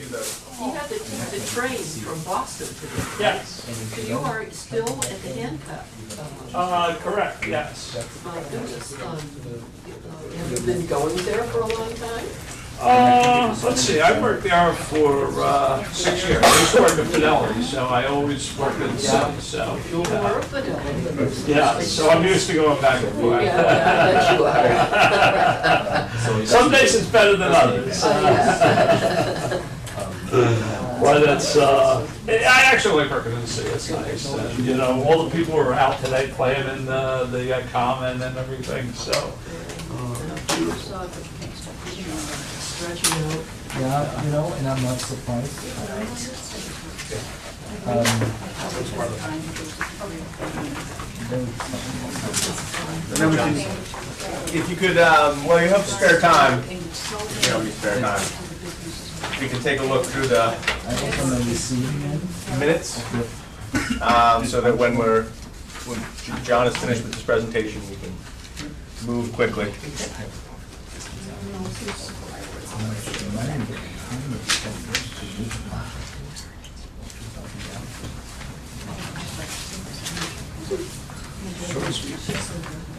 You had to take the train from Boston to this place. Yes. So you are still at the handcuff. Correct, yes. My goodness. Have you been going there for a long time? Let's see, I worked there for 6 years. I used to work at Fidelity, so I always worked in the city, so. You were a Fidelity. Yeah, so I'm used to going back and forth. Yeah, I bet you are. Some days it's better than others. But it's, I actually like working in the city, it's nice. And, you know, all the people who are out today playing in the common and everything, so. Stretching out. Yeah, you know, and I'm not surprised. And then we can, if you could, well, you have spare time, you know, spare time. We can take a look through the I open the receiving end. minutes, so that when John is finished with his presentation, we can move quickly.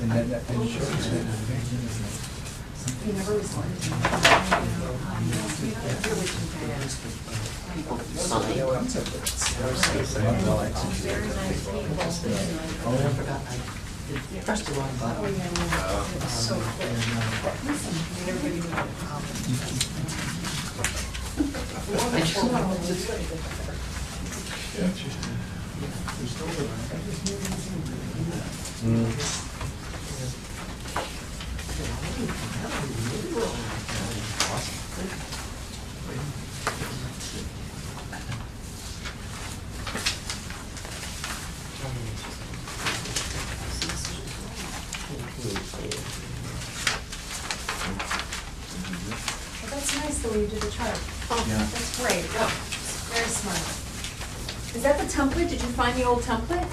And then that insurance. Press the wrong button. So Well, that's nice the way you did the chart. That's great. Very smart. Is that the template? Did you find the old template?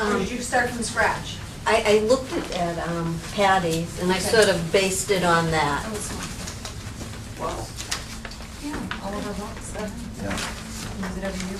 Or did you start from scratch? I looked at Patty's and I sort of based it on that. That was smart. Wow. Yeah, all of our books. Yeah. Use it every year.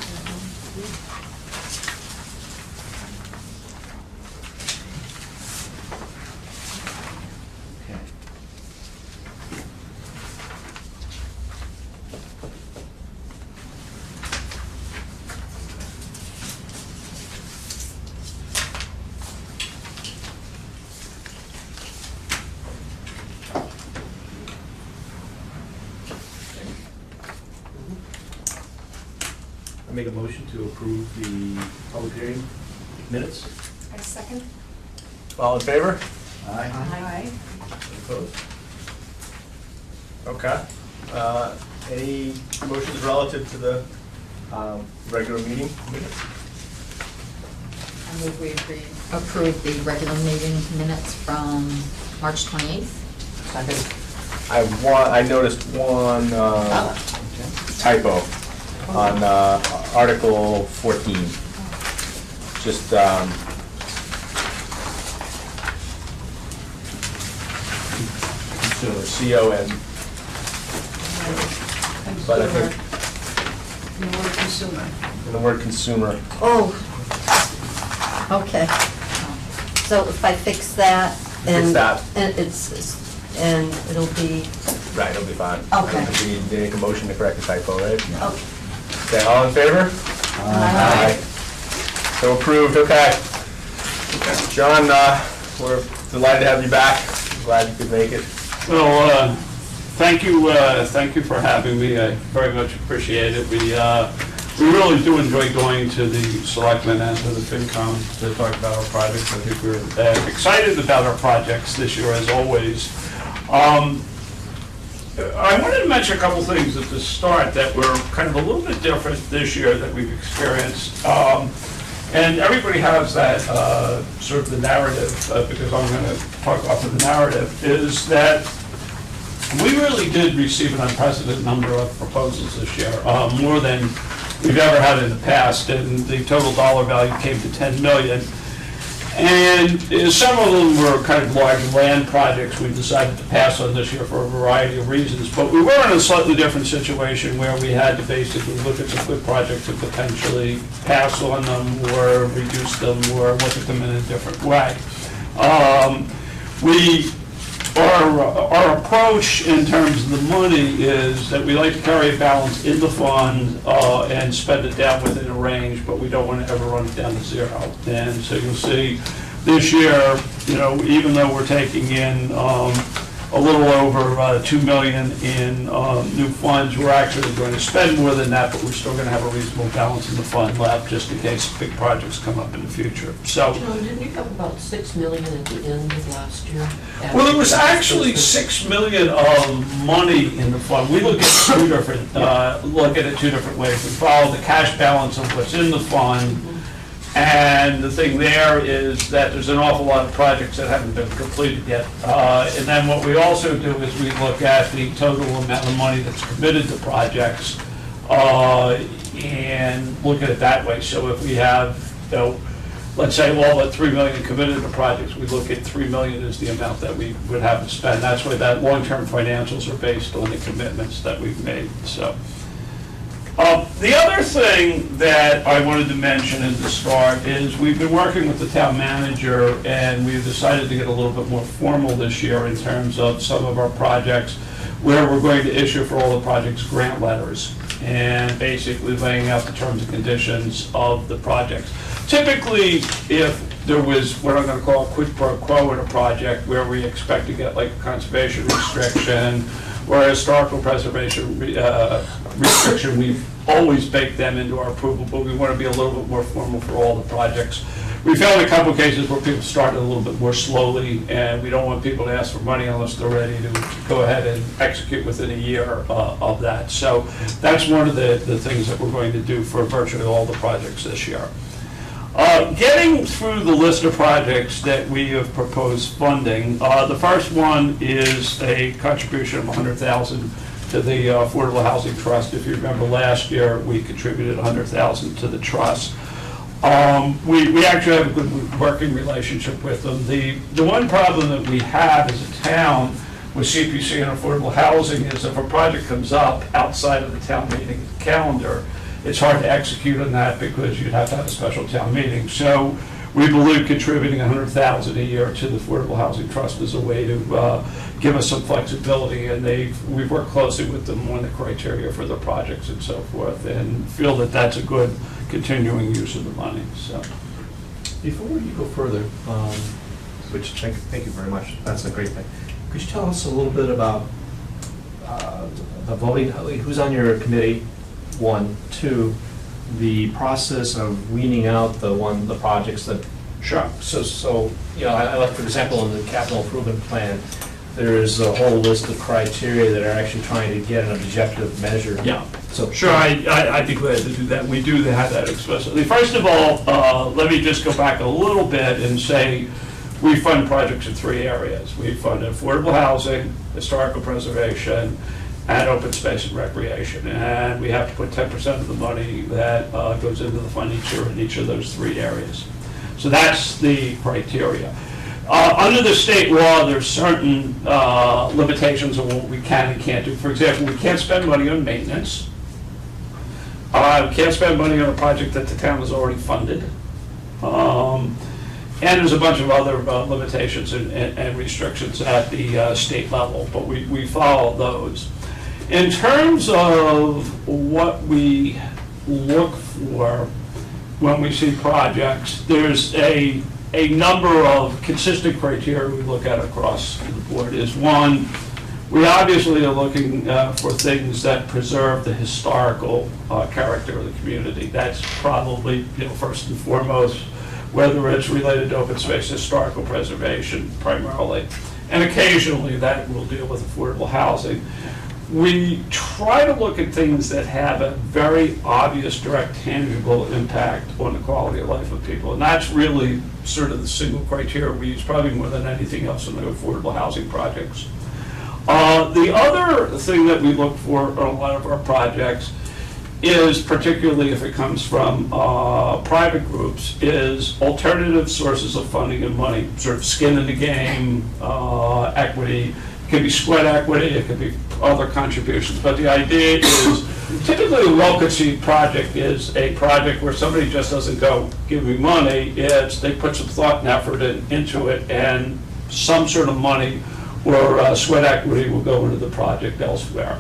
I make a motion to approve the public hearing minutes. I second. All in favor? Aye. Aye. Opposed? Okay. Any motions relative to the regular meeting minutes? I move we approve the regular meeting minutes from March 28th. I noticed one typo on Article 14. Just C-O-N. But I think You were a consumer. in the word consumer. Oh, okay. So if I fix that and. that. And and it'll be, Right, it'll be fine. Okay. We need to make a motion to correct the typo, right? okay. Okay, all in favor? Aye. So approved, okay. John, we're delighted to have you back. Glad you could make it. Well, thank you for having me. I very much appreciate it. We really do enjoy going to the selectmen and to the FinCom to talk about our projects. I think we're excited about our projects this year, as always. I wanted to mention a couple things at the start that were kind of a little bit different this year that we've experienced. And everybody has that sort of the narrative, because I'm going to talk off of the narrative, is that we really did receive an unprecedented number of proposals this year, more than we've ever had in the past, and the total dollar value came to $10 million. And some of them were kind of large land projects we decided to pass on this year for a variety of reasons. But we were in a slightly different situation where we had to basically look at some good projects and potentially pass on them or reduce them or look at them in a different way. Our approach in terms of the money is that we like to carry a balance in the fund and spend it down within a range, but we don't want to ever run it down to zero. And so you'll see this year, even though we're taking in a little over 2 million in new funds, we're actually going to spend more than that, but we're still going to have a reasonable balance in the fund left just in case big projects come up in the future. So. John, didn't you have about 6 million at the end of last year? Well, there was actually 6 million of money in the fund. We look at two different ways. We follow the cash balance of what's in the fund, and the thing there is that there's an awful lot of projects that haven't been completed yet. And then what we also do is we look at the total amount of money that's committed to projects and look at it that way. So if we have, let's say all but 3 million committed to projects, we look at 3 million as the amount that we would have to spend. That's why that long-term financials are based on the commitments that we've made. So. The other thing that I wanted to mention at the start is we've been working with the town manager, and we've decided to get a little bit more formal this year in terms of some of our projects where we're going to issue for all the projects grant letters and basically laying out the terms and conditions of the projects. Typically, if there was what I'm going to call a quid pro quo in a project where we expect to get like a conservation restriction or a historical preservation restriction, we've always baked them into our approval, but we want to be a little bit more formal for all the projects. We found a couple of cases where people started a little bit more slowly, and we don't want people to ask for money unless they're ready to go ahead and execute within a year of that. So that's one of the things that we're going to do for virtually all the projects this year. Getting through the list of projects that we have proposed funding, the first one is a contribution of $100,000 to the Affordable Housing Trust. If you remember last year, we contributed $100,000 to the trust. We actually have a good working relationship with them. The one problem that we have as a town with CPC and affordable housing is if a project comes up outside of the town meeting calendar, it's hard to execute on that because you'd have to have a special town meeting. So we believe contributing $100,000 a year to the Affordable Housing Trust is a way to give us some flexibility, and we've worked closely with them on the criteria for the projects and so forth, and feel that that's a good continuing use of the money. So, before you go further, which thank you very much, that's a great thing. Could you tell us a little bit about the voting, who's on your committee? 1, 2, the process of weaning out the projects that. Sure. So I like, for example, in the capital improvement plan, there's a whole list of criteria that are actually trying to get an objective measure. Yeah. So sure, I'd be glad to do that. We do have that explicitly. First of all, let me just go back a little bit and say we fund projects in 3 areas. We fund affordable housing, historical preservation, and open space and recreation. And we have to put 10% of the money that goes into the fund each year in each of those 3 areas. So that's the criteria. Under the state law, there's certain limitations on what we can and can't do. For example, we can't spend money on maintenance. We can't spend money on a project that the town has already funded. And there's a bunch of other limitations and restrictions at the state level, but we follow those. In terms of what we look for when we see projects, there's a number of consistent criteria we look at across the board. Is one, we obviously are looking for things that preserve the historical character of the community. That's probably, first and foremost, whether it's related to open space, historical preservation primarily. And occasionally that will deal with affordable housing. We try to look at things that have a very obvious, direct, tangible impact on the quality of life of people. And that's really sort of the single criteria we use, probably more than anything else in the affordable housing projects. The other thing that we look for on a lot of our projects is, particularly if it comes from private groups, is alternative sources of funding and money, sort of skin in the game, equity. It could be sweat equity, it could be other contributions, but the idea is typically a well-conceived project is a project where somebody just doesn't go, give me money, it's they put some thought and effort into it, and some sort of money or sweat equity will go into the project elsewhere.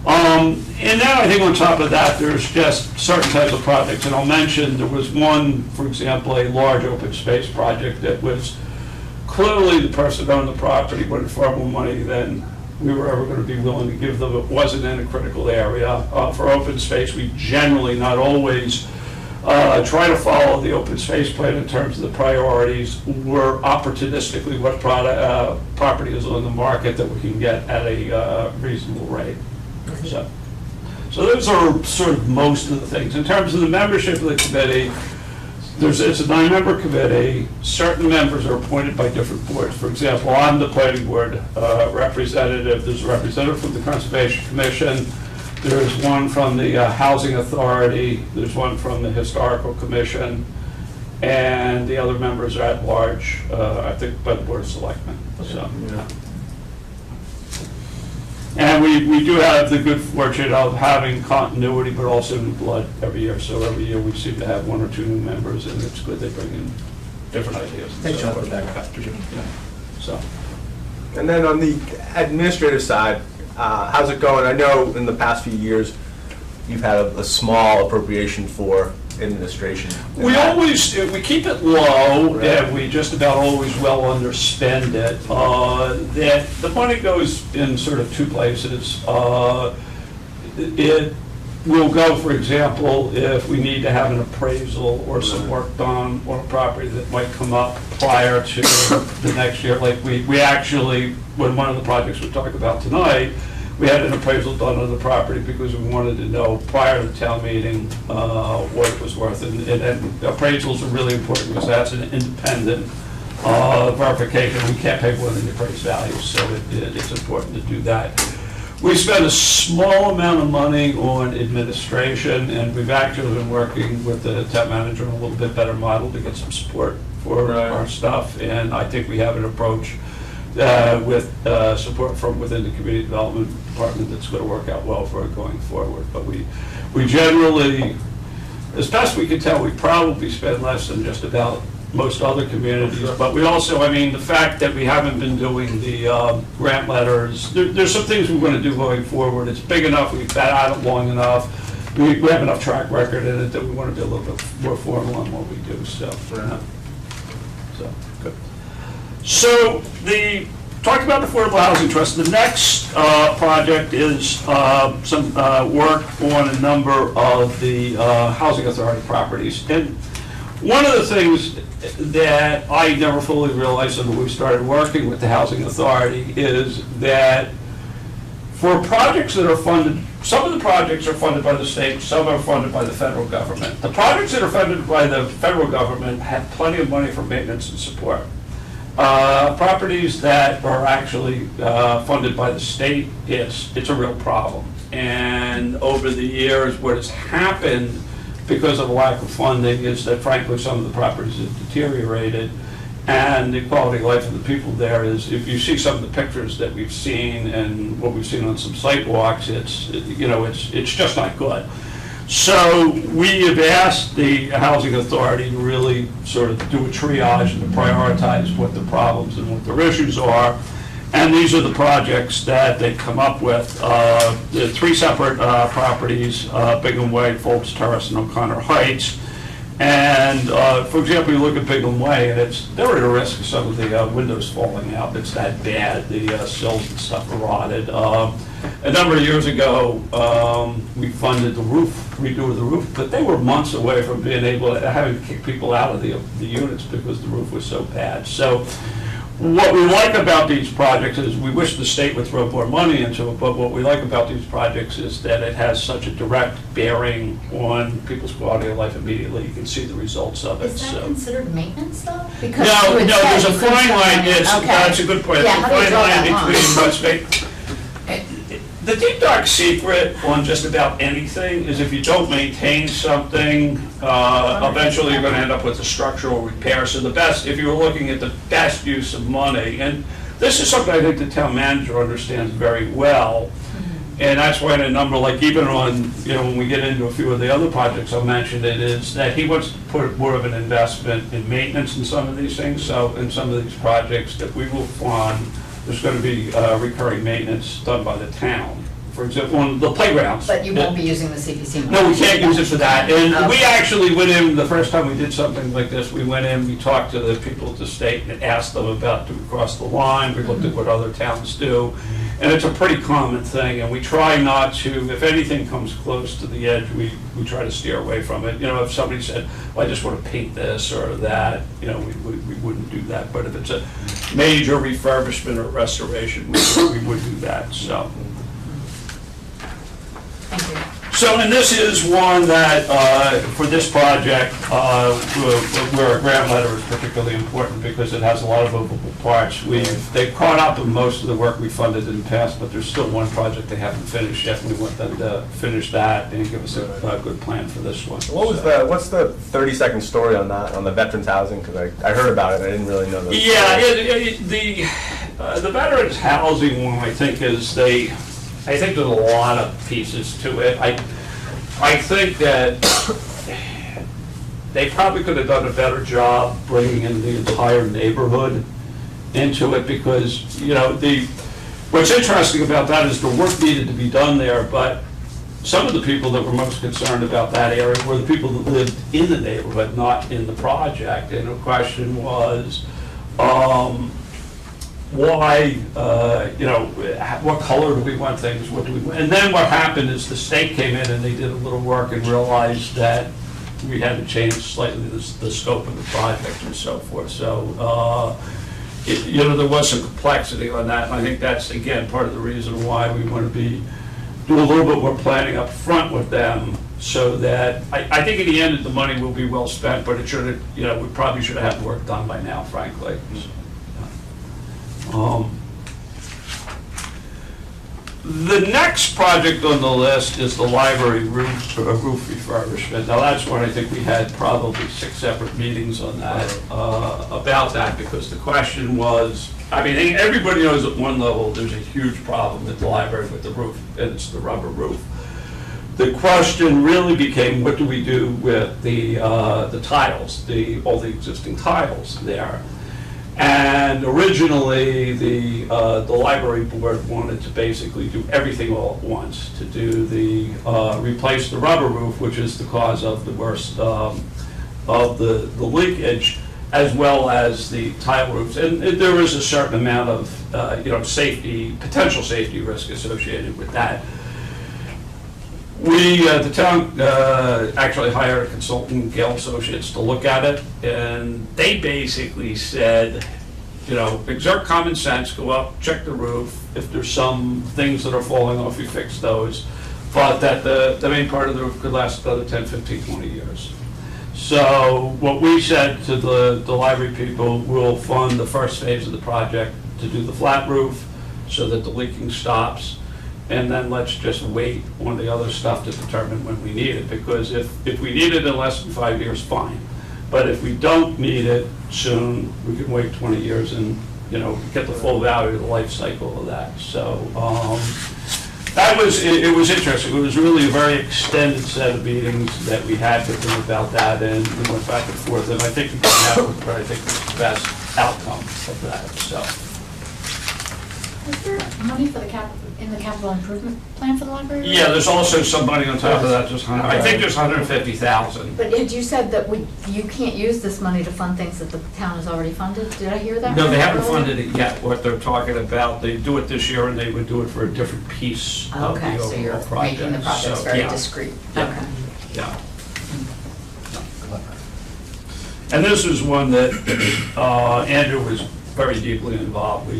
And then I think on top of that, there's just certain types of projects, and I'll mention there was one, for example, a large open space project that was clearly the person who owned the property wanted far more money than we were ever going to be willing to give them. It wasn't in a critical area. For open space, we generally, not always, try to follow the open space plan in terms of the priorities. We're opportunistically what property is on the market that we can get at a reasonable rate. So those are sort of most of the things. In terms of the membership of the committee, it's a 9-member committee. Certain members are appointed by different boards. For example, I'm the planning board representative. There's a representative from the Conservation Commission. There's one from the Housing Authority. There's one from the Historical Commission. And the other members are at large, I think, by the Board of Selectmen. So, yeah. And we do have the good fortune of having continuity, but also new blood every year. So every year we seem to have 1 or 2 new members, and it's good they bring in different ideas. Thanks, John, for that. Yeah. So. And then on the administrative side, how's it going? I know in the past few years, you've had a small appropriation for administration. We keep it low, and we just about always well underspend it. That the money goes in sort of 2 places. It will go, for example, if we need to have an appraisal or some work done on a property that might come up prior to the next year. Like we actually, when one of the projects we talked about tonight, we had an appraisal done on the property because we wanted to know prior to the town meeting what it was worth. And appraisals are really important because that's an independent verification. We can't pay more than the appraised value, so it's important to do that. We spend a small amount of money on administration, and we've actually been working with the town manager on a little bit better model to get some support for our stuff. And I think we have an approach with support from within the community development department that's going to work out well for it going forward. But we generally, as best we can tell, we probably spend less than just about most other communities. But we also, I mean, the fact that we haven't been doing the grant letters, there's some things we want to do going forward. It's big enough, we've been at it long enough, we have enough track record in it that we want to be a little bit more formal on what we do. So good. So talking about the Affordable Housing Trust, the next project is some work on a number of the Housing Authority properties. And one of the things that I never fully realized until we started working with the Housing Authority is that for projects that are funded, some of the projects are funded by the state, some are funded by the federal government. The projects that are funded by the federal government have plenty of money for maintenance and support. Properties that are actually funded by the state, it's a real problem. And over the years, what has happened because of a lack of funding is that frankly some of the properties have deteriorated, and the quality of life of the people there is, if you see some of the pictures that we've seen and what we've seen on some sidewalks, it's just not good. So we have asked the Housing Authority to really sort of do a triage and to prioritize what the problems and what their issues are. And these are the projects that they come up with. The 3 separate properties, Bingham Way, Fultz Terrace, and O'Connor Heights. And for example, you look at Bingham Way, and they're at a risk of some of the windows falling out. It's that bad. The sills and stuff are rotted. A number of years ago, we funded the roof, redo of the roof, but they were months away from being able to having to kick people out of the units because the roof was so bad. So what we like about these projects is we wish the state would throw more money into it, but what we like about these projects is that it has such a direct bearing on people's quality of life immediately. You can see the results of it. Is that considered maintenance though? No, there's a fine line. That's a good point. Yeah, There's a fine line between what's The deep dark secret on just about anything is if you don't maintain something, eventually you're gonna end up with a structural repair. So the best, if you were looking at the best use of money, and this is something I think the town manager understands very well, and that's why in a number, like even on, you know, when we get into a few of the other projects I'll mention, it is that he wants to put more of an investment in maintenance in some of these things. So in some of these projects that we will fund, there's going to be recurring maintenance done by the town. For example, on the playgrounds. But you won't be using the CPC money? No, we can't use it for that. And we actually went in, the first time we did something like this, we went in, we talked to the people at the state and asked them about, do we cross the line? We looked at what other towns do. And it's a pretty common thing, and we try not to, if anything comes close to the edge, we try to steer away from it. You know, if somebody said, well, I just want to paint this or that, you know, we wouldn't do that. But if it's a major refurbishment or restoration, we would do that, so. Thank you. So, and this is one that, for this project, where a grant letter is particularly important because it has a lot of movable parts. They've caught up with most of the work we funded in the past, but there's still one project they haven't finished yet. We want them to finish that and give us a good plan for this one. What's the 30-second story on that, on the veterans housing? Because I heard about it, I didn't really know that. Yeah, the veterans housing one, I think I think there's a lot of pieces to it. I think that they probably could have done a better job bringing in the entire neighborhood into it because, you know, what's interesting about that is the work needed to be done there, but some of the people that were most concerned about that area were the people that lived in the neighborhood, not in the project. And the question was, why, you know, what color do we want things, what do we want? And then what happened is the state came in and they did a little work and realized that we had to change slightly the scope of the project and so forth. So, you know, there was some complexity on that, and I think that's, again, part of the reason why we want to do a little bit more planning up front with them so that, I think in the end, the money will be well spent, but it should have, you know, we probably should have had the work done by now, frankly. The next project on the list is the library roof refurbishment. Now that's one I think we had probably 6 separate meetings on that, about that, because the question was, I mean, everybody knows at one level there's a huge problem at the library with the roof, and it's the rubber roof. The question really became, what do we do with the tiles, all the existing tiles there? And originally, the library board wanted to basically do everything all at once, to do replace the rubber roof, which is the cause of the worst of the leakage, as well as the tile roofs. And there is a certain amount of you know, potential safety risk associated with that. The town actually hired a consultant, Gale Associates, to look at it, and they basically said, you know, exert common sense, go up, check the roof. If there's some things that are falling off, you fix those. But that the main part of the roof could last another 10, 15, 20 years. So what we said to the library people, we'll fund the first phase of the project to do the flat roof so that the leaking stops. And then let's just wait on the other stuff to determine when we need it. Because if we need it in less than 5 years, fine. But if we don't need it soon, we can wait 20 years and, you know, get the full value of the life cycle of that. So it was interesting. It was really a very extended set of meetings that we had with them about that, and we went back and forth. And I think we came out with what I think was the best outcome of that. So. Is there money for in the capital improvement plan for the library? Yeah, there's also some money on top of that, I think there's 150,000. But you said that you can't use this money to fund things that the town has already funded? Did I hear that? No, they haven't earlier? funded it yet. What they're talking about, they do it this year and they would do it for a different piece of the Okay, so you're overall project. making the projects So, very yeah. discreet. Yeah. Okay. Yeah. And this is one that Andrew was very deeply involved.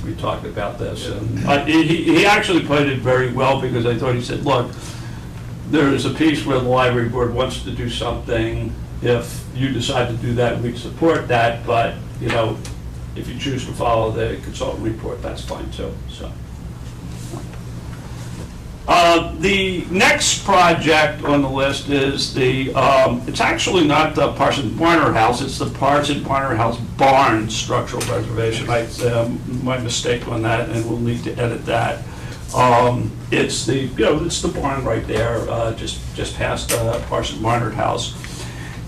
We talked about this, and he actually played it very well, because I thought, he said, look, there is a piece where the library board wants to do something. If you decide to do that, we'd support that, but, you know, if you choose to follow the consultant report, that's fine too. So The next project on the list is it's actually not the Parsons Barnard House, it's the Parsons Barnard House barn structural preservation. My mistake on that, and we'll need to edit that. It's the barn right there, just past Parsons Barnard House.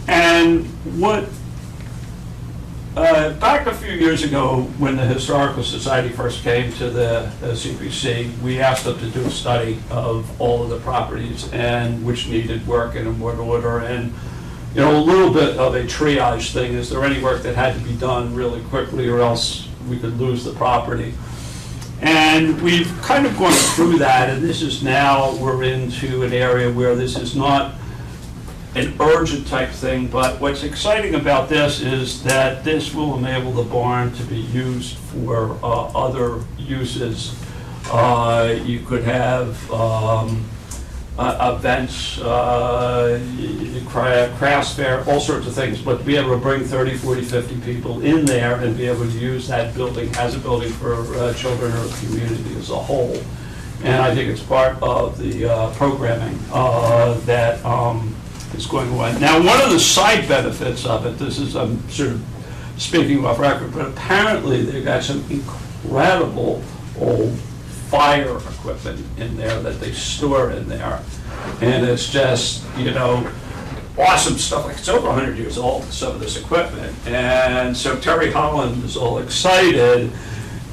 And back a few years ago, when the Historical Society first came to the CPC, we asked them to do a study of all of the properties and which needed work and in what order, and a little bit of a triage thing. Is there any work that had to be done really quickly, or else we could lose the property? And we've kind of gone through that, and this is now, we're into an area where this is not an urgent type thing, but what's exciting about this is that this will enable the barn to be used for other uses. You could have events, crafts fair, all sorts of things, but to be able to bring 30, 40, 50 people in there and be able to use that building as a building for children or the community as a whole. And I think it's part of the programming that is going on. Now, one of the side benefits of it, this is, I'm sort of speaking off record, but apparently they've got some incredible old fire equipment in there that they store in there. And it's just, awesome stuff. Like, it's over 100 years old, some of this equipment. And so Terry Holland is all excited,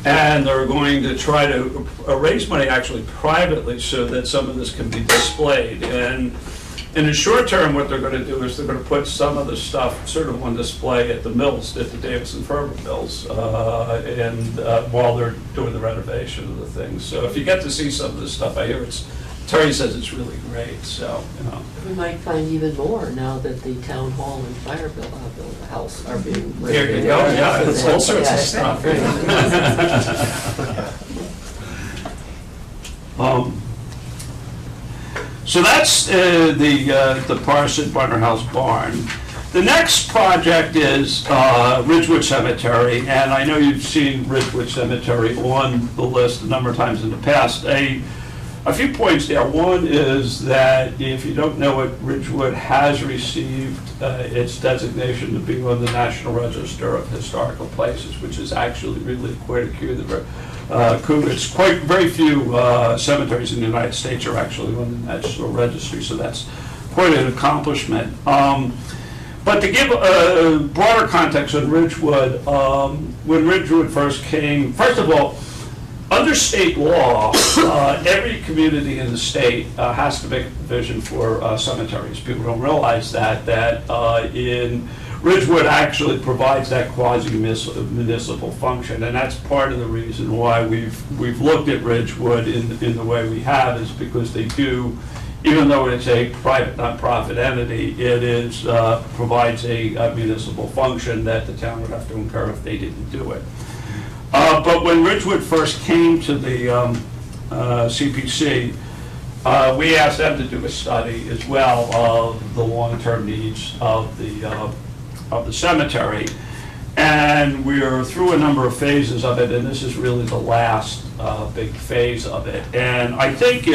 and they're going to try to raise money actually privately so that some of this can be displayed. And in the short term, what they're going to do is they're going to put some of the stuff sort of on display at the mills, at the Davison Ferber mills, while they're doing the renovation of the things. So if you get to see some of this stuff, I hear Terry says it's really great. So We might find even more now that the town hall and fire house are being. There you go. Yeah, it's all sorts of stuff. So that's the Parsons Barnard House barn. The next project is Ridgewood Cemetery, and I know you've seen Ridgewood Cemetery on the list a number of times in the past. A few points there. One is that if you don't know it, Ridgewood has received its designation to be on the National Register of Historical Places, which is actually really quite a coup. It's quite very few cemeteries in the United States are actually on the National Registry, so that's quite an accomplishment. But to give a broader context on Ridgewood, when Ridgewood first came, first of all, under state law, every community in the state has to make a provision for cemeteries. People don't realize that in Ridgewood actually provides that quasi-municipal function, and that's part of the reason why we've looked at Ridgewood in the way we have, is because they do, even though it's a private nonprofit entity, it provides a municipal function that the town would have to incur if they didn't do it. But when Ridgewood first came to the CPC, we asked them to do a study as well of the long-term needs of the cemetery, and we're through a number of phases of it, and this is really the last big phase of it. And I think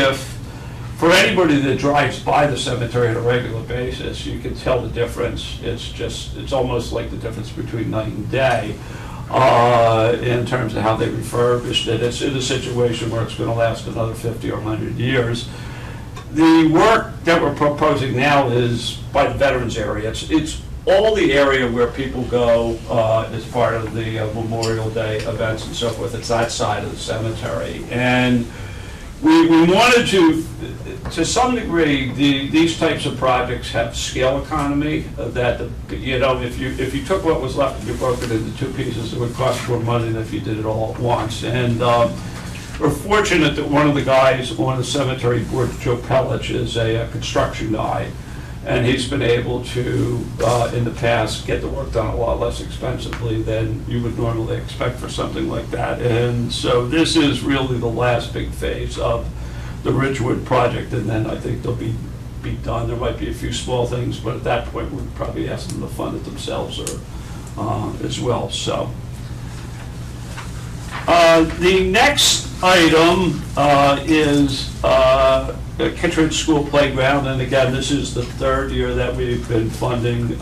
for anybody that drives by the cemetery on a regular basis, you can tell the difference. It's almost like the difference between night and day in terms of how they refurbished it. It's in a situation where it's going to last another 50 or 100 years. The work that we're proposing now is by the veterans area. It's all the area where people go as part of the Memorial Day events and so forth. It's that side of the cemetery. And we wanted to some degree, these types of projects have scale economy, that if you took what was left and you broke it into two pieces, it would cost more money than if you did it all at once. And we're fortunate that one of the guys on the cemetery board, Joe Pellich, is a construction guy, and he's been able to, in the past, get the work done a lot less expensively than you would normally expect for something like that. And so this is really the last big phase of the Ridgewood project, and then I think they'll be done. There might be a few small things, but at that point, we'd probably ask them to fund it themselves or as well. So the next item is the Kittredge School Playground, and again, this is the third year that we've been funding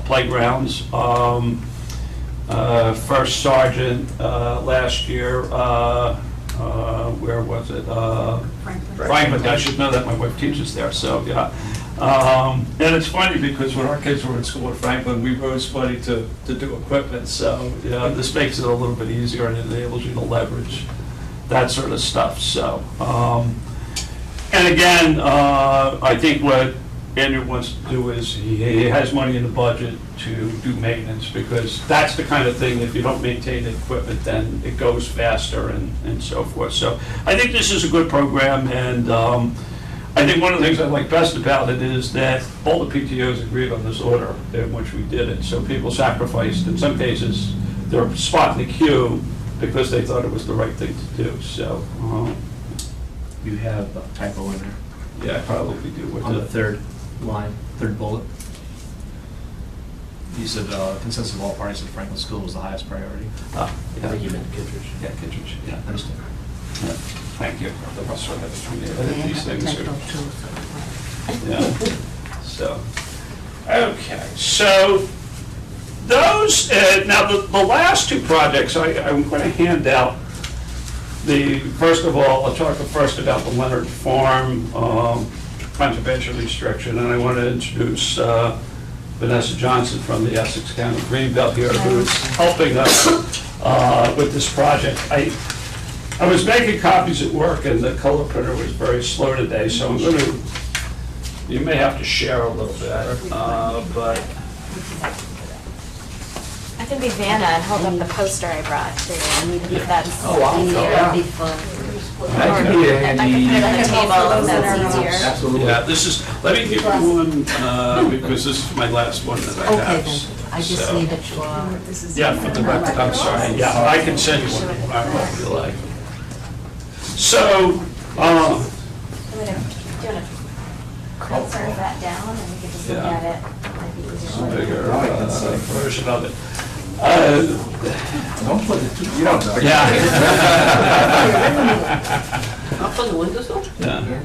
playgrounds. First Sergeant last year, where was it? Franklin, I should know that, my wife teaches there, so, yeah. And it's funny because when our kids were in school at Franklin, we raised money to do equipment, so, yeah, this makes it a little bit easier and enables you to leverage that sort of stuff, so. And again, I think what Andrew wants to do is, he has money in the budget to do maintenance, because that's the kind of thing, if you don't maintain the equipment, then it goes faster and so forth. So I think this is a good program, and I think one of the things I like best about it is that all the PTOs agreed on this order in which we did it. So people sacrificed, in some cases, their spot in the queue because they thought it was the right thing to do, so. You have a typo in there. Yeah, I probably do with On the the third line, third bullet. You said consensus of all parties at Franklin School was the highest priority. Yeah, I think you meant Kittredge. yeah, Kittredge, yeah. Understood. Yeah. Thank you. The bus would have to edit these things here. Yeah, so, okay, so those, now the last two projects, I'm going to hand out first of all, I'll talk first about the Leonard Farm conservation restriction, and I want to introduce Vanessa Johnson from the Essex County Greenbelt here, who's helping us with this project. I was making copies at work, and the color printer was very slow today, so I'm going to, you may have to share a little bit, but. I can be Vanna and hold up the poster I brought too, if that's easier. That'd be fun. I can put it on the table if that's easier. Absolutely. Yeah, this is, let me give you one, because this is my last one that I have. I just So- need it for. Yeah, for the record, I'm sorry, yeah, I can send you one if you like. So, Do you want to cursor that down and we can just look Yeah. at it? Might be easier. bigger version of it. Don't put it, you don't know. Yeah. Up on the windowsill? Yeah.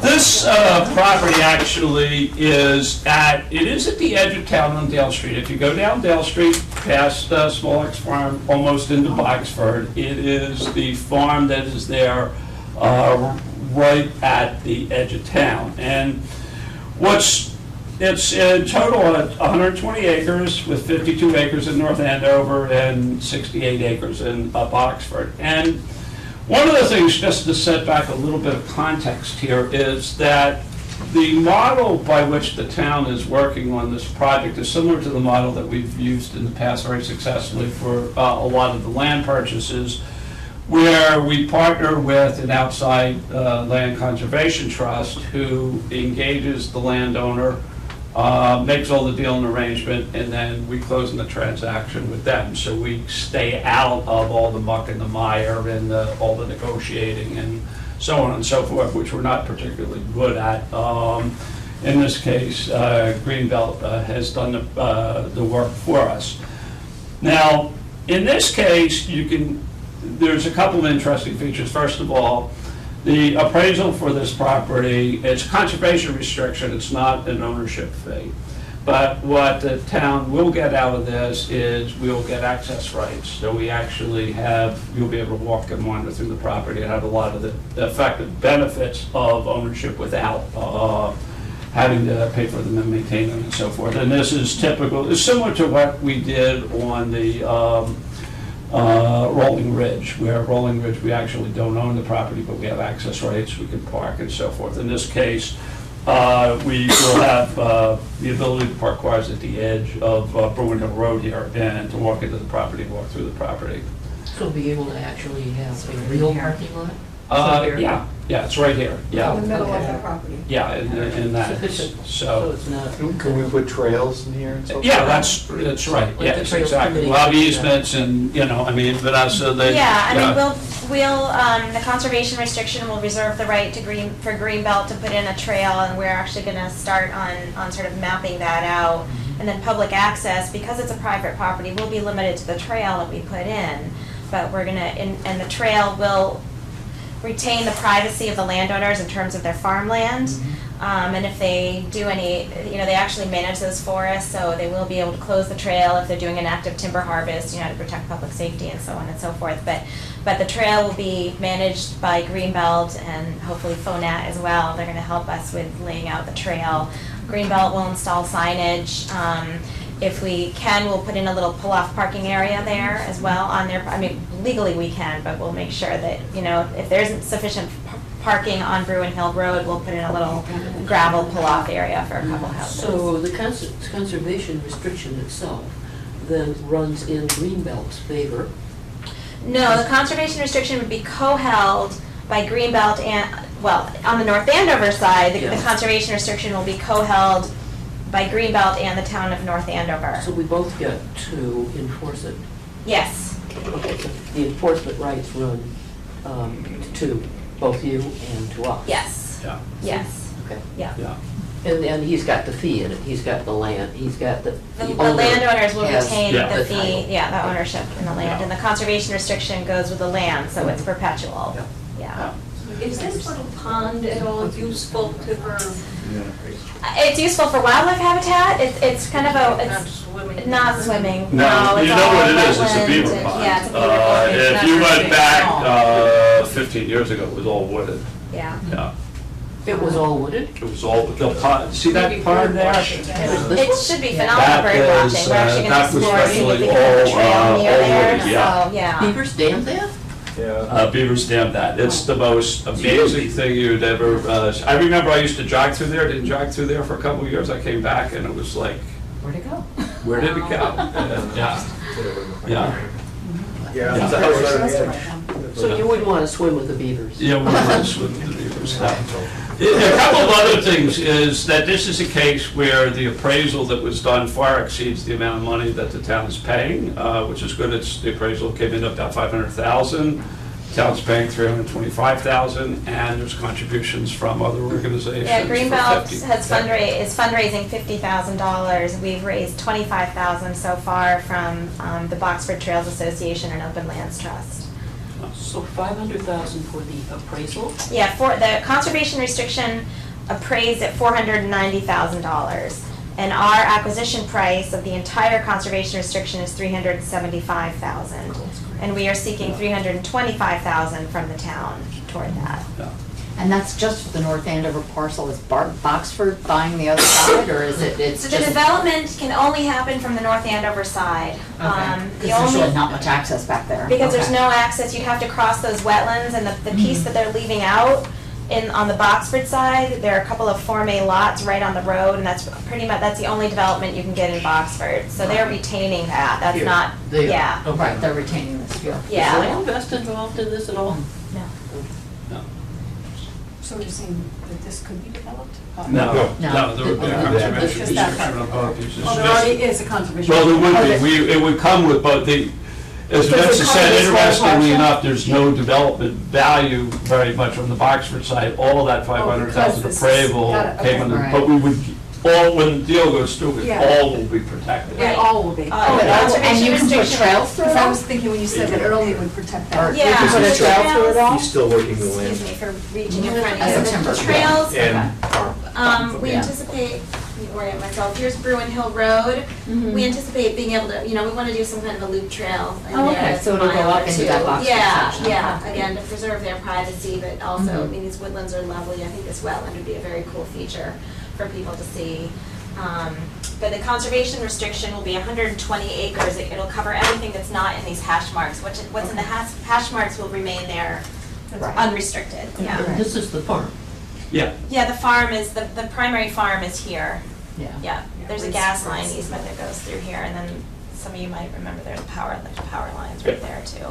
This property actually is at the edge of town on Dale Street. If you go down Dale Street, past Small X Farm, almost into Boxford, it is the farm that is there right at the edge of town. And it's in total 120 acres, with 52 acres in North Andover and 68 acres in Boxford. And one of the things, just to set back a little bit of context here, is that the model by which the town is working on this project is similar to the model that we've used in the past very successfully for a lot of the land purchases, where we partner with an outside land conservation trust who engages the landowner, makes all the deal and arrangement, and then we close in the transaction with them. So we stay out of all the muck and the mire and all the negotiating and so on and so forth, which we're not particularly good at. In this case, Greenbelt has done the work for us. Now, in this case, there's a couple of interesting features. First of all, the appraisal for this property, it's conservation restriction, it's not an ownership fee. But what the town will get out of this is we'll get access rights. So we actually you'll be able to walk and wander through the property and have a lot of the effective benefits of ownership without having to pay for them and maintain them and so forth. And this is typical, it's similar to what we did on the Rolling Ridge, where Rolling Ridge, we actually don't own the property, but we have access rights, we can park and so forth. In this case, we will have the ability to park cars at the edge of Bruin Hill Road here and to walk into the property, walk through the property. So be able to actually have a real parking lot? Here? Yeah, it's right here, yeah. In the middle of the property. Yeah, in that, So so. it's not. Can we put trails in here and so forth? Yeah, that's right, Like the yes, trails exactly. committee. We'll have easements and, Vanessa, they. Yeah, I mean, the conservation restriction will reserve the right for Greenbelt to put in a trail, and we're actually gonna start on sort of mapping that out. And then public access, because it's a private property, will be limited to the trail that we put in. but we're gonna, and the trail will retain the privacy of the landowners in terms of their farmland. And if they do any, they actually manage those forests, so they will be able to close the trail if they're doing an active timber harvest, to protect public safety and so on and so forth. But the trail will be managed by Greenbelt and hopefully FONAT as well. They're gonna help us with laying out the trail. Greenbelt will install signage. If we can, we'll put in a little pull-off parking area there as well on there. I mean, legally we can, but we'll make sure that, if there isn't sufficient parking on Bruin Hill Road, we'll put in a little gravel pull-off area for a couple houses. So the conservation restriction itself then runs in Greenbelt's favor. No, the conservation restriction would be co-held by Greenbelt and, well, on the North Andover side, the Yes. conservation restriction will be co-held by Greenbelt and the town of North Andover. So we both get to enforce it. Yes, Okay, so the enforcement rights run to both you and to us. yes, Yeah, yes, Okay. yeah. yeah. And he's got the fee in it, he's got the land, he's got the The owner landowners will has retain Yeah. the title. fee, yeah, the ownership in the land, Yeah. and the conservation restriction goes with the land, so it's perpetual. Yeah. Yeah. Is this little pond at all useful to her? It's useful for wildlife habitat. It's kind of it's swimming? not swimming. No, it's you know all what it is, it's a wetland beaver and- pond. Yeah, it's a beaver pond. It's If not you very went big. back 15 years ago, it was all wooded, Yeah. yeah. It was all wooded? It was all, the pond, see that Maybe pond bird there? watching. It should be phenomenal That bird is, watching. We're actually going that to was explore, see if we virtually can have a all, trail near all there, wooded, yeah. so, yeah. Beavers dam there? Yeah. Beavers Dam that. It's the most amazing thing you'd ever, I remember I used to jog through there, didn't jog through there for a couple of years. I came back and it was like, Where'd it go? where did it go? Yeah, yeah. Yeah. Yeah. It's a house right on the edge. So you wouldn't want to swim with the beavers? Yeah, we went swimming with the beavers. A couple of other things is that this is a case where the appraisal that was done far exceeds the amount of money that the town is paying, which is good. The appraisal came in about $500,000. Town's paying $325,000, and there's contributions from other organizations. Yeah, for Greenbelt 50. is fundraising $50,000. We've raised $25,000 so far from the Boxford Trails Association and Open Lands Trust. So 500,000 for the appraisal? Yeah, for the conservation restriction appraised at $490,000. And our acquisition price of the entire conservation restriction is $375,000. And we are seeking $325,000 from the town toward that. Yeah. And that's just for the North Andover parcel. Is Boxford buying the other side, or is it's So just? the development can only happen from the North Andover side. Okay, The because there's really not only, much access back there. because there's Okay. no access, you'd have to cross those wetlands, and the piece that they're leaving out on the Boxford side, there are a couple of Form A lots right on the road, and that's pretty much, that's the only development you can get in Boxford. So they're retaining that, that's Here, not, there. yeah, Okay. Right, they're retaining this field. yeah. Is Land Vest involved in this at all? No. So you're saying that this could be developed? No, No. no, there would be a No. conservation Just that restriction on both pieces. Oh, there already is a conservation. Well, there would Oh, be, it would come with both the, as Does it Vanessa come said, with this whole interestingly parcel? enough, there's no development value very much on the Boxford side. All of that 500,000 this is- appraisal got it, came okay. under, Right. but we would, all, when the deal goes through, it Yeah. all will be protected. It all will be. Oh, Oh, the it all- conservation and you can put restriction- trails through it? Because I was thinking when you said that early would protect Or that. you can Yeah. put a trail through it all? He's still working the land. Excuse me for reaching in front As a of you. timber. The trails, And we Yeah. anticipate, let me orient myself, here's Bruin Hill Road. We anticipate being able to, we want to do some kind of a loop trail in Oh, there. okay, so it'll go mile up or into two. that Boxford Yeah, section. yeah, again, to preserve their privacy, but also, I Mhm. mean, these woodlands are lovely. I think this wetland would be a very cool feature for people to see. But the conservation restriction will be 120 acres. It'll cover everything that's not in these hash marks. What's in the hash marks will remain there Right. unrestricted, yeah. Right. This is the farm. Yeah, Yeah, the farm is, the primary farm is here. Yeah. Yeah, there's a gas line easement that goes through here, and then some of you might remember there's power lines right there too.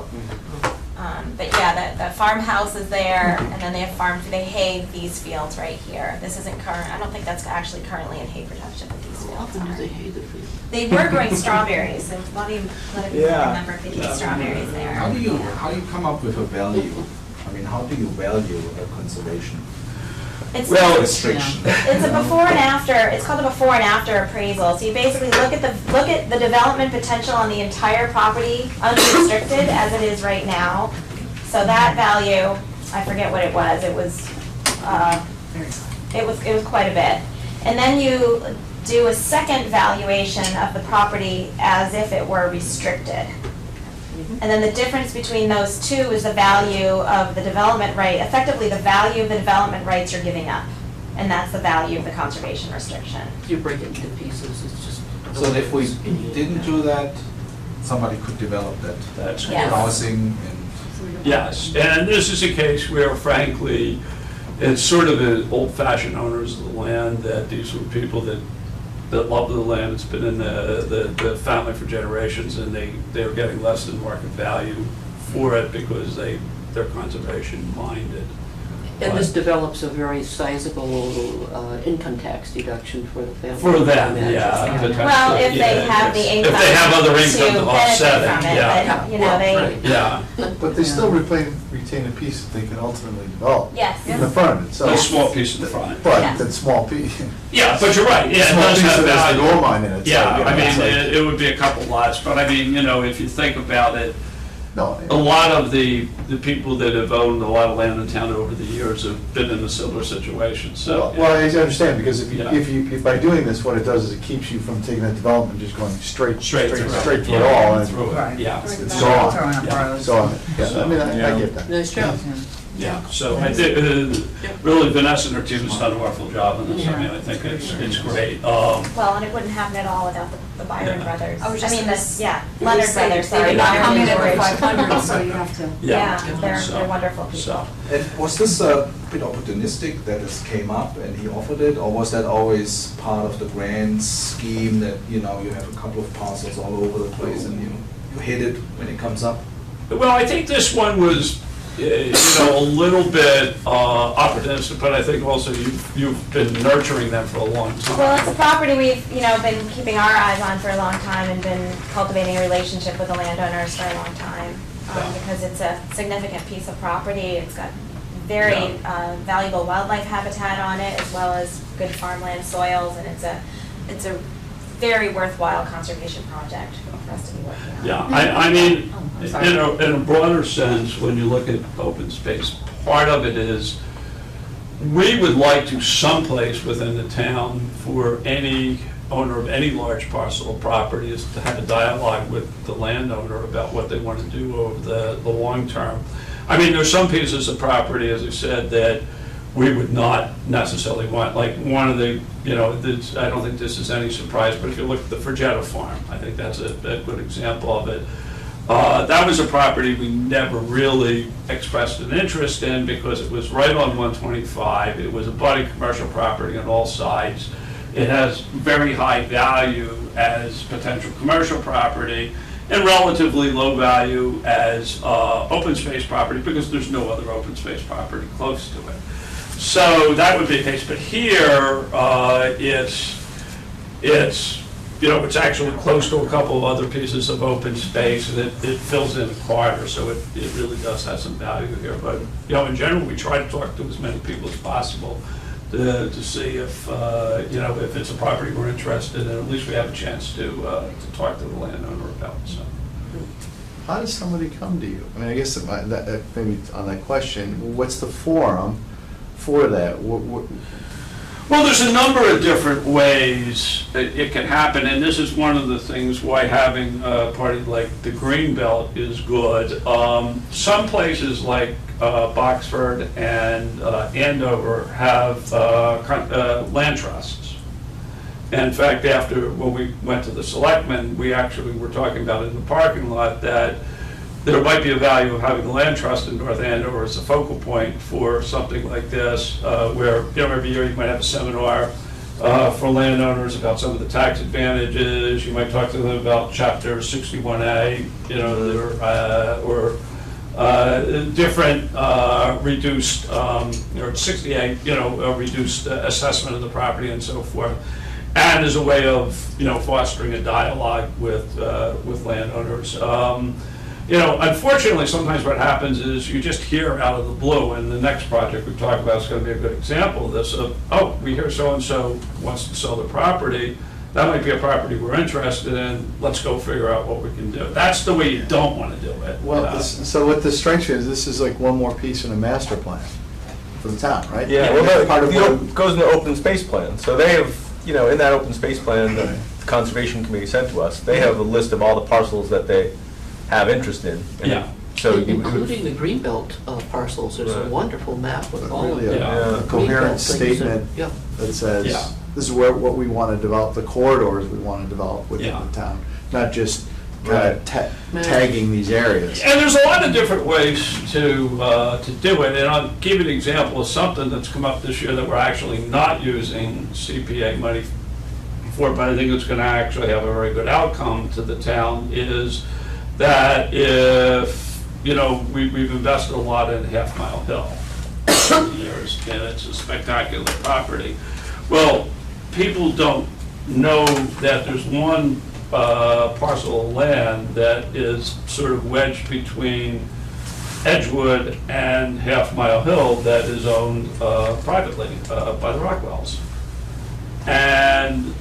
But yeah, the farmhouse is there, and then they have they hay these fields right here. This isn't current, I don't think that's actually currently in hay production, but these How fields often do they are. hay the field? They were growing strawberries, and a lot of you Yeah. remember picking strawberries there. How do you Yeah. come up with a value? I mean, how do you value a conservation? It's, Well, it's a before and after, it's called a before and after appraisal. So you basically look at the development potential on the entire property, unrestricted as it is right now. So that value, I forget what it was, it was quite a bit. And then you do a second valuation of the property as if it were restricted. And then the difference between those two is the value of the development right, effectively the value of the development rights you're giving up. And that's the value of the conservation restriction. If you break it into pieces, it's just. So if we didn't do that, somebody could develop that That's Yes. housing and. Yes, and this is a case where frankly, it's sort of the old-fashioned owners of the land, that these were people that love the land, it's been in the family for generations, and they're getting less than market value for it because they're conservation minded. And this develops a very sizable income tax deduction for the family. For them, I imagine. yeah. potentially, Well, if they yeah, have the yes. income If they have other to income to offset benefit from it, it, yeah. but, you know, they, Right. Yeah, But they still retain a piece that they can ultimately develop. yes. In the front a itself. small piece in the front. But Yeah. that small piece. Yeah, but you're right, yeah, it Small does piece have that has the value. gold mine in it. so, Yeah, you know, I mean, it's like- it would be a couple lots, but I mean, you know, if you think about it, No, a lot of the people that have owned a lot of land in town over the years have been in a similar situation, so. well, I understand, because if Yeah. if by doing this, what it does is it keeps you from taking that development, just going straight Straight through through it Yeah, all. and through it, Right. yeah, It's Throwing gone. up Yeah. roads. So, yeah, I mean, I Yeah. get that. Nice job. yeah, so I think, really Vanessa and her team has done a wonderful job in this, I mean, I think it's great. Well, and it wouldn't happen at all without the Byron Yeah. brothers. I was just mean, gonna yeah, Leonard brothers, sorry. They're not Byron coming and in George. at 500, so you have to. Yeah, they're So- wonderful people. So, And was this a bit opportunistic that this came up and he offered it, or was that always part of the grand scheme that, you know, you have a couple of parcels all over the place and you hit it when it comes up? well, I think this one was, you know, a little bit opportunistic, but I think also you've been nurturing them for a long time. Well, it's a property we've, you know, been keeping our eyes on for a long time and been cultivating a relationship with the landowners for a long time. Yeah. Because it's a significant piece of property. It's got very valuable wildlife habitat on it, as well as good farmland soils, and it's a very worthwhile conservation project for us to be working on. Yeah, I mean, I'm sorry. in a broader sense, when you look at open space, part of it is, we would like to someplace within the town for any owner of any large parcel of property is to have a dialogue with the landowner about what they want to do over the long term. I mean, there's some pieces of property, as I said, that we would not necessarily want, like one of the, you know, I don't think this is any surprise, but if you look at the Fregetta farm, I think that's a good example of it. That was a property we never really expressed an interest in because it was right on 125. It was a budding commercial property on all sides. It has very high value as potential commercial property and relatively low value as open space property because there's no other open space property close to it. So that would be a case, but here it's you know, it's actually close to a couple of other pieces of open space, and it fills in a corridor, so it really does have some value here. But, you know, in general, we try to talk to as many people as possible to see if, you know, if it's a property we're interested in, at least we have a chance to talk to the landowner about, so. How does somebody come to you? I mean, I guess maybe on that question, what's the forum for that? Well, there's a number of different ways it can happen, and this is one of the things why having a party like the Greenbelt is good. Some places like Boxford and Andover have land trusts. And in fact, when we went to the selectmen, we actually were talking about in the parking lot that there might be a value of having a land trust in North Andover as a focal point for something like this, where, you know, every year you might have a seminar for landowners about some of the tax advantages. You might talk to them about Chapter 61A, you know, or different reduced, or 68, you know, a reduced assessment of the property and so forth. And as a way of, you know, fostering a dialogue with landowners. you know, unfortunately, sometimes what happens is you just hear out of the blue, and the next project we talk about is going to be a good example of this, of, oh, we hear so-and-so wants to sell the property, that might be a property we're interested in, let's go figure out what we can do. That's the way you don't want to do it. Well, so what this strikes me is this is like one more piece in a master plan for the town, right? Yeah, That's well, part of what- it goes in the open space plan. So they have, you know, in that open space plan that the Conservation Committee sent to us, they have a list of all the parcels that they have interest in. And Yeah. So you would, Including the greenbelt parcels, there's a Right. wonderful map with all of Really the a Yeah. coherent greenbelt things statement Yeah. that says, Yeah. this is where, what we want to develop, the corridors we want to develop within Yeah. the town, not just kind Right. of tagging these areas. And there's a lot of different ways to do it, and I'll give you an example of something that's come up this year that we're actually not using CPA money for, but I think it's gonna actually have a very good outcome to the town, is that if, you know, we've invested a lot in Half Mile Hill over the years, and it's a spectacular property. Well, people don't know that there's one parcel of land that is sort of wedged between Edgewood and Half Mile Hill that is owned privately by the Rockwells. And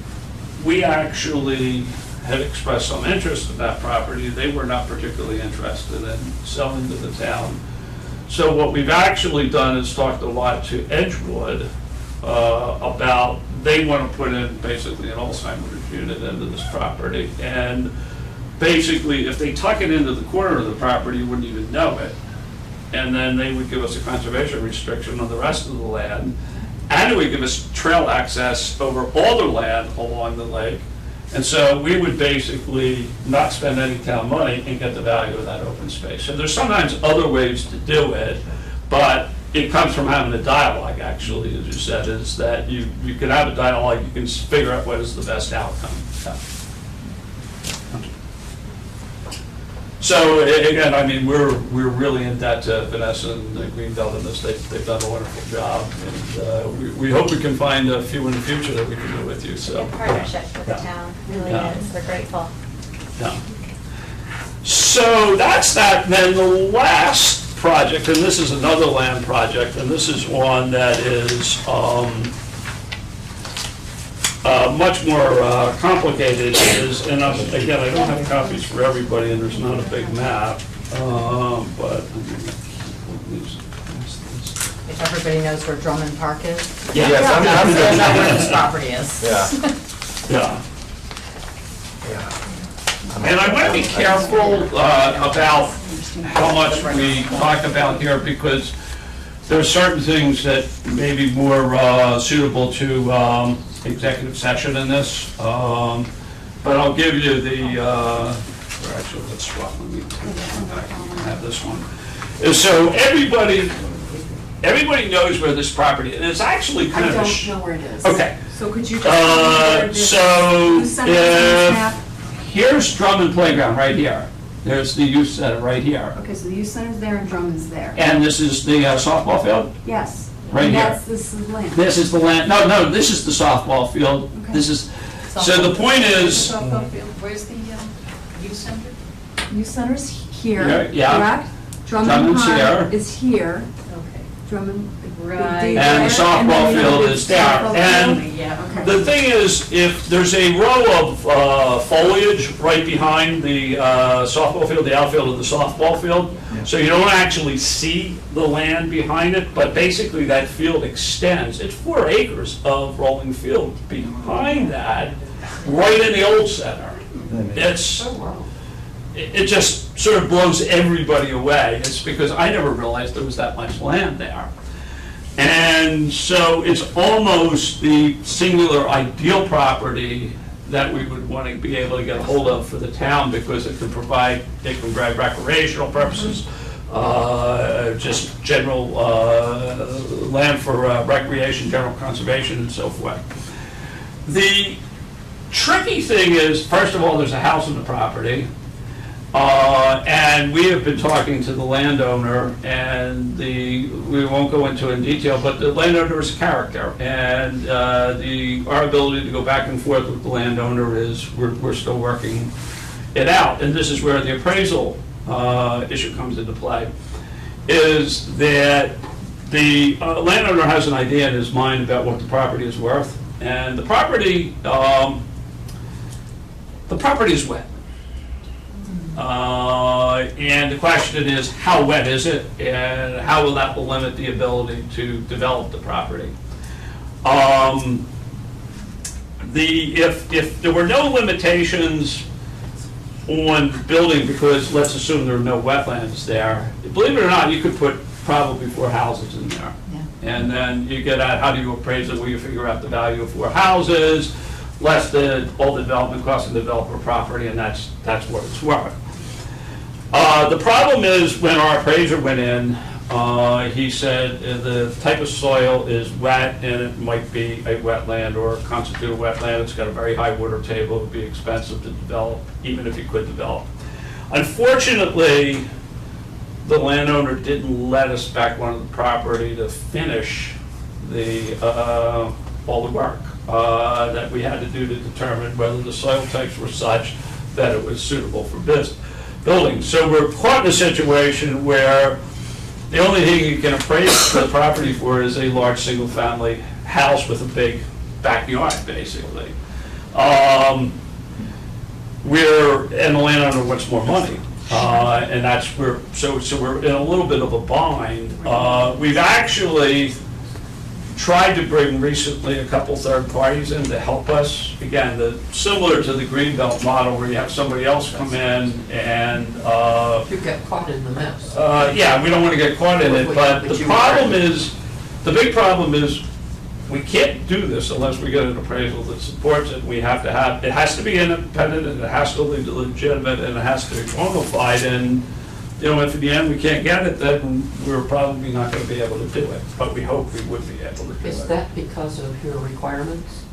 we actually had expressed some interest in that property. They were not particularly interested in selling to the town. So what we've actually done is talked a lot to Edgewood about, they want to put in basically an Alzheimer's unit into this property. And basically, if they tuck it into the corner of the property, you wouldn't even know it. And then they would give us a conservation restriction on the rest of the land. And it would give us trail access over all the land along the lake. And so we would basically not spend any town money and get the value of that open space. So there's sometimes other ways to do it, but it comes from having a dialogue, actually, as you said, is that you can have a dialogue, you can figure out what is the best outcome. So again, I mean, we're really in debt to Vanessa and the Greenbelt in this. They've done a wonderful job, and we hope we can find a few in the future that we can do with you. So In partnership with the Yeah. town, really Yeah. is, we're grateful. yeah. So that's that. And then the last project, and this is another land project, and this is one that is much more complicated, is, and again, I don't have copies for everybody, and there's not a big map, but. If everybody knows where Drummond Park is. Yeah. Yes, I'm- That's I'm- not where this property is. yeah. Yeah. And I want to be careful about how much we talk about here, because there are certain things that may be more suitable to executive session in this. But I'll give you the, or actually, let's swap, let me have this one. So everybody knows where this property is, and it's actually I kind of. don't know where it is. Okay. So could you just tell me where this, So you sent us this if, map? here's Drummond Playground right here. There's the youth center right here. Okay, so the youth center's there and Drummond's there. And this is the softball field. Yes. Right And here. this is land. This is the land, no, this is the softball field. Okay. This is, so the point is, Softball field. Where's the youth center? Youth center's here, Yeah, yeah. correct? Drummond Drummond's here. Pond is here. Okay. Drummond. Right. And the softball field is there. And Yeah, okay. the thing is, if there's a row of foliage right behind the softball field, the outfield of the softball field, so you don't actually see the land behind it, but basically that field extends. It's 4 acres of rolling field behind that, right in the old center. It's, it just sort of blows everybody away. It's because I never realized there was that much land there. And so it's almost the singular ideal property that we would want to be able to get a hold of for the town, because it can provide recreational purposes, just general land for recreation, general conservation, and so forth. The tricky thing is, first of all, there's a house on the property. And we have been talking to the landowner, and we won't go into it in detail, but the landowner is a character, and our ability to go back and forth with the landowner is, we're still working it out. And this is where the appraisal issue comes into play, is that the landowner has an idea in his mind about what the property is worth, and the property is wet. And the question is, how wet is it, and how will that limit the ability to develop the property? If there were no limitations on building, because let's assume there are no wetlands there, believe it or not, you could put probably 4 houses in there. Yeah. And then you get at, how do you appraise it? Well, you figure out the value of 4 houses, less all the development costs of the developer property, and that's what it's worth. The problem is, when our appraiser went in, he said the type of soil is wet, and it might be a wetland or constitute a wetland. It's got a very high water table. It would be expensive to develop, even if you could develop. Unfortunately, the landowner didn't let us back onto the property to finish all the work that we had to do to determine whether the soil types were such that it was suitable for building. So we're caught in a situation where the only thing you can appraise the property for is a large single-family house with a big backyard, basically. And the landowner wants more money. And that's where, so we're in a little bit of a bind. We've actually tried to bring recently a couple third parties in to help us. Again, similar to the Greenbelt model, where you have somebody else come in and You get caught in the mess. yeah, we don't want to get caught in it, but the problem is, the big problem is, we can't do this unless we get an appraisal that supports it. We have to have, it has to be independent, and it has to be legitimate, and it has to be bona fide, and, you know, if in the end we can't get it, then we're probably not going to be able to do it, but we hope we would be able to do it. Is that because of your requirements?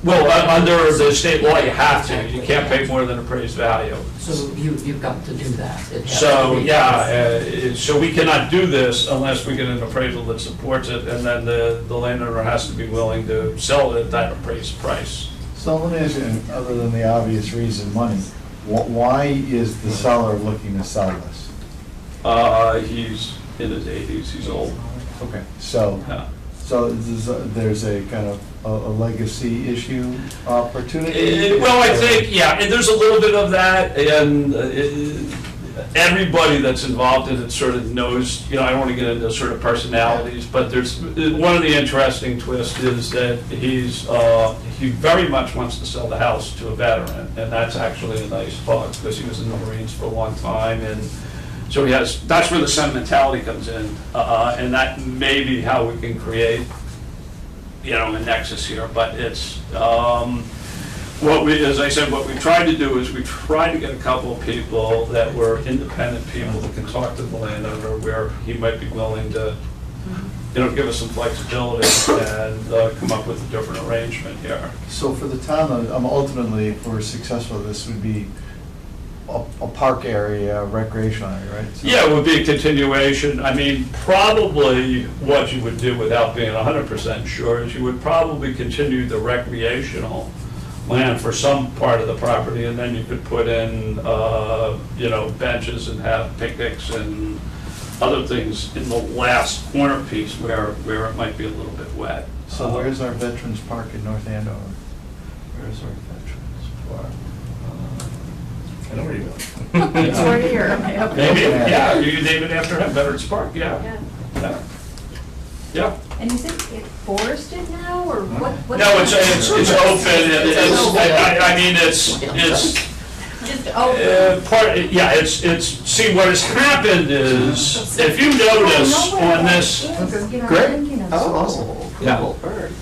Well, under the state law, you have to. You can't pay more than appraised value. So you've got to do that. It has to So, be- yeah, so we cannot do this unless we get an appraisal that supports it, and then the landowner has to be willing to sell it at that appraised price. So let me ask you, other than the obvious reason, money, why is the seller looking to sell this? He's in his 80s, he's old. Okay, so Yeah. there's a kind of a legacy issue opportunity? Well, I think, yeah, and there's a little bit of that, and everybody that's involved in it sort of knows, you know, I don't want to get into sort of personalities, but there's, one of the interesting twists is that he very much wants to sell the house to a veteran, and that's actually a nice bug, because he was in the Marines for a long time, and so that's where the sentimentality comes in, and that may be how we can create, you know, a nexus here, but it's, as I said, what we tried to do is we tried to get a couple of people that were independent people that can talk to the landowner, where he might be willing to, you know, give us some flexibility and come up with a different arrangement here. So for the town, ultimately, if we're successful, this would be a park area, recreational area, right? So- Yeah, it would be a continuation. I mean, probably what you would do without being 100% sure is you would probably continue the recreational land for some part of the property, and then you could put in, you know, benches and have picnics and other things in the last corner piece where it might be a little bit wet. So where's our Veterans Park in North Andover? Where's our Veterans Park? I know where you go. It's right here. Maybe, yeah, you can name it after him, Veterans Park, yeah. Yeah. Yeah. And is it forested now, or what? No, it's open, and I mean, it's Just open? yeah, see, what has happened is, if you notice on this, Great. Oh, Yeah. cool, bird.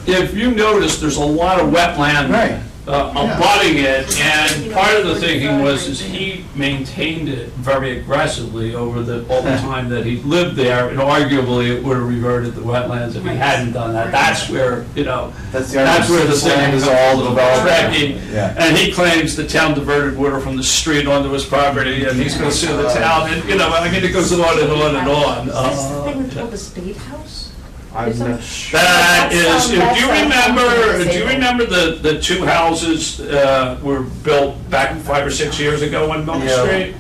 if you notice, there's a lot of wetland Right. abutting it, and part of the thinking was is he maintained it very aggressively over all the time that he lived there, and arguably it would have reverted the wetlands if he hadn't done that. That's where, you know, That's that's where the this thing land is is all all a little developed. tricky. Yeah. And he claims the town diverted water from the street onto his property, and he's going to sue the town, and, you know, I mean, it goes on and on and on. Is this the thing that's called the State House? I'm not sure. That is, That's do you something remember the 2 houses were built back 5 or 6 years ago on Milk Yeah. Street?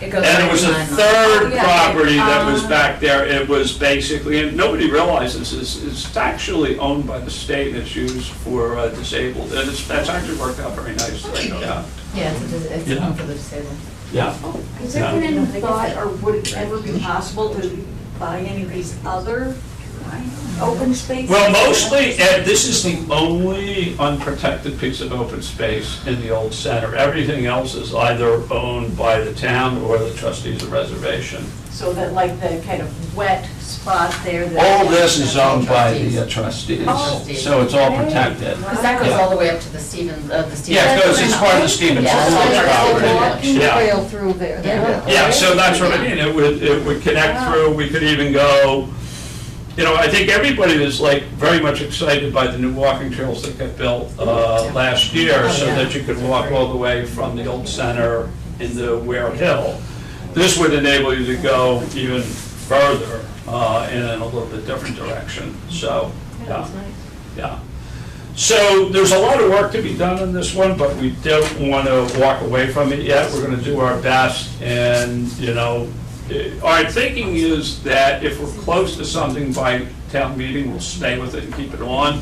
It goes And there was a 99 miles. third Oh, yeah. property that was back there. It was basically, and nobody realizes this, it's actually owned by the state and it's used for disabled. And that's actually worked out very nicely. Yeah. Yeah, it's Yeah. home for the disabled. Yeah. Has there been any thought, or would it ever be possible to buy any of these other open spaces? Well, mostly, Ed, this is the only unprotected piece of open space in the old center. Everything else is either owned by the town or the trustees of reservation. So that like the kind of wet spot there that. All this is owned by the trustees, Oh. so it's all protected. Because that goes Yeah. all the way up to the Stevens, the Stevens. Yeah, it goes, it's part of the Stevens Yeah, it's Village all part of the property. walking Yeah. Trail through there. Yeah. Yeah, so that's what I mean, it would connect through, we could even go, you know, I think everybody is like very much excited by the new walking trails that got built last year, so that you could walk all the way from the old center into Ware Hill. This would enable you to go even further in a little bit different direction, so, yeah. Yeah. So there's a lot of work to be done on this one, but we don't want to walk away from it yet. We're going to do our best, and, you know, our thinking is that if we're close to something by town meeting, we'll stay with it and keep it on.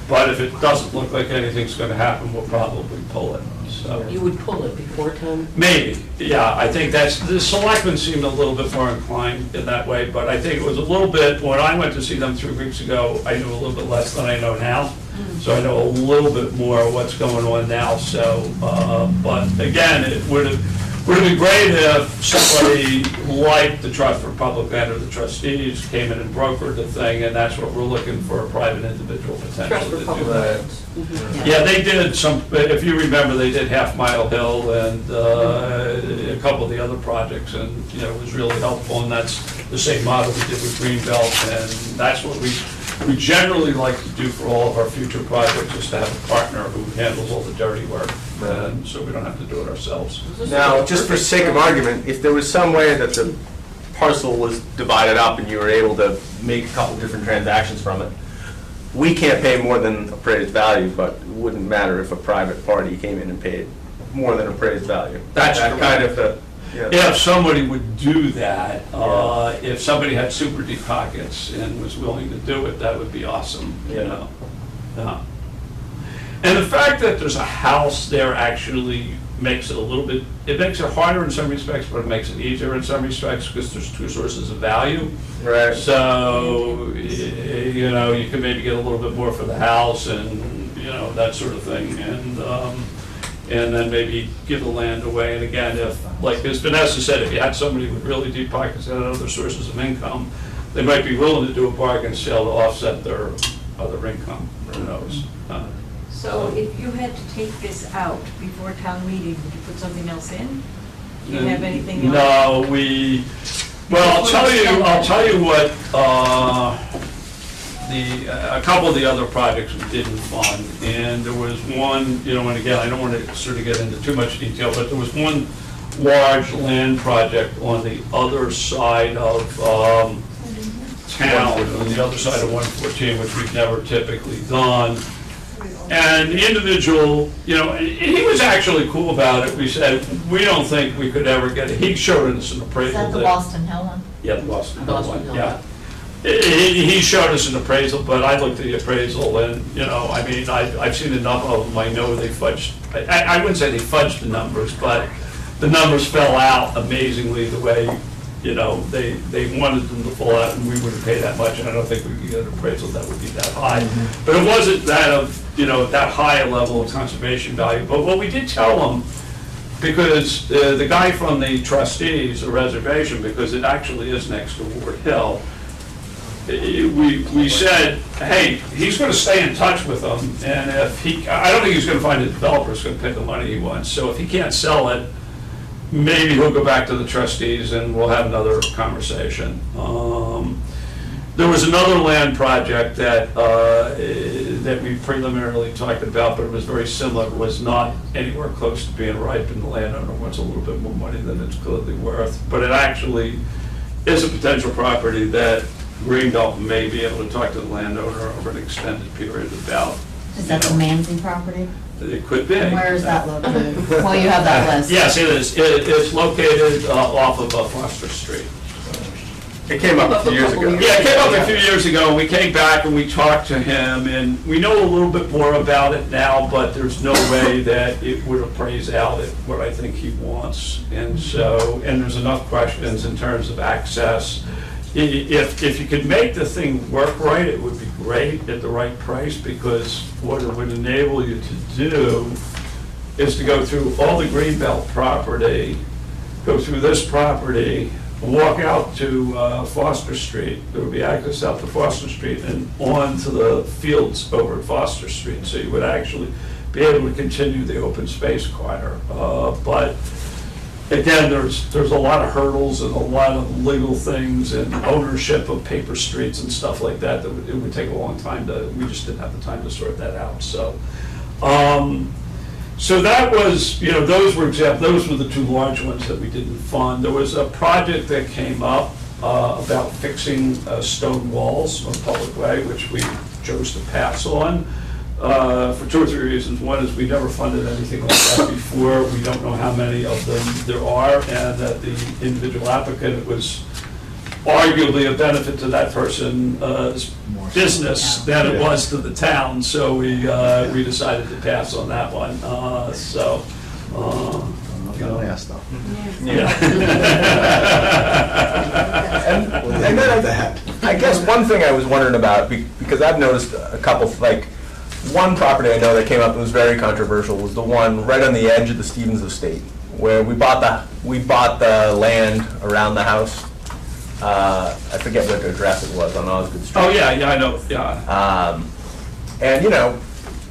But if it doesn't look like anything's going to happen, we'll probably pull it, so. You would pull it before town? Maybe, yeah, I think the selectmen seemed a little bit more inclined in that way, but I think it was a little bit, when I went to see them 3 weeks ago, I knew a little bit less than I know now. So I know a little bit more what's going on now, so, but again, it would have been great if somebody like the Trust for Public Land or the trustees came in and brokered the thing, and that's what we're looking for, a private individual Trust potentially for to do public that. lands. Mhm. Yeah, they did some, if you remember, they did Half Mile Hill and a couple of the other projects, and, you know, it was really helpful, and that's the same model we did with Greenbelt, and that's what we generally like to do for all of our future projects, is to have a partner who handles all the dirty work, and so we don't have to do it ourselves. Now, just for sake of argument, if there was some way that the parcel was divided up and you were able to make a couple different transactions from it, we can't pay more than appraised value, but it wouldn't matter if a private party came in and paid more than appraised value. That's That kind of the, If somebody would do that, if somebody had super deep pockets and was willing to do it, that would be awesome, you know? Yeah. And the fact that there's a house there actually makes it a little bit, it makes it harder in some respects, but it makes it easier in some respects, because there's 2 sources of value. right. So, you know, you can maybe get a little bit more for the house and, you know, that sort of thing. And then maybe give the land away. And again, if, like as Vanessa said, if you had somebody with really deep pockets and other sources of income, they might be willing to do a bargain sale to offset their other income, who knows? So if you had to take this out before town meeting, would you put something else in? Do you have anything else? No, well, I'll tell you what, a couple of the other projects we didn't fund, and there was one, you know, and again, I don't want to sort of get into too much detail, but there was one large land project on the other side of town, on the other side of 114, which we've never typically done. And the individual, you know, he was actually cool about it. We said, we don't think we could ever get it. He showed us an Is appraisal. that the Boston Hill one? Yeah, the Boston Hill Boston one, Hill, yeah. He showed us an appraisal, but I looked at the appraisal and, you know, I mean, I've seen enough of them. I know they fudged, I wouldn't say they fudged the numbers, but the numbers fell out amazingly the way, you know, they wanted them to fall out, and we wouldn't pay that much, and I don't think we could get an appraisal that would be that high. But it wasn't that of, you know, that high a level of conservation value. But what we did tell them, because the guy from the trustees, the reservation, because it actually is next to Ward Hill, we said, hey, he's going to stay in touch with them, and if I don't think he's going to find a developer who's going to pay the money he wants. So if he can't sell it, maybe he'll go back to the trustees and we'll have another conversation. There was another land project that we preliminarily talked about, but it was very similar. It was not anywhere close to being ripe, and the landowner wants a little bit more money than it's clearly worth. But it actually is a potential property that Greenbelt may be able to talk to the landowner over an extended period about. Is that the Manzi property? It could be. And where is that located? Well, you have that list. Yes, it is. It's located off of Foster Street. It came up a few years ago. Yeah, it came up a few years ago. We came back and we talked to him, and we know a little bit more about it now, but there's no way that it would appraise out at what I think he wants. And so, and there's enough questions in terms of access. If you could make the thing work right, it would be great at the right price, because what it would enable you to do is to go through all the Greenbelt property, go through this property, walk out to Foster Street. There would be access out to Foster Street and on to the fields over at Foster Street. So you would actually be able to continue the open space corridor. But again, there's a lot of hurdles and a lot of legal things and ownership of paper streets and stuff like that. It would take a long time we just didn't have the time to sort that out. So. So that was, those were the two large ones that we didn't fund. There was a project that came up about fixing stone walls on public way, which we chose to pass on for 2 or 3 reasons. One is we never funded anything like that before. We don't know how many of them there are, and that the individual applicant was arguably a benefit to that person's business than it was to the town, so we decided to pass on that one. I'm gonna ask though. Yeah. And then I guess one thing I was wondering about, because I've noticed a couple, like, one property I know that came up and was very controversial was the one right on the edge of the Stevens estate, where we bought the land around the house. I forget what address it was on Osgood Street. Oh, yeah, I know, yeah. And,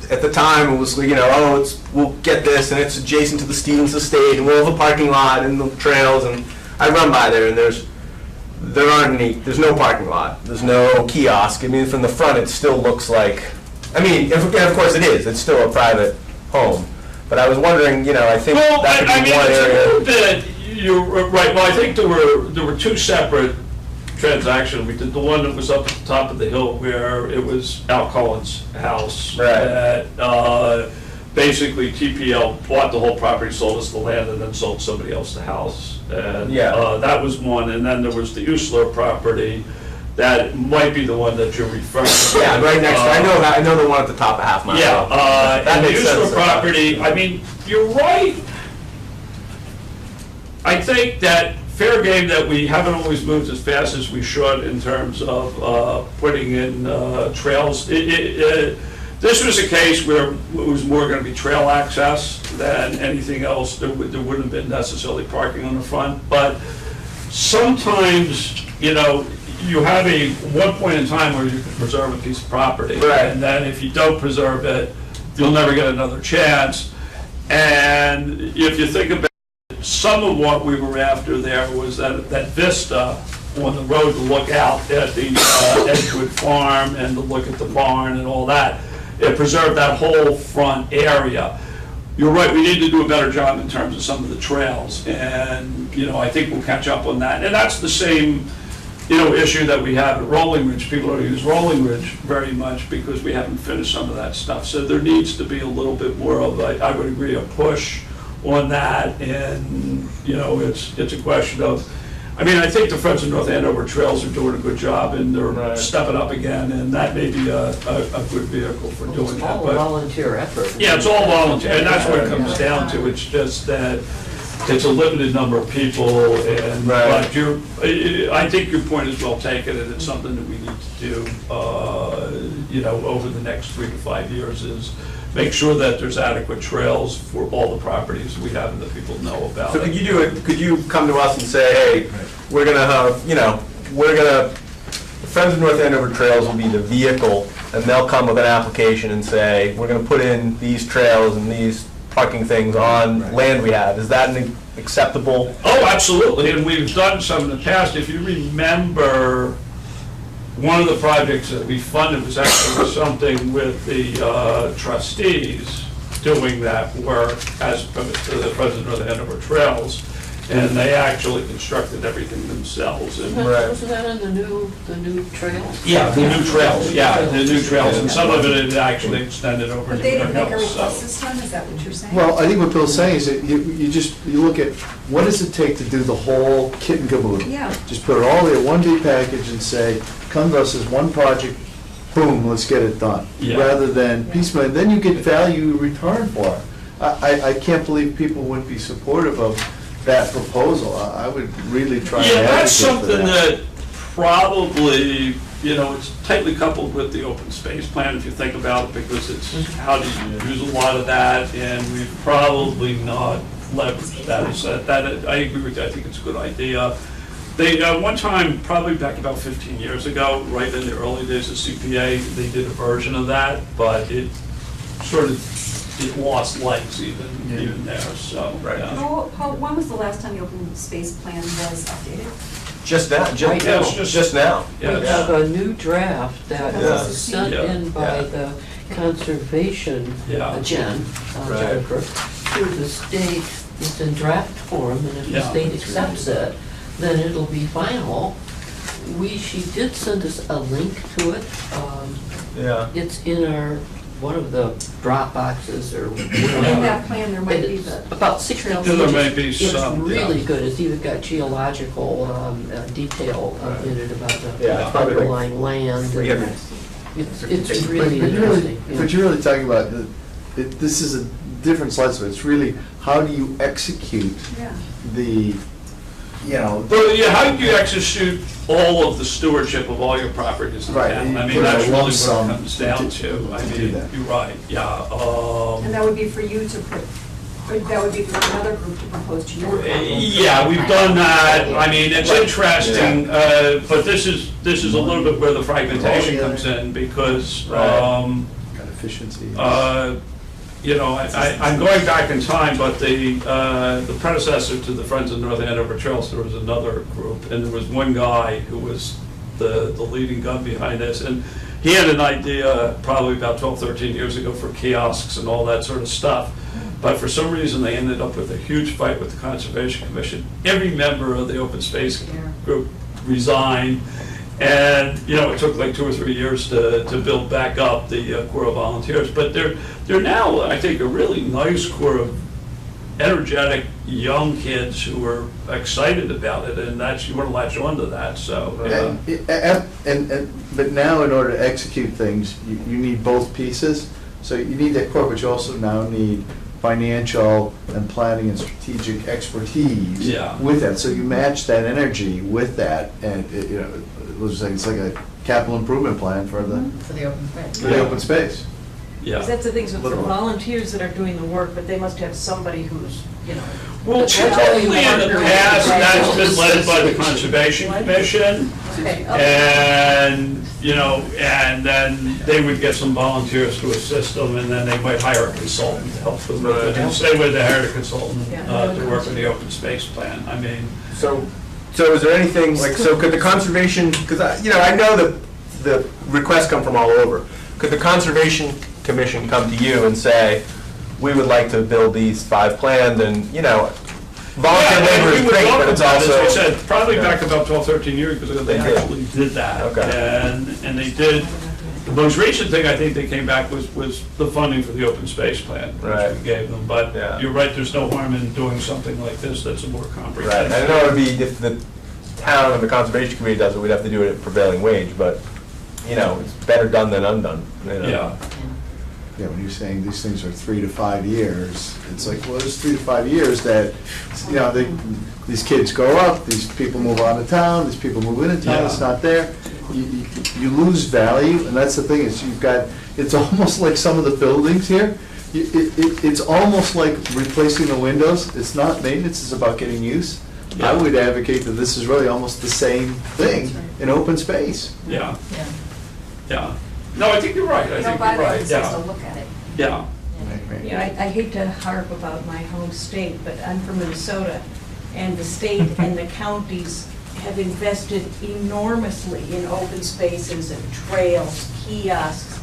at the time, it was, we'll get this, and it's adjacent to the Stevens estate, and we'll have a parking lot and the trails, and I run by there, and there's no parking lot, there's no kiosk. I mean, from the front, it still looks like, of course it is, it's still a private home. But I was wondering, I think that could be one area. You're right. Well, I think there were two separate transactions. We did the one that was up at the top of the hill where it was Al Cullen's house. Right. That basically TPL bought the whole property, sold us the land, and then sold somebody else the house. And that was one. And then there was the Usler property. That might be the one that you're referring to. Yeah, right next to, I know the one at the top of Half Mile. Yeah, that and the makes sense. Usler property, you're right. I think that fair game that we haven't always moved as fast as we should in terms of putting in trails. This was a case where it was more going to be trail access than anything else. There wouldn't have been necessarily parking on the front, but sometimes, you have one point in time where you can preserve a piece of property. Right. And then if you don't preserve it, you'll never get another chance. And if you think about it, some of what we were after there was that vista on the road to look out at the Edgewood Farm and to look at the barn and all that. It preserved that whole front area. You're right, we need to do a better job in terms of some of the trails. And, I think we'll catch up on that. And that's the same issue that we have at Rolling Ridge. People don't use Rolling Ridge very much because we haven't finished some of that stuff. So there needs to be a little bit more of, I would agree, a push on that. And, it's a question of, I think the Friends of North Andover Trails are doing a good job and they're stepping up again, and that may be a good vehicle for doing that. It's all a volunteer effort. Yeah, it's all volunteer, and that's what it comes down to. It's just that it's a limited number of people, and but I think your point is well taken, and it's something that we need to do, over the next 3 to 5 years, is make sure that there's adequate trails for all the properties we have and that people know about. So could you come to us and say, hey, we're gonna have, the Friends of North Andover Trails will be the vehicle, and they'll come with an application and say, we're gonna put in these trails and these parking things on land we have. Is that an acceptable? Oh, absolutely, and we've done some in the past. If you remember, one of the projects that we funded was actually something with the trustees doing that work as opposed to the President of the Andover Trails. and they actually constructed everything themselves. And Wasn't that on the new trails? yeah, the new trails, and some of it had actually extended over But to they their didn't make a hills, request so. this time, is that what you're saying? Well, I think what Bill's saying is that you look at, what does it take to do the whole kit and caboodle? Yeah. Just put it all in one big package and say, come to us as one project, boom, let's get it done. Yeah. Rather than piecemeal, and then you get value in return for it. I can't believe people wouldn't be supportive of that proposal. I would really try and Yeah, advocate that's for something that probably, it's tightly coupled with the open space plan, if you think about it, because it's how do you use a lot of that, and we've probably not leveraged that. So that, I agree with you, I think it's a good idea. They, one time, probably back about 15 years ago, right in the early days of CPA, they did a version of that, but it sort of, it lost legs even there, so. Right. yeah. When was the last time the open space plan was updated? Just now, Right now. just now. We Yeah. have a new draft that Yeah. was sent Yeah. in by the conservation, Yeah. Jen, Right. Jennifer, to the state. It's in draft form, and if the Yeah. state accepts it, then it'll be final. She did send us a link to it. Yeah. It's in one of the drop boxes or In whatever. that plan, there might be It's the. about 60 trails. pages. There might be some, It's really yeah. good. It's even got geological detail in it about Yeah, the it's probably like underlying land. 300. It's But really interesting. yeah. But you're really talking about, this is a different slice of it. It's really, how do you execute Yeah. the, Well, yeah, how do you execute all of the stewardship of all your properties in Right, town? I you mean, put a that's really lump what it sum comes down to. I to do mean, that. you're right, yeah. And that would be for you to put, or that would be for another group to propose to your. Yeah, we've done that. I mean, it's interesting, but this is a little bit where the fragmentation comes in because, got efficiency. I'm going back in time, but the predecessor to the Friends of North Andover Trails, there was another group, and there was one guy who was the leading gun behind this, and he had an idea probably about 12, 13 years ago for kiosks and all that sort of stuff. But for some reason, they ended up with a huge fight with the Conservation Commission. Every member of the open space group resigned, and, it took like 2 or 3 years to build back up the Corps of Volunteers. But they're now, I think, a really nice Corps of energetic young kids who are excited about it, and you want to latch on to that, so. But now, in order to execute things, you need both pieces. So you need that core, but you also now need financial and planning and strategic expertise Yeah. with that. So you match that energy with that, and it's like a capital improvement plan for the For the open space. for the open space. Yeah. Because that's the things with the Literally. volunteers that are doing the work, but they must have somebody who's, Well, typically in the past, that's been led by the Conservation Commission, Okay. and, and then they would get some volunteers to assist them, and then they might hire a consultant to help them with it. And same way they hired a consultant to work on the open space plan. I mean, So is there anything, could the conservation, because I know that the requests come from all over. Could the Conservation Commission come to you and say, we would like to build these 5 plans, and, volunteer yeah, labor we is would great, but welcome it's that. also. As I said, probably Yeah. back about 12, 13 years ago, they They did. actually did that. Okay. And they did, the most recent thing I think they came back was the funding for the open space plan, Right. which we gave them. But Yeah. you're right, there's no harm in doing something like this that's a more Right, comprehensive. I know it would be, if the town and the Conservation Committee does it, we'd have to do it at prevailing wage, but, it's better done than undone. Yeah. Yeah, when you're saying these things are 3 to 5 years, it's like, well, there's 3 to 5 years that, these kids grow up, these people move out of town, these people move into town, it's Yeah. not there. You lose value, and that's the thing, is it's almost like some of the buildings here, it's almost like replacing the windows. It's not maintenance, it's about getting use. I Yeah. would advocate that this is really almost the same thing in open space. Yeah, Yeah. yeah. No, I think you're right, I You think don't buy you're the right, open space, yeah. don't look at it. Yeah, I hate to harp about my home state, but I'm from Minnesota, and the state and the counties have invested enormously in open spaces and trails, kiosks.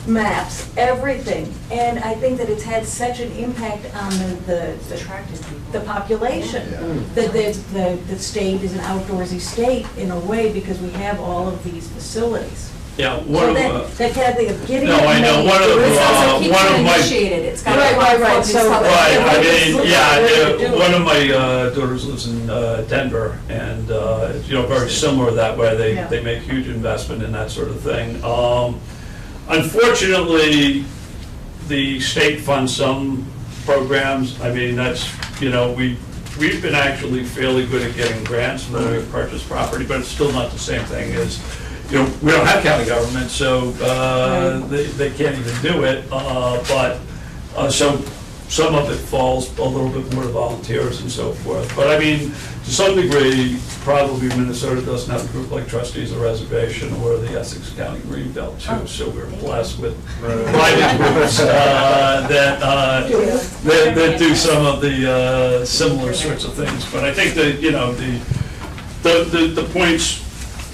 maps, everything. And I think that it's had such an impact on the population. That the state is an outdoorsy state in a way because we have all of these facilities. Yeah, So one of, that kind of thing of getting no, it I know, made. one of, It's also keeps one of it my, initiated, it's got to Right, come right, from so- these public. right, I It's mean, a yeah, way to do it. one of my daughters lives in Denver, and, you know, very similar that way, Yeah. they make huge investment in that sort of thing. Unfortunately, the state funds some programs, I mean, that's, you know, we've been actually fairly good at getting grants when we purchase property, but it's still not the same thing as, you know, we don't have county government, so they can't even do it. So some of it falls a little bit more to volunteers and so forth. But I mean, to some degree, probably Minnesota doesn't have a group like Trustees of Reservation or the Essex County Green Belt too. So we're blessed with private groups that do some of the similar sorts of things. But I think that, you know, the points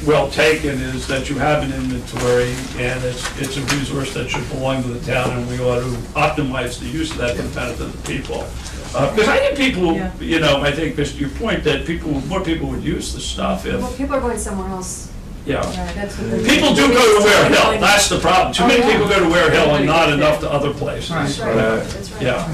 well taken is that you have an inventory, and it's a resource that should belong to the town, and we ought to optimize the use of that for the benefit of the people. Because I think people, Yeah. you know, I think, to your point, that more people would use the stuff Well, if, people are going somewhere else. yeah. That's what the- People do go to Ware Hill, that's the problem. Too many Oh, yeah. people go to Ware Hill and not enough to other places. That's right, that's right. Yeah.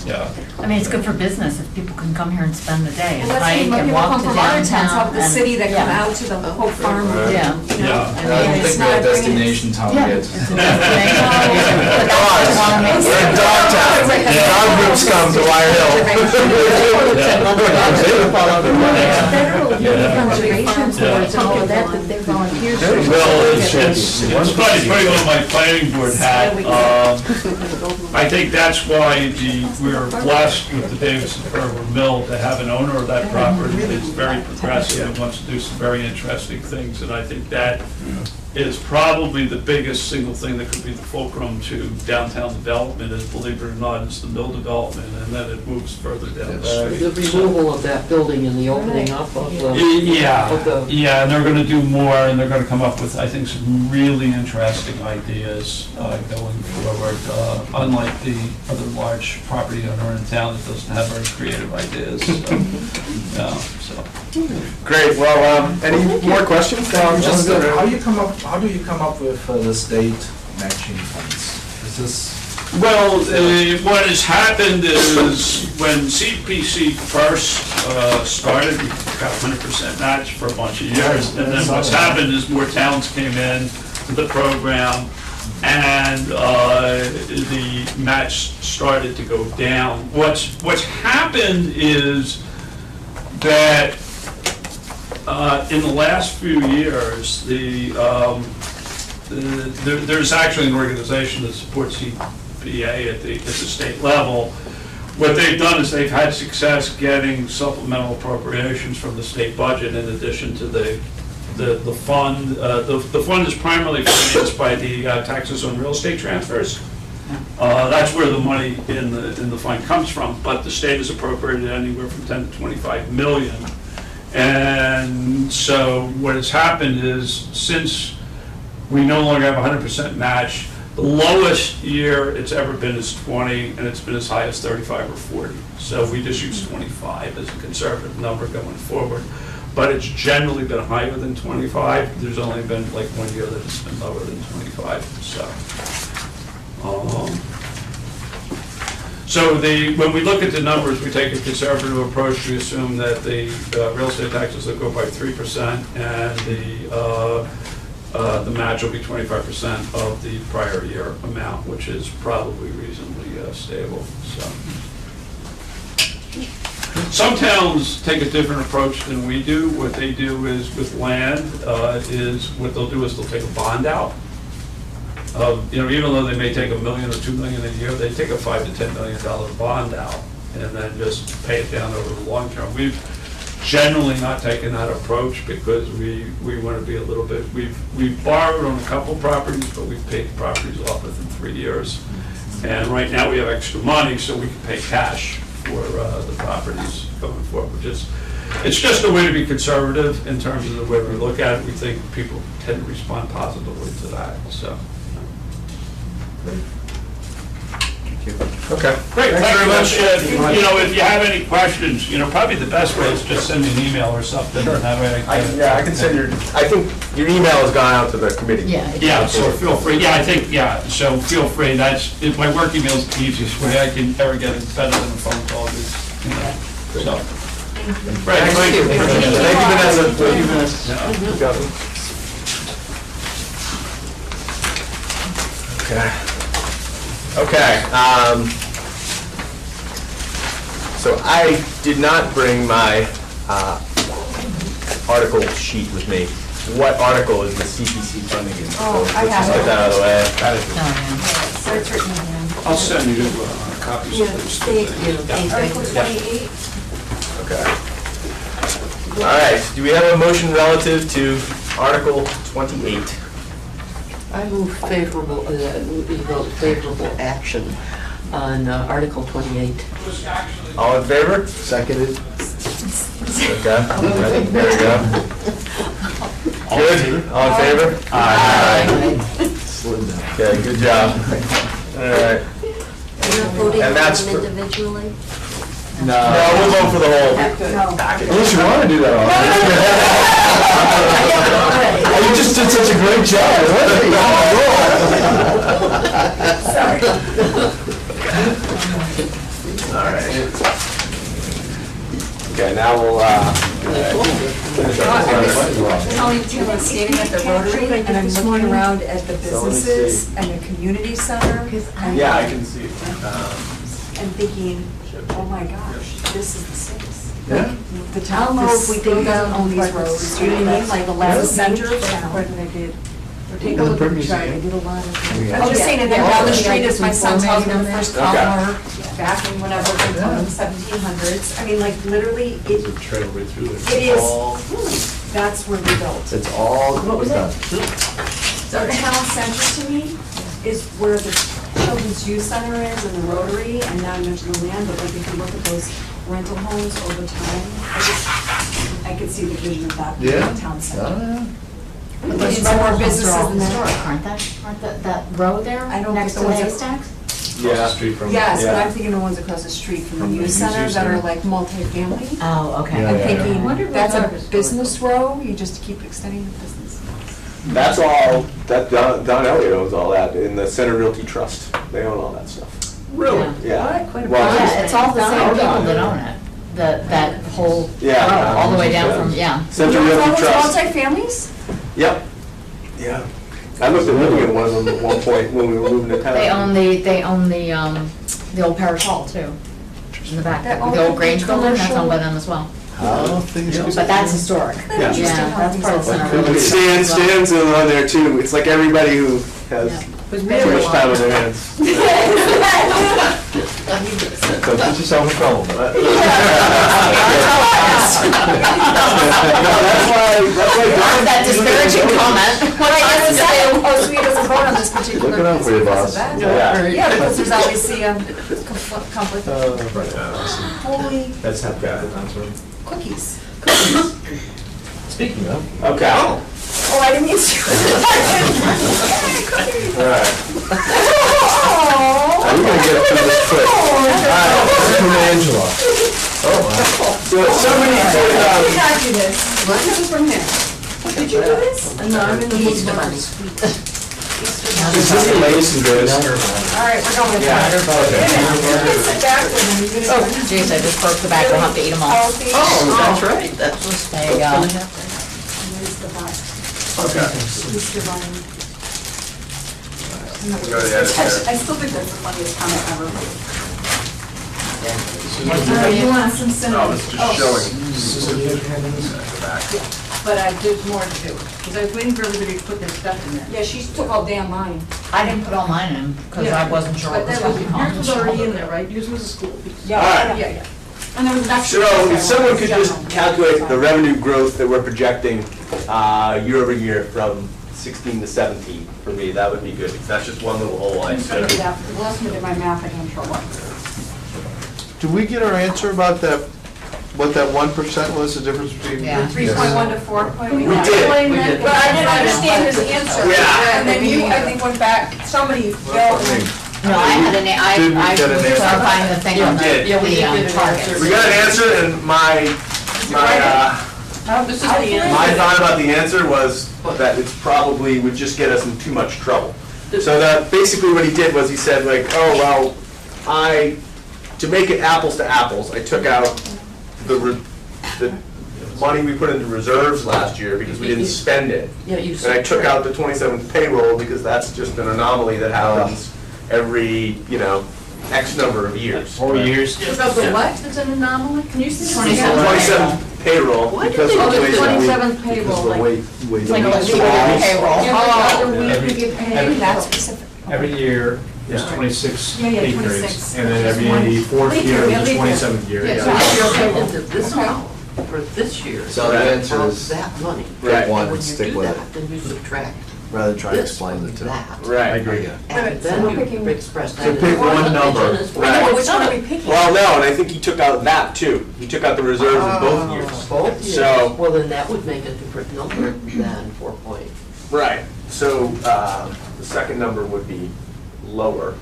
Yeah. I mean, it's good for business if people can come here and spend the day and Well, let's hike see, when and people walk come to from other towns, how downtown. about the city that come Yeah. out to the whole farm. Yeah. You know? Yeah. I I mean, don't it's think we're a not bringing- destination town yet. It's a good thing. But that's what I wanna make We're in sure. Dogtown. Dog groups come to Wire Hill. Federal Yeah. conservation boards and all of that, that they volunteer for. Well, it's funny, putting on my planning board hat, I think that's why we're blessed with the Davidson Ferber Mill to have an owner of that property that's very progressive and wants to do some very interesting things, and I think that is probably the biggest single thing that could be the fulcrum to downtown development, is, believe it or not, is the mill development, and then it moves further down the street. The removal of that building and the opening up of the. Yeah, of the- yeah, and they're gonna do more, and they're gonna come up with, I think, some really interesting ideas going forward, unlike the other large property owner in town that doesn't have very creative ideas. Yeah, so. Great, well, any more questions? Just, how do you come up with the state matching funds? Is this? Well, what has happened is, when CPC first started, we got 100% match for a bunch of years, and then what's happened is more towns came in to the program, and the match started to go down. What's happened is that in the last few years, there's actually an organization that supports CPA at the state level. What they've done is they've had success getting supplemental appropriations from the state budget in addition to the fund. The fund is primarily financed by the taxes on real estate transfers. That's where the money in the fund comes from, but the state has appropriated anywhere from 10 to 25 million. And so what has happened is, since we no longer have 100% match, the lowest year it's ever been is 20, and it's been as high as 35 or 40. So we just use 25 as a conservative number going forward. But it's generally been higher than 25. There's only been like 1 year that it's been lower than 25, so. So when we look at the numbers, we take a conservative approach. We assume that the real estate taxes will go by 3%, and the match will be 25% of the prior year amount, which is probably reasonably stable. So, some towns take a different approach than we do. What they do is, with land, what they'll do is they'll take a bond out. You know, even though they may take $1 million or $2 million a year, they take a $5 to $10 million bond out and then just pay it down over the long term. We've generally not taken that approach because we want to be a little bit, we've borrowed on a couple properties, but we've paid the properties off within 3 years. And right now we have extra money, so we can pay cash for the properties going forward, it's just a way to be conservative in terms of the way we look at it. We think people tend to respond positively to that, so. Okay. Great, thank you very much. You know, if you have any questions, you know, probably the best way is just send me an email or something. That way Yeah, I can send I think your email has gone out to the committee. Yeah. Yeah, so feel free, so feel free, if my work email is the easiest way I can ever get it, better than a phone call, is, you know, so. Right, thank you. Thank you, Vanessa. Thank you, Vanessa. Got it. Okay, so I did not bring my article sheet with me. What article is the CPC funding in? Oh, I Let's just have get it. that out of the way. So it's written in. I'll send you copies Yeah, of this. thank you. Article 28. Okay. All right, do we have a motion relative to Article 28? I move favorable, favorable action on Article 28. All in favor? Seconded. Okay, there we go. Good, all in favor? Aye. Okay, good job. All right. And that's for- individually? No, we'll vote for the whole No. package. Unless you want to do that, Arthur. You just did such a great job. All right. Okay, now we'll, Tony, Tim was standing at the Rotary, and I'm looking around at the businesses and the community center, and yeah, I can see. and thinking, oh my gosh, this is the cities. Yeah. The town, the state doesn't own these roads, you know what I mean, like the last center of town. What they did. Take a look at the chart, they did a lot of. Yeah. I'm just saying, and then down the street is my son's house, the first Okay. color, back in whenever, in the 1700s. I mean, like, literally, it Trail right through it. is, that's where we built. It's all done. So the town center to me is where the children's youth center is and the Rotary, and now I mentioned the land, but like if you look at those rental homes over time, I could see the vision of that being Yeah. a town Oh, center. yeah. But There's those more rental homes businesses are all than that. historic, aren't they? Aren't that row there, I don't next to think the the ones haystacks? Yeah. Street from. Yes, but Yeah. I'm thinking the ones across the street from the From the youth youth center that are center. like multi-family. Oh, okay. Yeah, I'm yeah, thinking, Wonder if that's those a are historical. business row, you just keep extending the business. That's all, Don Elliott owns all that, in the Center Realty Trust. They own all that stuff. Really? Yeah. Quite a Well, bit. Yeah, it's all the same Oh, people God. that own it, that whole Yeah. row, all the way down from, yeah. Center You know, Realty all those Trust. multi-families? Yep. Yeah. I looked at living in one of them at one point when we were moving to town. They own the old parish hall too, in the back, That the old old Grange building, that's owned by commercial- them as well. How things could But that's historic. Isn't that interesting Yeah, how that's things part of all Center work? Realty. Stan's on there too. It's like everybody who has Yeah. Was too really much time on their hands. So put yourself in trouble. That disparaging comment. Oh, so he doesn't vote on this particular. Look it up for you, piece because boss. of that? Yeah. Yeah, because there's obviously a conflict. Holy That's how bad it is. cookies. Speaking of. Okay. All Oh, I didn't mean to. right. Oh. We're gonna get through this quick. From Angela. So somebody Did said, not do this. This is from him. Did you do this? No, I'm in the Easter mood. bunny. this is ladies and boys. All right, we're going with Yeah. that. Wait a minute, you can sit back with him. You Oh, can- geez, I just broke the back, we'll have to eat them all. Healthy. That's right, that was. There you go. Where's the box? Okay. Easter bunny. Go to the editor. I still think that's the funniest comment ever. You want some No, cinnamon? it's just Oh, showing. But there's more to do, because I was waiting for everybody to put their stuff in there. Yeah, she took all damn mine. I didn't put all mine in, because I wasn't sure what But was that was, going on. yours was already in there, right? Yours was a school. Yeah, All right. yeah. And there was an extra. So if someone could just calculate the revenue growth that we're projecting year over year from 16 to 17 for me, that would be good. Because that's just one little hole I The said. last minute, my math, I got in trouble. Do we get our answer about that what that 1% was, the difference between? Yeah. 3.1 to 4.1. We did. We did. But I didn't understand his answer. Yeah. And then you, I think, went back, somebody felt. No, I had an, Did we I get an was answer? clarifying the thing on the, did. Yeah, we did get an targets. answer. We got an answer, and my This is the answer. my thought about the answer was that it's probably would just get us in too much trouble. So that, basically what he did was he said like, oh, well, to make it apples to apples, I took out the money we put into reserves last year because we didn't spend it. Yeah, you And I took subtract. out the 27th payroll because that's just an anomaly that happens every, X number of years. 4 years. About the what? It's an anomaly? Can you say? 27th payroll. Why because did of they the do the 27th. 27th payroll, like. Like a payroll. Every other week we get paid, Every- that's specific. Every year, there's Yeah. 26 Yeah, yeah, pay 26. periods. And then every fourth Leap year year, is yeah, the leap year. 27th year. Yeah, Yeah. so you're okay So with into this Okay. amount for this year. So the answer of is that money. Right. one, And when you stick do with that, it, then you subtract rather than try to this explain from the two. that. Right. I agree. And So then we're you picking- express that. So in pick the one number. religion as well. Right. Which one are we picking? Well, no, and I think he took out that too. He took out the reserves in both years. Both years. So- Well, then that would make a different number than 4 point. Right. So the second number would be lower,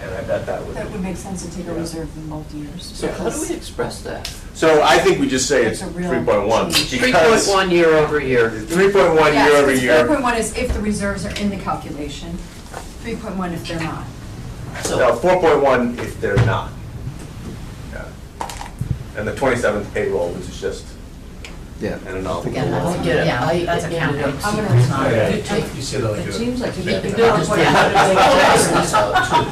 and I bet that would. That would make sense to take a reserve in both years. So how do we express that? So I think we just say it's That's a real 3.1 change. because 3.1 year over year. 3.1 year over year. 4.1 is if the reserves are in the calculation, 3.1 if they're not. No, 4.1 if they're not. Yeah. And the 27th payroll is just Yeah. an anomaly. Again, I don't get it. Yeah, I- that's again, accounting. it's- I'm gonna respond. Yeah, You take- you said that like It a- seems like you Yeah. could just take this out too.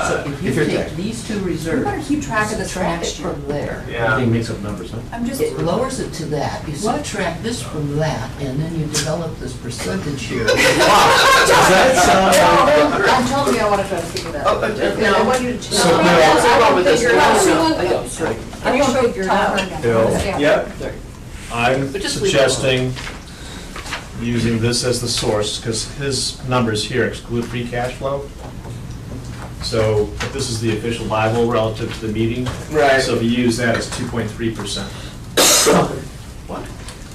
So if If you you're take tax- these two We reserves. better keep track of this for subtract next it year. from there. Yeah. Everything makes up numbers, huh? I'm just, It lowers it to that, you subtract this from that, and then you develop this percentage here. Does that sound Don't tell me I want to try to figure that out. Okay. I want you to. So, No, Bill- that's wrong with this. Figure it out. I know, sorry. I want to figure it out. Bill? Yeah. Yep. I'm But just leave it suggesting using this as the source, because his numbers here exclude free cash flow. So if this is the official Bible relative to the meeting. Right. So if you use that as 2.3%. What?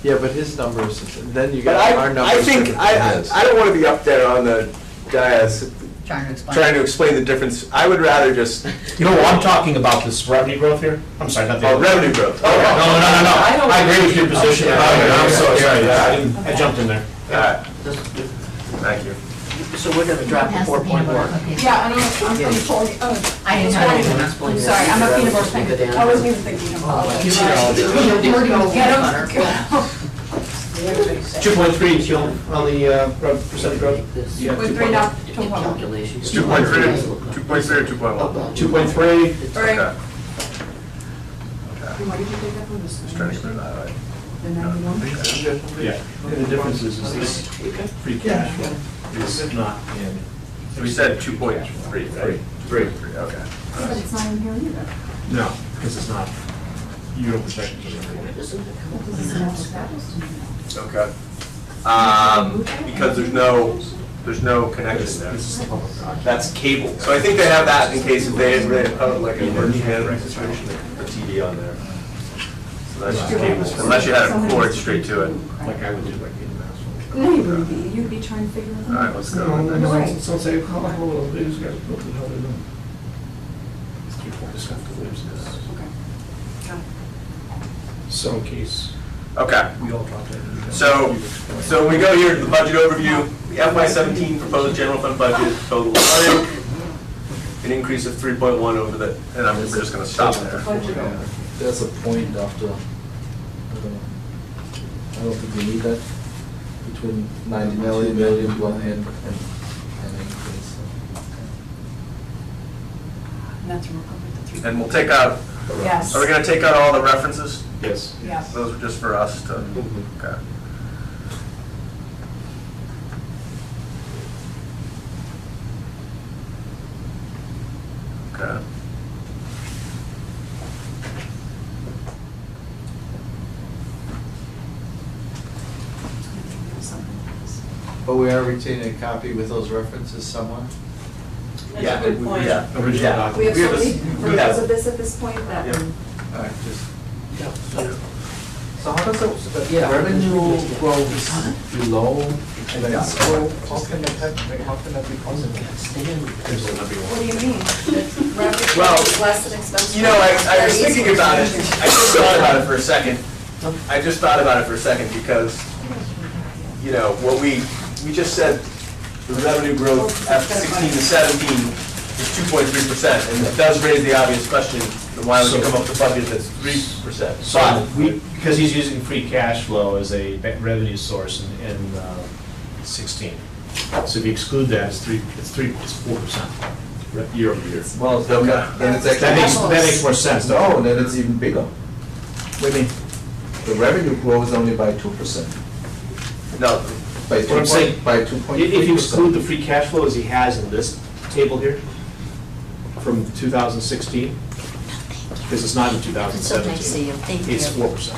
Yeah, but his numbers, then you But got our I numbers. think, different than his. I don't want to be up there on the dais Trying to explain. trying to explain the difference. I would rather just, No, I'm talking about this revenue growth here. I'm sorry, not the. oh, revenue growth. No, no, no, no. I don't- I agree with your position. Okay. I'm so sorry, yeah, I jumped in there. All right, Just- thank you. So we're gonna drop to Pass the 4.1. peanut butter cookies. Yeah, I don't know, I'm Yeah. sorry. I didn't Sorry, know. I can explain I'm this. sorry, I'm a peanut butter Leave it fan. in. I wasn't even thinking about it. You Right. know, We're gonna get Butter. them. 2.3, Jill, on the percentage growth? This. Yeah, With three now, In 2.1. calculation. It's 2.3, 2.3 or 2.1? 2.3, All right. Okay. Why did you take that from this? Just trying to get rid of that, right? The 91? yeah. And the difference is this free cash flow is not in. So we said 2.3, right? 3, okay. Yeah, but it's not in here either. No, because it's not, you don't protect it. Isn't it? This is not what that is to me. Okay. Because there's no connection there. This is the public document. That's cable. So I think they have that in case if they have like an emergency management situation, the TV on there. So that's just cable, unless you had a cord straight to it. Like I would do like in the No, you wouldn't be, you'd be trying to figure it All out. right, let's go. with You're this. right. So say, how long these guys, what the hell they doing? So in case Okay. we all drop that. So when we go here to the budget overview, the FY17 proposed general fund budget total funding, an increase of 3.1 over the, and we're just gonna stop there. There's a point after, I don't know, I don't think we need that, between 90 million one end and increase. And that's where we'll go with the 3. And we'll take out, Yes. are we gonna take out all the references? Yes. Yeah. Those are just for us to, okay. Okay. But we are retaining a copy with those references somewhere? Yeah, yeah. Original Yeah. document. We have We have so a- many we versions have- of this at this point that, Yeah. All right, just, So how does the Yeah. revenue growth is below expense growth? How can that be possible? What do you mean? Revenue Well, is less than expense? You know, I was thinking about it, I just thought about it for a second. Because, you know, what we just said, the revenue growth after 16 to 17 is 2.3%, and it does raise the obvious question, then why would you come up with a budget that's 3%? So because he's using free cash flow as a revenue source in 16. So if you exclude that, it's 4% year over year. Well, then it's actually. That makes more sense, though. No, then it's even bigger. What do you mean? The revenue grows only by 2%. No, By What I'm saying, by 2.3%. If you exclude the free cash flow as he has in this table here from 2016, because it's not in So nice to see 2017, you. Thank you. it's 4%.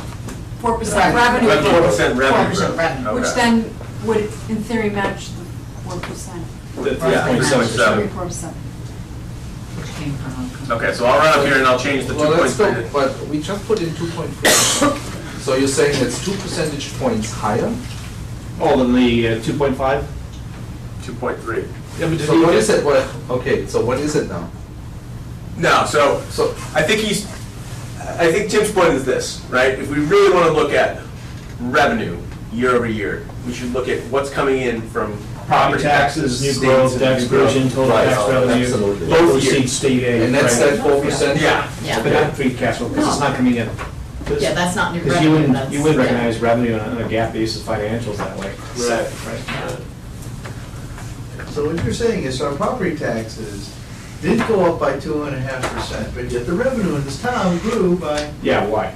4% revenue growth, 4% revenue 4% growth. revenue. which Okay. then would, in theory, match the 4%. Yeah, 3.7. 4%. Which came from- Okay, so I'll run up here and I'll change the Well, let's go, 2.3. but we just put in 2.3. So you're saying it's 2 percentage points higher? Oh, then the 2.5? 2.3. Yeah, but So what is it, okay, so what is it now? No, so I think Tim's point is this, right? If we really want to look at revenue year over year, we should look at what's coming in from Property taxes, new growth, tax version, total Right, tax revenue, absolutely. both receipts, state aid. And that's right? that 4%? Yeah. Yeah. But not free cash flow, because it's not coming in. Yeah, that's not new Because you revenue, wouldn't, that's. you wouldn't yeah. recognize revenue on a GAAP basis financials that way. Right. Right. So what you're saying is our property taxes did go up by 2.5%, but yet the revenue in this town grew by, Yeah, why?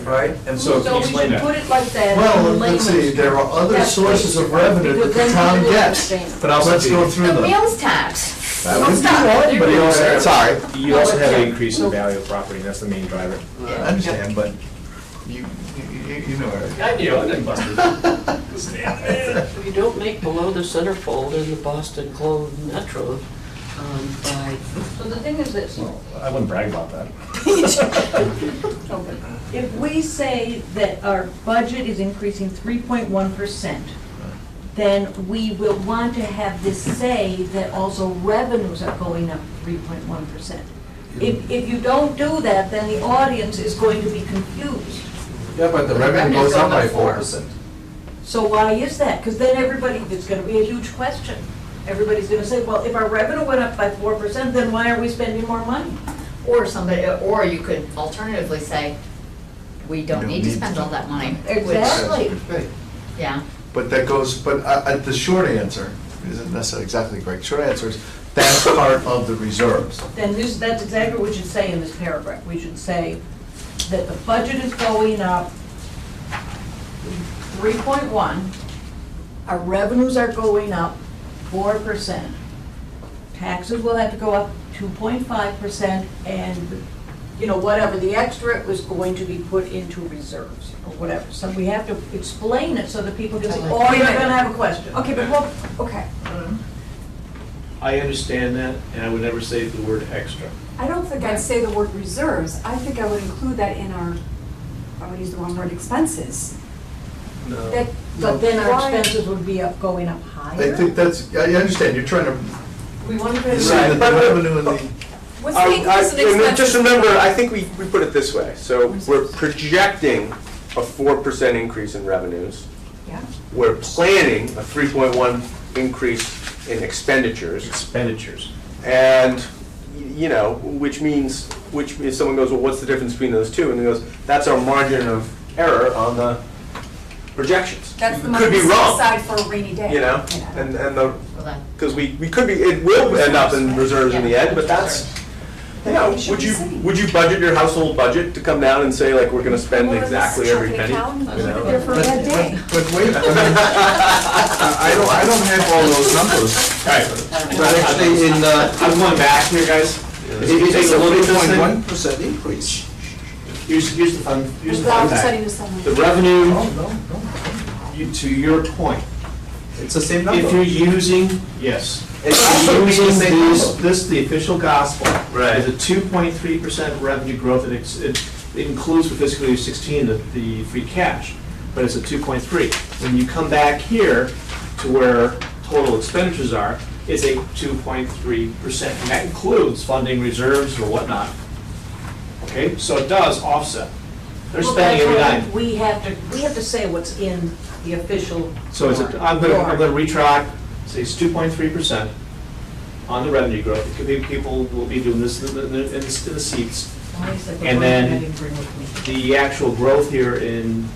right? And so can you we explain should that? put it like that. Well, in let's see, layman's there are terms. other That's sources of basic, revenue that because the then town people gets. understand. But also, Let's go through The them. meals tax. That would be Stop. one, but you also, sorry. You also have an increase in value of property, and that's the main driver. I understand, but you know, Eric. I knew it. If you don't make below the centerfold in the Boston Globe Metro, by, So the thing is this, I wouldn't brag about that. if we say that our budget is increasing 3.1%, then we will want to have this say that also revenues are going up 3.1%. If you don't do that, then the audience is going to be confused. Yeah, but the The revenue revenue's goes up going by up 4%. So why is that? Because then everybody, it's gonna be a huge question. Everybody's gonna say, well, if our revenue went up by 4%, then why are we spending more money? Or somebody, or you could alternatively say, we don't need to spend all that money. which- Exactly. Yeah. But that goes, but the short answer isn't necessarily exactly correct. Short answer is, that's part of the reserves. Then that's exactly what we should say in this paragraph. We should say that the budget is going up 3.1, our revenues are going up 4%. Taxes will have to go up 2.5%, and, you know, whatever, the extra is going to be put into reserves, or whatever. So we have to explain it so that people can say, oh, you're gonna have a question. Okay, but hold, okay. I understand that, and I would never say the word extra. I don't think I'd say the word reserves. I think I would include that in our, I would use the wrong word, expenses. But then our Why? expenses would be going up higher. I think that's, I understand, you're trying to, We want to. you say that the revenue and the, What's the increase in And expenses? just remember, I think we put it this way. So we're projecting a 4% increase in revenues. Yeah. We're planning a 3.1 increase in expenditures. Expenditures. And, you know, which means if someone goes, well, what's the difference between those two? And he goes, that's our margin of error on the projections. That's the Could money be set wrong, aside for a rainy day. you know? Yeah. And the, Well, then, because we could be, it will end up in reserves in the end, but that's, you know, Should would be you, sitting. would you budget your household budget to come down and say, like, we're gonna spend Well, exactly let's every check penny? an account and You keep it know? there for a bad day. But wait, I mean, I don't have all those numbers. All right. But actually in, I'm going back here, guys. If you take it's a a look at this thing, 3.1% increase. here's the fun, here's the Without fun setting fact. the summary. The revenue, No. to your point, It's the same if you're number. using, yes, It's if you're also the using same number. this, the official gospel, Right. is a 2.3% revenue growth, and it includes for fiscal year 16 the free cash, but it's a 2.3. When you come back here to where total expenditures are, it's a 2.3%, and that includes funding reserves or whatnot. Okay, so it does offset. They're Well, spending every that's dime. why we have to say what's in the official. So it's I'm gonna retract, say it's 2.3% on the revenue growth. It could be, people will be doing this in the seats. And then the actual growth here in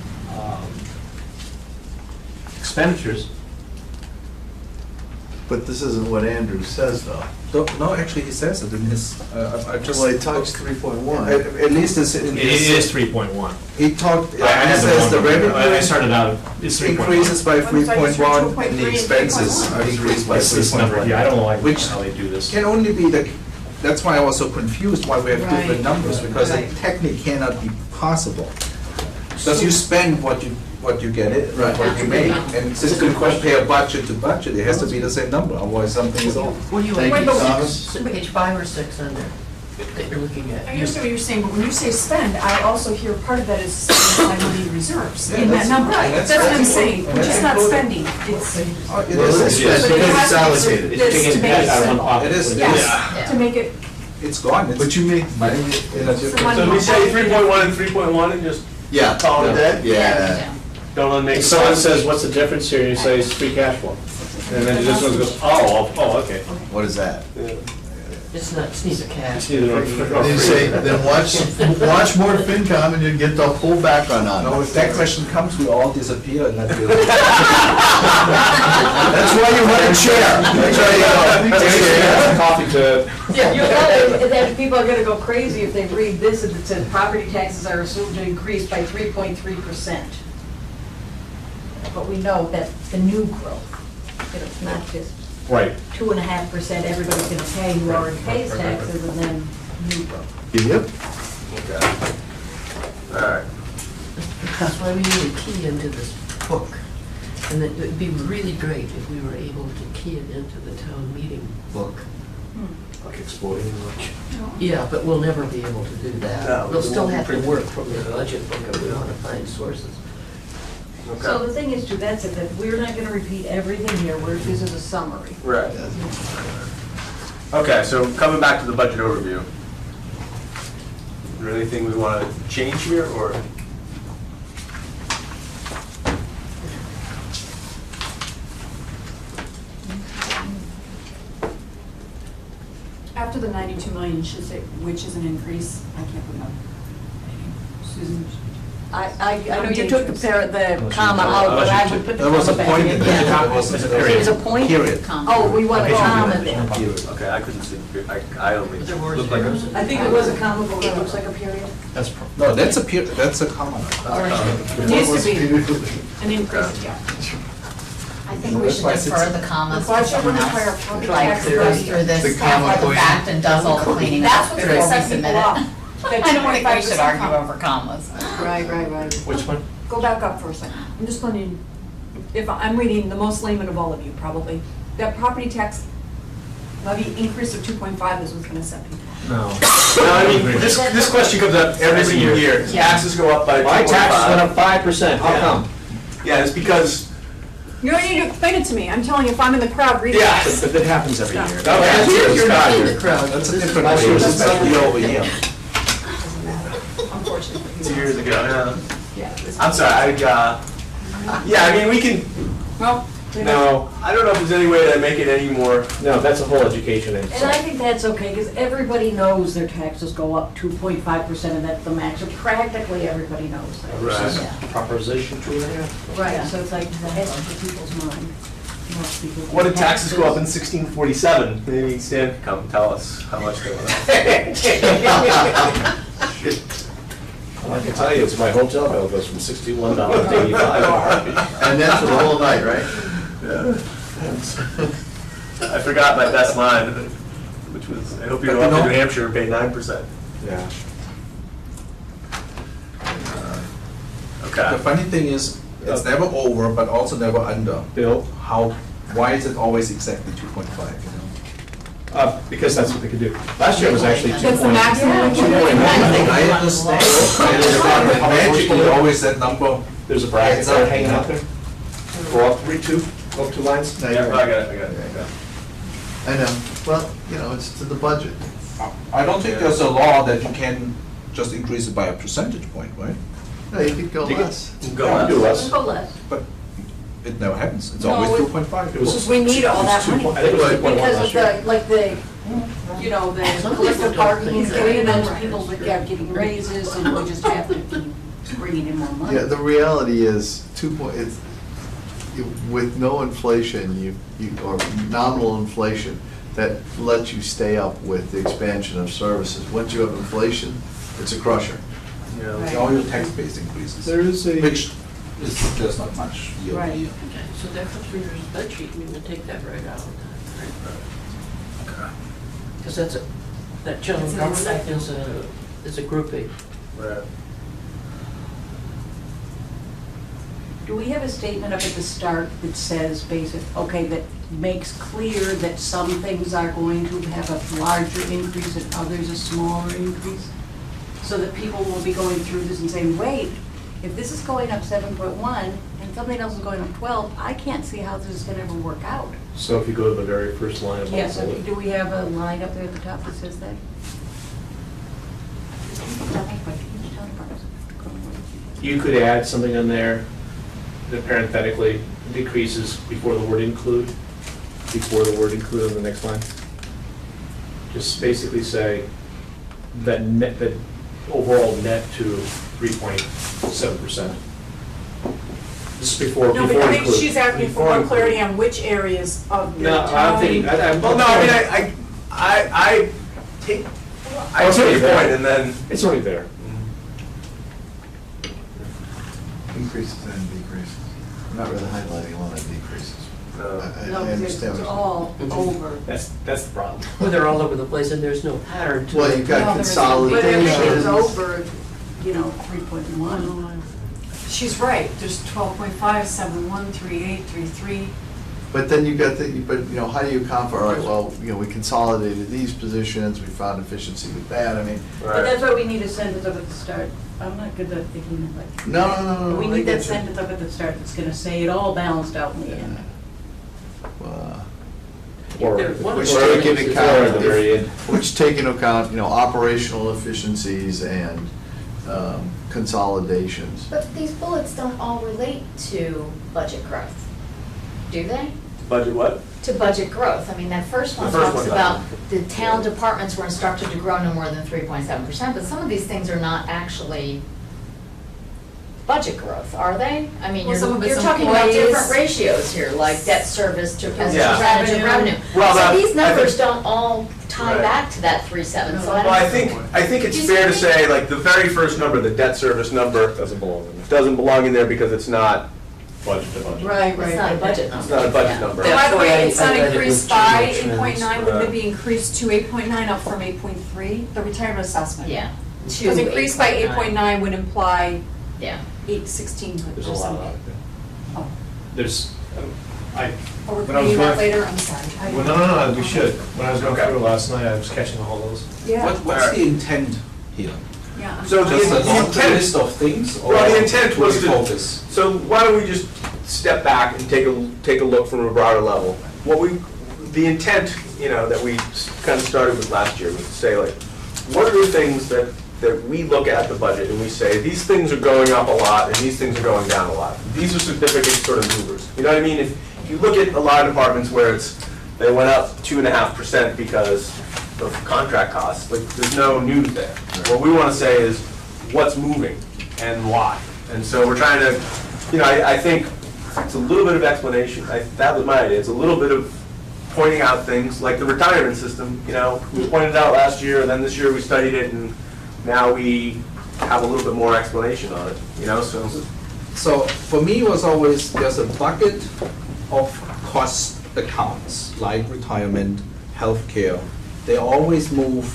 expenditures. But this isn't what Andrew says, though. No, actually, he says it in his, I just. Well, he talks 3.1. At least it's in It his. is 3.1. He talked, he I had says the one. I revenue started out, it's 3.1. increases by What is that, 3.1 and 2.3 the and expenses 3.1? are increased by It's this number, 3.1. yeah, I don't know Which how they do this. can only be that's why I was so confused why we have different Right. numbers, because it Right. technically cannot be possible. Because you spend what you get it, Right. what you make, and since you compare budget to budget, it has to be the same number, otherwise something is off. What do you, Thank you, Thomas. page 5 or 6 on there that you're looking at? I understand what you're saying, but when you say spend, I also hear part of that is spending money in reserves Yeah, in that that's- number. right, That's that's what I'm right. saying, And which that's is not included. spending, it's, It Well, is, it's Yes. but it because has it's to be allocated. It's this taken to make it out of one simple. pocket. It is, Yes, to make it, it's gone. It's But you make, in a different. money So we say back. 3.1 and 3.1 and just yeah, Call it that? Yeah. don't unmake. If someone says, what's the difference here, you say it's free cash flow. And then this one goes, oh, okay. What is that? It's not, it's neither cash. It's neither or- Then you say, then watch more FinCom and you get the whole background on No, it. if that question comes, we all disappear and not really. That's why you want a chair. That's why you want a chair. Coffee to. Yeah, you know, that people are gonna go crazy if they read this and it says property taxes are assumed to increase by 3.3%. But we know that the new growth, that it's not just Right. 2.5% everybody's gonna pay who already pays taxes and then new growth. Yep. All right. That's why we need to key into this book. And it would be really great if we were able to key it into the town meeting book. Like exploding much. Yeah, but we'll never be able to do that. No, We'll we still won't have to print it. work from the budget book if we want to find sources. So the thing is, too, that's it, that we're not gonna repeat everything here, this is a summary. Right. Okay, so coming back to the budget overview. Is there anything we want to change here, or? after the 92 million, you should say, which is an increase, I can't put up. Susan, I know you took the comma Oh, out, but I would put the That was a comma back point in. in there. That was It's a that was- period. It's a point? Period. Oh, we want a comma there. Period. Okay, I couldn't see, I only But there were looked like a. zeros. I think it was a comma, but it looks like a period. That's. No, that's a period, that's a comma. All right. it needs to be an increase, yeah. I think we should defer the commas The budget to someone would require else, property like tax goes rate. through this The comma after the queen. fact and does all the cleaning That's up what's before gonna we set submit people up. it. That I don't think we should 2.5% argue comma. over commas. Right. Which one? Go back up for a second. I'm just letting, if I'm reading the most layman of all of you, probably, that property tax levy increase of 2.5 is what's gonna set people up. No. No, I mean, this question comes up every single year. Taxes go up by 2.5. My taxes went up 5%, how Yeah. come? Yeah, it's because, You don't need to explain it to me. I'm telling you, if I'm in the crowd reading yeah. this. But that happens every year. No, last year was You're not in the Scott. crowd. That's a This is different last way, year's it's not year over year. Doesn't matter, unfortunately. 2 years ago, yeah. Yeah. this- I'm sorry, yeah, I mean, we can, Well, No, I don't know if there's any way to make it any more, no, that's a whole education in And I itself. think that's okay, because everybody knows their taxes go up 2.5%, and that's the max, or practically everybody knows that. Right. Yeah. Proposition 2.5. Right, so it's like, that's in people's mind. Most people think what did taxes go up in taxes- 1647? Maybe Stan can come tell us how much they went up. I can tell you, it's my hotel bill goes from $61 to $85. And that's for the whole night, right? I forgot my best line, which was, I hope you But go you up to know- New Hampshire and pay 9%. Yeah. The Okay. funny thing is, it's never over, but also never under. Bill? Why is it always exactly 2.5, you know? Because that's what they could do. Last year it was actually 2.9. That's the maximum. I understand, but magically, always that number. There's a bracket there hanging out there. Go up go up 2 lines. No, you're I right. got it. I know. Well, you know, it's to the budget. I don't think there's a law that you can just increase it by a percentage point, right? No, you could go less. Go on. Do less. Go less. But it never happens, it's No, always it- 2.5. It was- We need all that money. I think it was 2.1 Because last of year. the, like the, you know, the Some collective people don't bargaining, think that. getting those people that are getting raises, and we just have to keep bringing in more money. Yeah, the reality is, with no inflation, or nominal inflation, that lets you stay up with the expansion of services. Once you have inflation, it's a crusher. Yeah, all your tax base increases. There is a. Which is just not much year over Right. year. Okay, so that comes from your spreadsheet, and we will take that right out. Because that general It's an government incentive. is a grouping. Do we have a statement up at the start that says okay, that makes clear that some things are going to have a larger increase and others a smaller increase? So that people will be going through this and saying, wait, if this is going up 7.1 and something else is going up 12, I can't see how this is gonna ever work out. So if you go to the very first line of Yes, all of do we have a line up there at the top that says that? you could add something in there that parenthetically decreases before the word include, on the next line. Just basically say that net, that overall net to 3.7%. This is before No, but I think include. she's asking for more clarity on which areas of your No, I'm town. thinking, Well, no, I mean, I take your point, and then. It's already there. Increases and decreases. I'm not really highlighting a lot of decreases. I No, because understand. it's all over. That's the problem. Well, they're all over the place, and there's no pattern to it. Well, you've got But everything's consolidations. over, 3.1. She's right, there's 12.5, 7.1, 3.8, 3.3. But then you got how do you account for, all right, well, we consolidated these positions, we found efficiency with that, I mean, But that's why we need a sentence up at the start. I'm not good at thinking of like. no. We I need get that you. sentence up at the start that's gonna say it all balanced out in the end. Or There- one of Which the take things into is- Or at the very account, end. which take into account, operational efficiencies and consolidations. But these bullets don't all relate to budget growth, do they? Budget what? To budget growth. I mean, that first one The first talks one about doesn't. the town departments were instructed to grow no more than 3.7%, but some of these things are not actually budget growth, are they? I mean, Well, some of you're it's talking about employees. different ratios here, like debt service to as a Yeah. percentage of revenue. Well, So these I think- numbers don't all tie Right. back to that 3.7, so I Well, don't. I think it's Do you fair to see? say, like, the very first number, the debt service number. Doesn't belong in there because it's not, Budget to budget. Right, It's not a budget number. it's not a budget Yeah. number. By the That's why way, it's I not read it with increased by change trends. 8.9, wouldn't it be increased to 8.9 up from 8.3, the retirement assessment? Yeah. Because increased by 8.9 would imply Yeah. 816 or There's a lot of something. it. Oh. There's, Or we're When I was putting that going- later, I'm sorry. well, no, we should. When I was going through it last night, I was catching all those. Yeah, What's the intent here? yeah. So Just a the long intent, list of things, or Well, the intent was to- focus? so why don't we just step back and take a look from a broader level? The intent, that we kind of started with last year was to say, like, what are the things that we look at the budget and we say, these things are going up a lot and these things are going down a lot. These are significant sort of movers. You know what I mean? If you look at a lot of departments where they went up 2.5% because of contract costs, like, there's no news there. What we want to say is, what's moving and why? And so we're trying to, I think it's a little bit of explanation. That was my idea. It's a little bit of pointing out things like the retirement system. We pointed it out last year, and then this year we studied it, and now we have a little bit more explanation on it. So for me, it was always, there's a bucket of cost accounts, like retirement, healthcare. They always move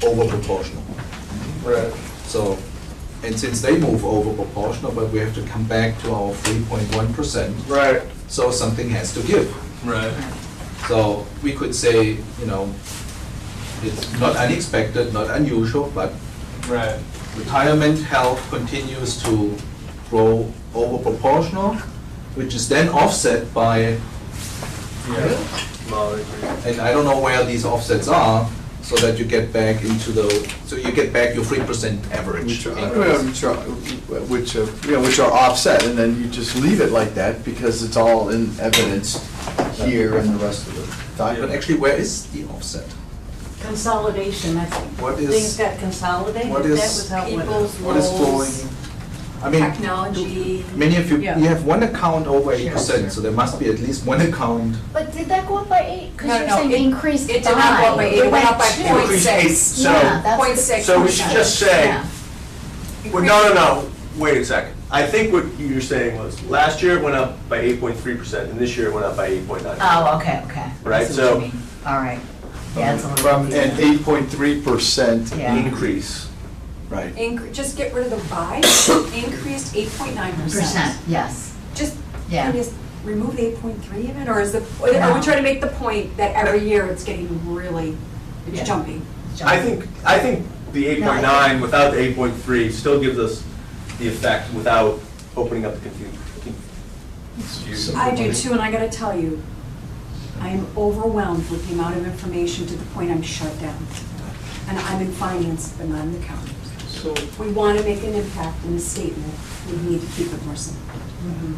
over proportional. Right. So, and since they move over proportional, but we have to come back to our 3.1%. Right. So something has to give. Right. So we could say, it's not unexpected, not unusual, but Right. retirement health continues to grow over proportional, which is then offset by, Yeah. Well, I agree. and I don't know where these offsets are, so that you get back into so you get back your 3% average increase. Which are offset, and then you just leave it like that because it's all in evidence here and the rest of the But document. actually, where is the offset? Consolidation, that's, What is- things got consolidated, what that is was how it went. People's What is roles, going, I mean, technology. many of you, Yeah. you have one account over 8%, so there must be at least one account. But did that go up by 8? Because No, you're no, saying it- increased by. It did not go up by 8, it went up by 2. Increased 8, 0.6. so- Yeah, that's what- 0.6%. So we should just say, Yeah. well, no, wait a second. I think what you were saying was, last year it went up by 8.3%, and this year it went up by 8.9%. Oh, okay. I Right, see what you so- mean. All right. Yeah, it's a little. From an 8.3%. Yeah. Increase. Right. Just get rid of the by, increased 8.9%. Percent, yes. Just, Yeah. can you just remove the 8.3 even, or are No. we trying to make the point that every year it's getting really, Yeah. it's jumping? I think the 8.9 without the 8.3 still gives us the effect without opening up the confusion. I do too, and I gotta tell you, I am overwhelmed with the amount of information to the point I'm shut down. And I'm in finance, but not in the county. So, We wanna make an impact in the statement, we need to keep it more simple.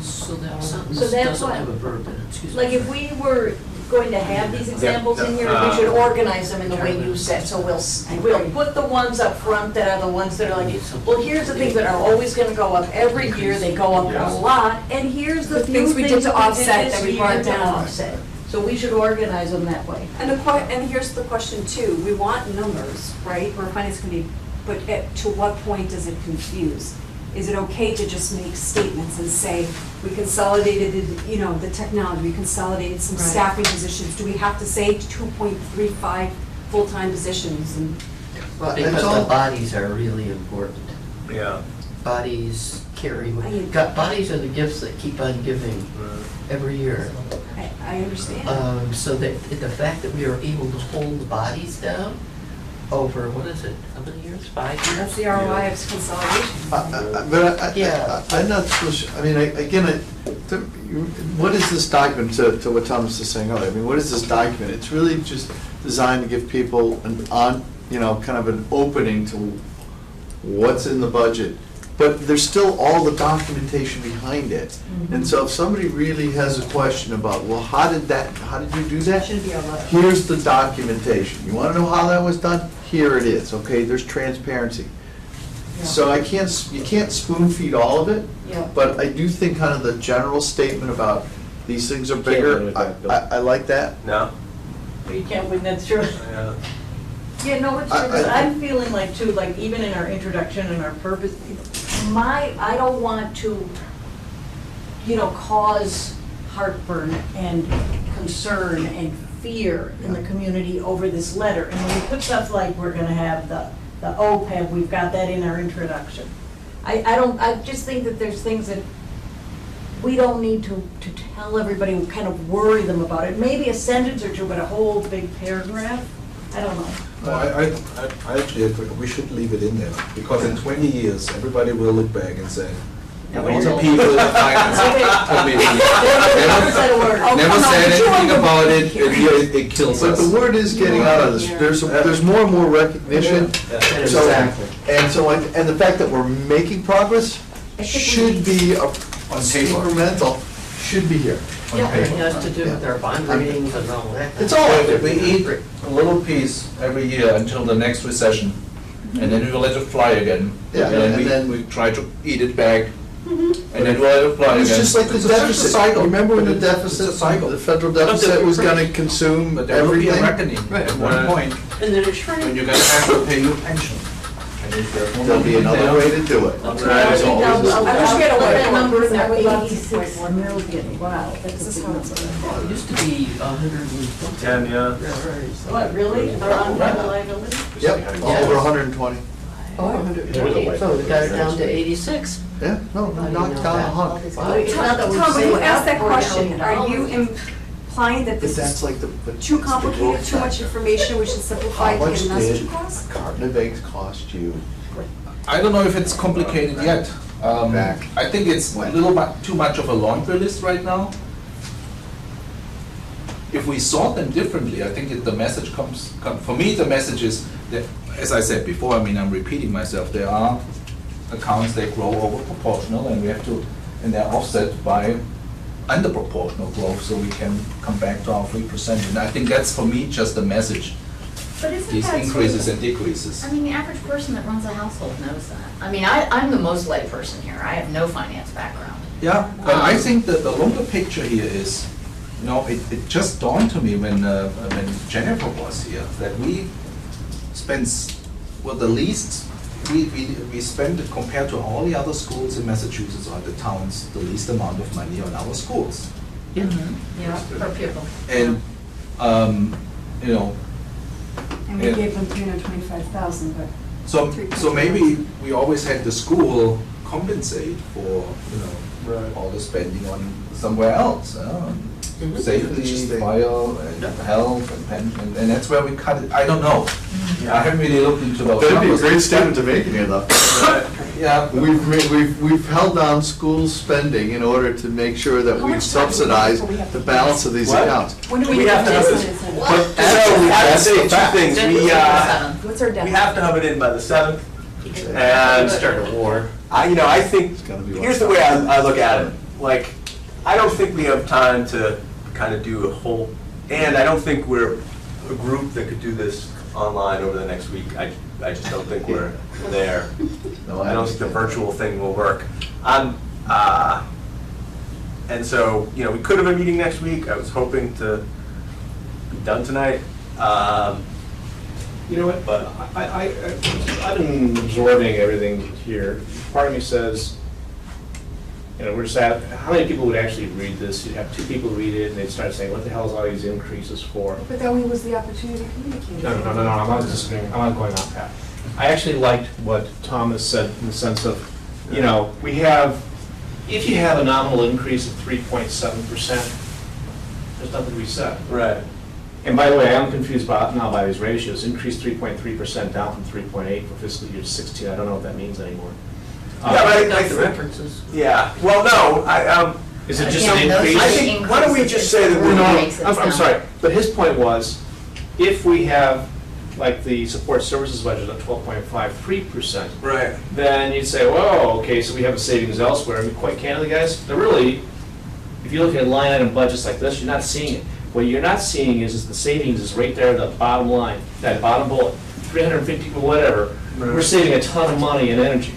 So that sentence So that's doesn't what- have a verb in it, excuse me. Like if we were going to have these examples in here, we should organize them in the way you said. So we'll put the ones up front that are the ones that are like, well, here's the things that are always gonna go up every year, they go up Yes. a lot, and here's the The few things we did to offset this that we year brought to down. offset. So we should organize them that way. And and here's the question too, we want numbers, right? We're a finance committee, but to what point does it confuse? Is it okay to just make statements and say, we consolidated, the technology, we consolidated some Right. staffing positions? Do we have to say 2.35 full-time positions? And Well, Because it's the all- bodies are really important. Yeah. Bodies carry, I- bodies are the gifts that keep on giving every year. I understand. So that the fact that we are able to hold the bodies down over, what is it, how many years, 5 years? That's the ROI of consolidation. But Yeah. I'm not so sure, I mean, what is this document, to what Thomas is saying earlier, I mean, what is this document? It's really just designed to give people kind of an opening to what's in the budget. But there's still all the documentation behind it. And so if somebody really has a question about, well, how did you do that? Shouldn't be a lot. Here's the documentation. You want to know how that was done? Here it is, okay? There's transparency. So you can't spoon feed all of it, Yeah. but I do think kind of the general statement about these things are Can't bigger, limit that, Bill. I like that. No? You can't win, that's true. Yeah. Yeah, no, it's true, 'cause I'm feeling like too, like even in our introduction and our purpose, I don't want to, cause heartburn and concern and fear in the community over this letter. And when we put stuff like we're gonna have the OPEB, we've got that in our introduction. I just think that there's things that we don't need to tell everybody, and kind of worry them about it. Maybe a sentence or two, but a whole big paragraph, I don't know. No, I actually agree, we should leave it in there, because in 20 years, everybody will look back and say, all the people in the finance committee Never said a word. never said anything about it, and here it kills But us. the word is getting out of this, there's more and more recognition. So- And the fact that we're making progress should be On paper. incremental, should be here. On It paper. has to do with our bond ratings and all that. It's all- If we eat a little piece every year until the next recession, and then we will let it fly again. Yeah, and then- we try to eat it back, and then we'll let it fly again. It's just like the It's just a deficit. cycle. Remember when the It's a deficit, cycle. the federal deficit was gonna consume But there will be a everything? reckoning at one point, And then it when shrinks. you're gonna have to pay your pension. And if there's no There'll be money another there- way to do it. I There's think always I'll- a- I wish we had a I'll put way that to number in there, I would love to 86 million, wow, This that's is a how big it's number. It used to be 120. 10, yeah. Yeah, right. What, really? They're on the liability? Yep, over 120. Oh, 120, so we got it down to 86. Yeah, no, How do you knocked know down that? 100. Well, it's not that we're Tom, when you saving ask that $40 question, million. are you implying that But this that's is like the. too it's the complicated, growth too much factor. information, we should simplify How to much get a message did across? a carton of eggs cost you? I don't know if it's complicated yet. Back. I think it's a little bit too much of a laundry list right now. If we sort them differently, I think the message for me, the message is that, as I said before, I mean, I'm repeating myself, there are accounts that grow over proportional, and we have to, and they're offset by under proportional growth, so we can come back to our 3%. And I think that's, for me, just the message, But isn't these that increases sort and decreases. of- I mean, the average person that runs a household knows that. I mean, I'm the most lay person here. I have no finance background. Yeah, but I think that the longer picture here is, you know, it just dawned to me when Jennifer was here, that we spend, well, the least, we spend, compared to all the other schools in Massachusetts or the towns, the least amount of money on our schools. Yeah, per pupil. And, you know, And we Yeah. gave them 325,000, but so maybe we always had the school compensate for, you know, all the spending on somewhere else. Safety, Interesting. fire, and health, and pension, and that's where we cut it. I don't know. I haven't really looked into those That'd be a numbers. great statement to make in here, though. Yeah. We've held down school spending in order to make sure that How we much time do we subsidize before we have the to balance of these What? accounts. when do We we have get to have this? this- But So, I have to say two fact. things. We What's our we deadline? have to have it in by the 7th, and Start a war. I think, It's gotta be here's the way I look at it. Like, I don't think we have time to kind of do a whole, and I don't think we're a group that could do this online over the next week. I just don't think we're there. No, I don't think the understand. virtual thing will work. And so, you know, we could have a meeting next week. I was hoping to be done tonight. You know what, But- I've been absorbing everything here. Part of me says, you know, we're just at, how many people would actually read this? You'd have 2 people read it, and they'd start saying, what the hell is all these increases for? But that was the opportunity to communicate. No, I'm not disagreeing, I'm not going off that. I actually liked what Thomas said in the sense of, you know, we have, if you have a nominal increase of 3.7%, there's nothing to be said. Right. And by the way, I'm confused now by these ratios, increased 3.3% down from 3.8 for fiscal year 16, I don't know what that means anymore. Yeah, but I Got the think, references. yeah, well, no, Is it just an Again, those increase? I think, why don't we just say that No, we're no, not, I'm sorry, but his point was, if we have, like, the support services budget at 12.53%, right, then you'd say, whoa, okay, so we have a savings elsewhere. I mean, quite candidly, guys, they're really, if you look at line item budgets like this, you're not seeing it. What you're not seeing is the savings is right there at the bottom line, that bottom bullet, 350 or whatever. We're saving a ton of money and energy.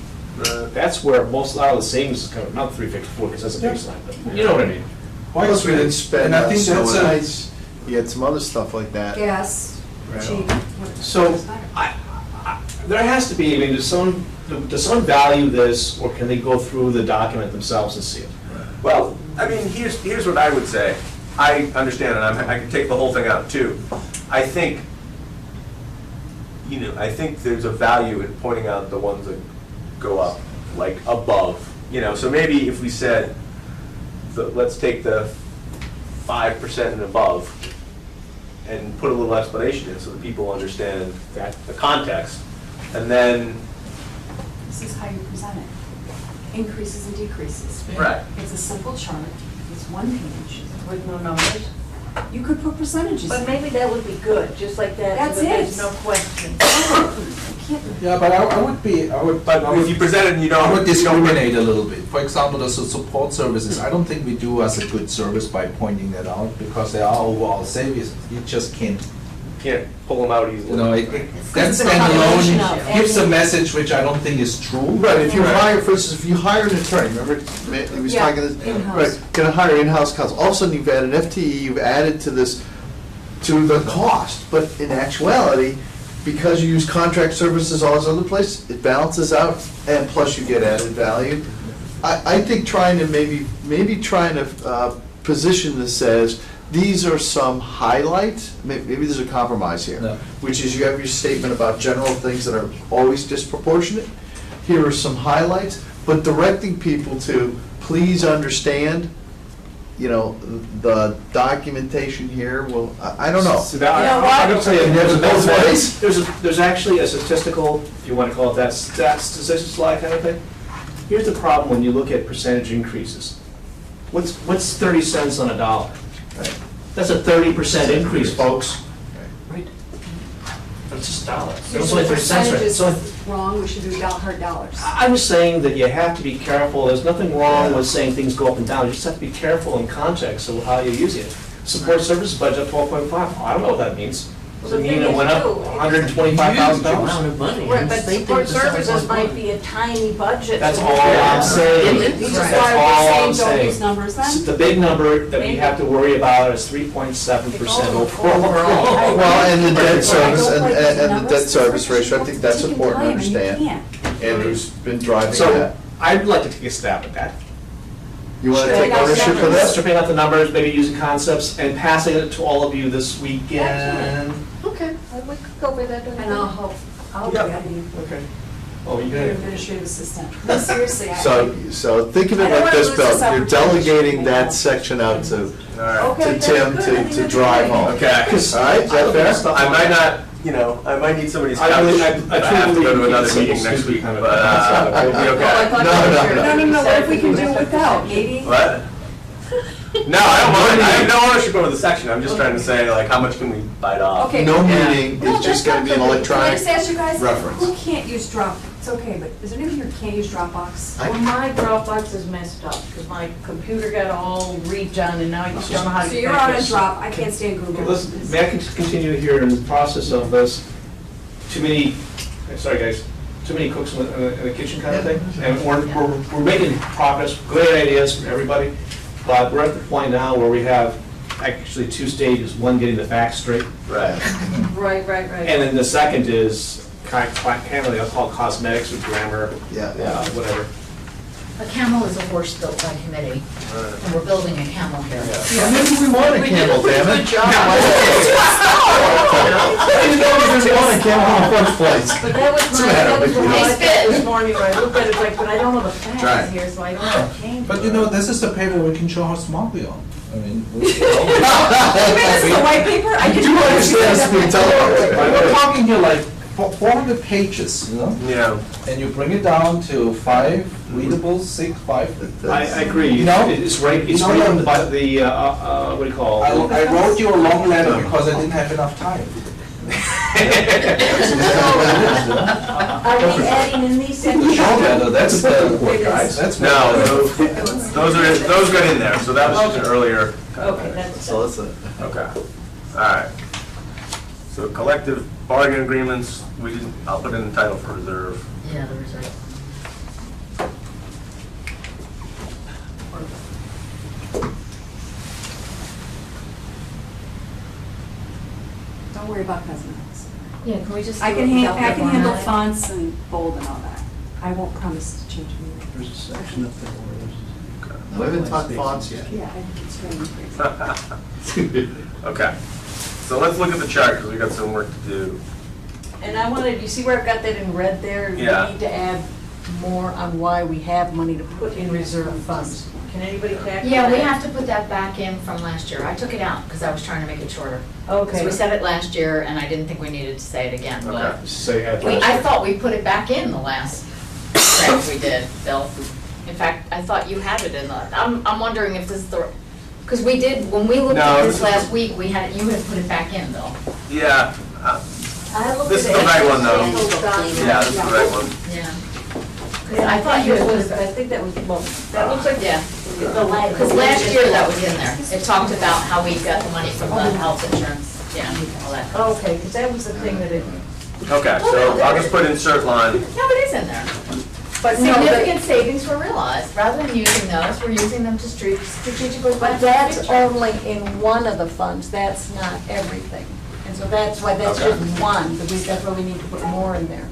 That's where a lot of the savings is coming, not 354, because that's a baseline, but you know what I mean. Plus, we didn't spend And I on think snow that's and a- ice. You had some other stuff like that. Gas, Right. cheap. So, there has to be, I mean, does someone value this, or can they go through the document themselves and see it? well, I mean, here's what I would say. I understand, and I can take the whole thing out too. I think, you know, I think there's a value in pointing out the ones that go up, like, above. You know, so maybe if we said, let's take the 5% and above, and put a little explanation in so that people understand the context, and then, This is how you present it. Increases and decreases. right. It's a simple chart, it's one page with no numbers. You could put percentages. But maybe that would be good, just like that, That's so that there's it. no question. Yeah, but But if you present it and you don't. I would discriminate a little bit. For example, the support services, I don't think we do us a good service by pointing that out, because there are overall savings. You just can't, Can't pull them out easily. you know, that It's a combination standalone of gives a every- message which I don't think is true. Right, if you Right. hire, for instance, if you hire an attorney, remember, he was Yeah, talking this, in-house. right, gonna hire in-house counsel, all of a sudden you've added FTE, you've added to this, to the cost, but in actuality, because you use contract services all this other place, it balances out, and plus you get added value. I think trying to maybe trying to position this as, these are some highlights, maybe there's a compromise here, No. which is you have your statement about general things that are always disproportionate. Here are some highlights, but directing people to, please understand, you know, the documentation here will, I don't know. So that, You know I'm gonna what? tell you, There's both ways. there's actually a statistical, if you wanna call it that, statistical slide kind of thing. Here's the problem when you look at percentage increases. What's 30 cents on a dollar? That's a 30% increase, folks. Right? That's just a dollar. It's only 30 cents, right? It's only- Percentage is wrong, we should do hard dollars. I was saying that you have to be careful, there's nothing wrong with saying things go up and down, you just have to be careful in context of how you use it. Support services budget 12.5, I don't know what that means. Does it mean it went up Huge $125,000? amount of money. Right, but Same thing support as the South services Point might one. be a tiny budget. That's so all we're- I'm saying. Which Which is Right. why That's all we're I'm saying don't saying. use numbers then? The big number that we have to worry about is 3.7% overall. Well, and the debt service, I don't like and those the numbers, debt service because ratio, I think that's you can important to claim and you understand. can't. Andrew's been driving So, that. I'd like to take a stab at that. You wanna Stripping take out ownership of numbers. this? Stripping out the numbers, maybe using concepts, and passing it to all of you this weekend. Okay. We could go with that. And I'll help, I'll Yeah. get you. Okay. Oh, you Your did. administrative assistant. No, seriously, I. So think of I it don't like wanna this, lose Bill, this you're opportunity. delegating that section out to All right. Okay, to that's Tim good. I to think that's drive great. home. Okay. All right, is that fair? I might not, you know, I might need somebody's I couch. really- I I have to truly go to believe another it's meeting simple, next stupid week, kind of- but it'll be okay. No, What if we can do it without, maybe? What? No, I don't mind, I have no ownership over the section, I'm just trying to say, like, how much can we bite off? Okay. No Yeah. meeting, No, it's just that's gonna be an not good. electronic Can I just ask you guys, reference. who can't use Drop, it's okay, but is there anybody here who can't use Dropbox? I- Well, my Dropbox is messed up, because my computer got all redone, and now I just don't know how to So get you're back on a in. Drop, I can't stand Google. Listen, may I continue here in the process of this? Too many, sorry guys, too many cooks in the kitchen kind of thing? And we're making progress, great ideas from everybody, but we're at the point now where we have actually two stages, one getting the facts straight, Right. Right, right, right. and then the second is kind of, I'll call it cosmetics or grammar, Yeah. whatever. A camel is a horse built by committee, and we're building a camel here. Yeah, maybe we want a camel, damn it. Good job. I didn't know we didn't want a camel in the first place. But that was What's my, the matter that was with what you? I Nice thought fit. this morning, when I looked at it, like, but I don't have a Right. fax here, so I don't know what came But from. you know, this is the paper we can show how smart we are. I mean, This is the white paper? I Do you understand this being televised? we're talking here like 400 pages, you know? Yeah. And you bring it down to 5 readable, 5. I agree, You know? it's right, it's No, right no, on the, what do you call it? I wrote you a long letter because I didn't have enough time. Are we adding in these sections? Short letter, that's the, guys. that's. No, those got in there, so that was just an earlier. Okay, that's. So listen. Okay, all right. So collective bargaining agreements, we didn't, I'll put in the title for reserve. Yeah, the reserve. Don't worry about cosmetics. Yeah, can we just? I do can it without I the can handle formatting? fonts and bold and all that. I won't promise to change anything. There's a section up there where We haven't talked fonts yet. Yeah, I think it's very crazy. Okay, so let's look at the chart, because we got some work to do. And I wanted, you see where I've got that in red there? Yeah. We need to add more on why we have money to put in reserve funds. Can anybody tackle that? Yeah, we have to put that back in from last year. I took it out because I was trying to make it shorter. Okay. So we said it last year, and I didn't think we needed to say it again, but Okay. Say add we, last I year. thought we put it back in the last grant we did, Bill. In fact, I thought you had it in the, I'm wondering if this is the, because we did, when we looked No, at this this is- last week, we had, you had put it back in, Bill. Yeah, I looked this is at the right one, though. Angel's document. Yeah, this is the right one. Yeah. Yeah, I thought yours was, I think that was, well, that looks like yeah. the last. Because last year that was in there. It talked about how we got the money from the health insurance, yeah, all that. Okay, because that was the thing that it, Okay, so I'll just put insert line. No, it is in there. but no, Significant savings were realized. Rather than using those, we're using them to strategically. but that's only in one of the funds, that's not everything. And so that's why, that's Okay. just one, but that's why we need to put more in there.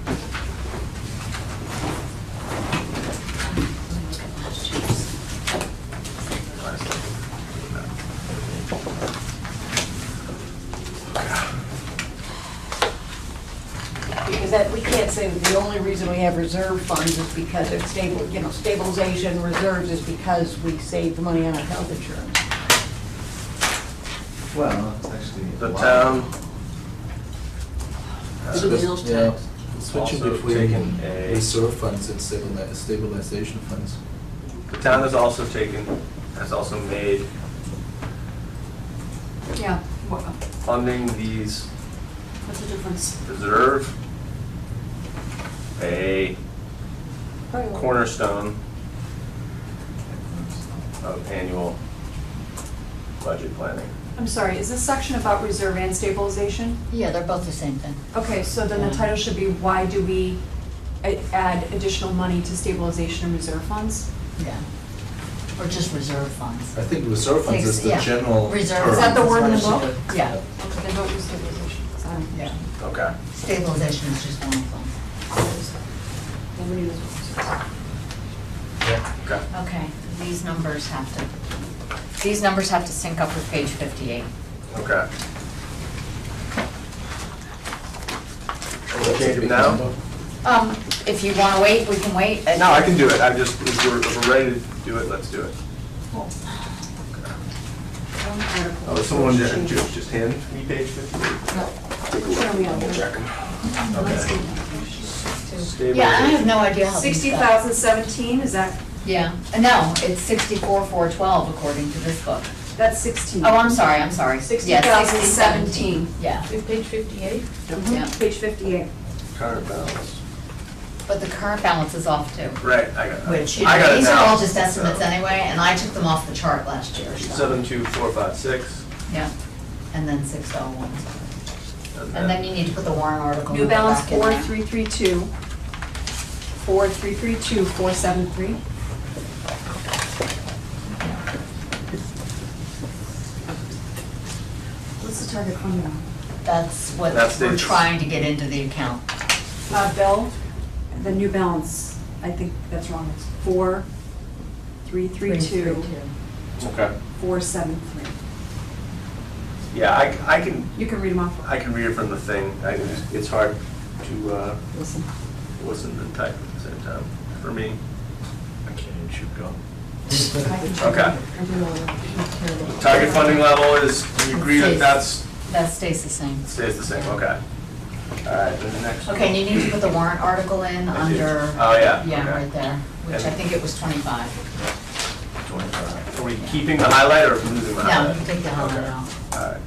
Because that, we can't say that the only reason we have reserve funds is because it's stable, you know, stabilization reserves is because we saved money on our health insurance. Well, it's actually. The town has Little meals Yeah, tax. switching also between taken a, reserve funds and stabilization funds. the town has also taken, has also made Yeah, funding these what's the difference? reserve a cornerstone of annual budget planning. I'm sorry, is this section about reserve and stabilization? Yeah, they're both the same thing. Okay, so then the title should be, why do we add additional money to stabilization and reserve funds? Yeah. Or just reserve funds. I think reserve funds is the Yeah. general Reserve. term. Is that the word in the book? Yeah, Okay, then don't use stabilization. Sorry. yeah. Okay. Stabilization is just one of them. Then we use reserve. Okay. Okay, these numbers have to sync up with page 58. Okay. Change them now? If you want to wait, we can wait. No, I can do it. I'm just, if we're ready to do it, let's do it. Oh, someone just hand me page 58? Take a look. We'll check them. Okay. Yeah, I have no idea how. these go. 60,017, is that, Yeah, no, it's 64,412 according to this book. that's 16. Oh, I'm sorry. Yeah, 60,017. Yeah, Page 58? yeah. Page 58. Current balance. But the current balance is off too. Right, I got it. Which, I got it these are now. all just estimates So, anyway, and I took them off the chart last year, so. 72456. Yeah, and then 601. And And then you need to put the warrant article New number balance back in there. 4332, 4332, 473. What's the target fund now? That's what That's we're the- trying to get into the account. Bill, the new balance, I think that's wrong, it's 4332, Okay. 473. Yeah, I can, You can read them off. I can read it from the thing. It's hard to Listen. listen and type at the same time, for me. I can't even shoot go. Okay. Target funding level is, we agree that that's, That stays the same. stays the same, okay. All right, then the next. Okay, and you need to put the warrant article in I do. under. Oh, yeah, Yeah, okay. right there, which I And- think it was 25. 25. Are we keeping the highlight or losing the No, highlight? you take the highlight Okay. out. All right.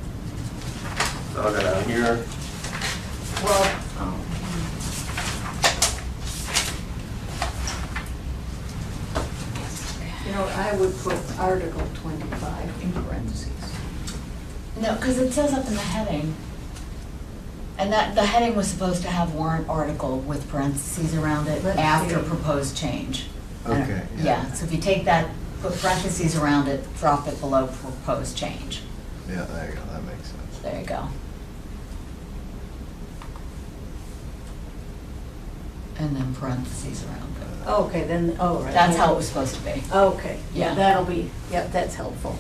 So I'll go down here. Well, You know, I would put Article 25 in parentheses. no, because it says up in the heading, and that, the heading was supposed to have warrant article with parentheses around it Let's after see. proposed change. Okay, yeah. Yeah, so if you take that, put parentheses around it, drop it below proposed change. Yeah, there you go, that makes sense. There you go. And then parentheses around it. Okay, then, oh, right. That's how it was supposed to be. Okay, Yeah. yeah, that'll be, yep, that's helpful.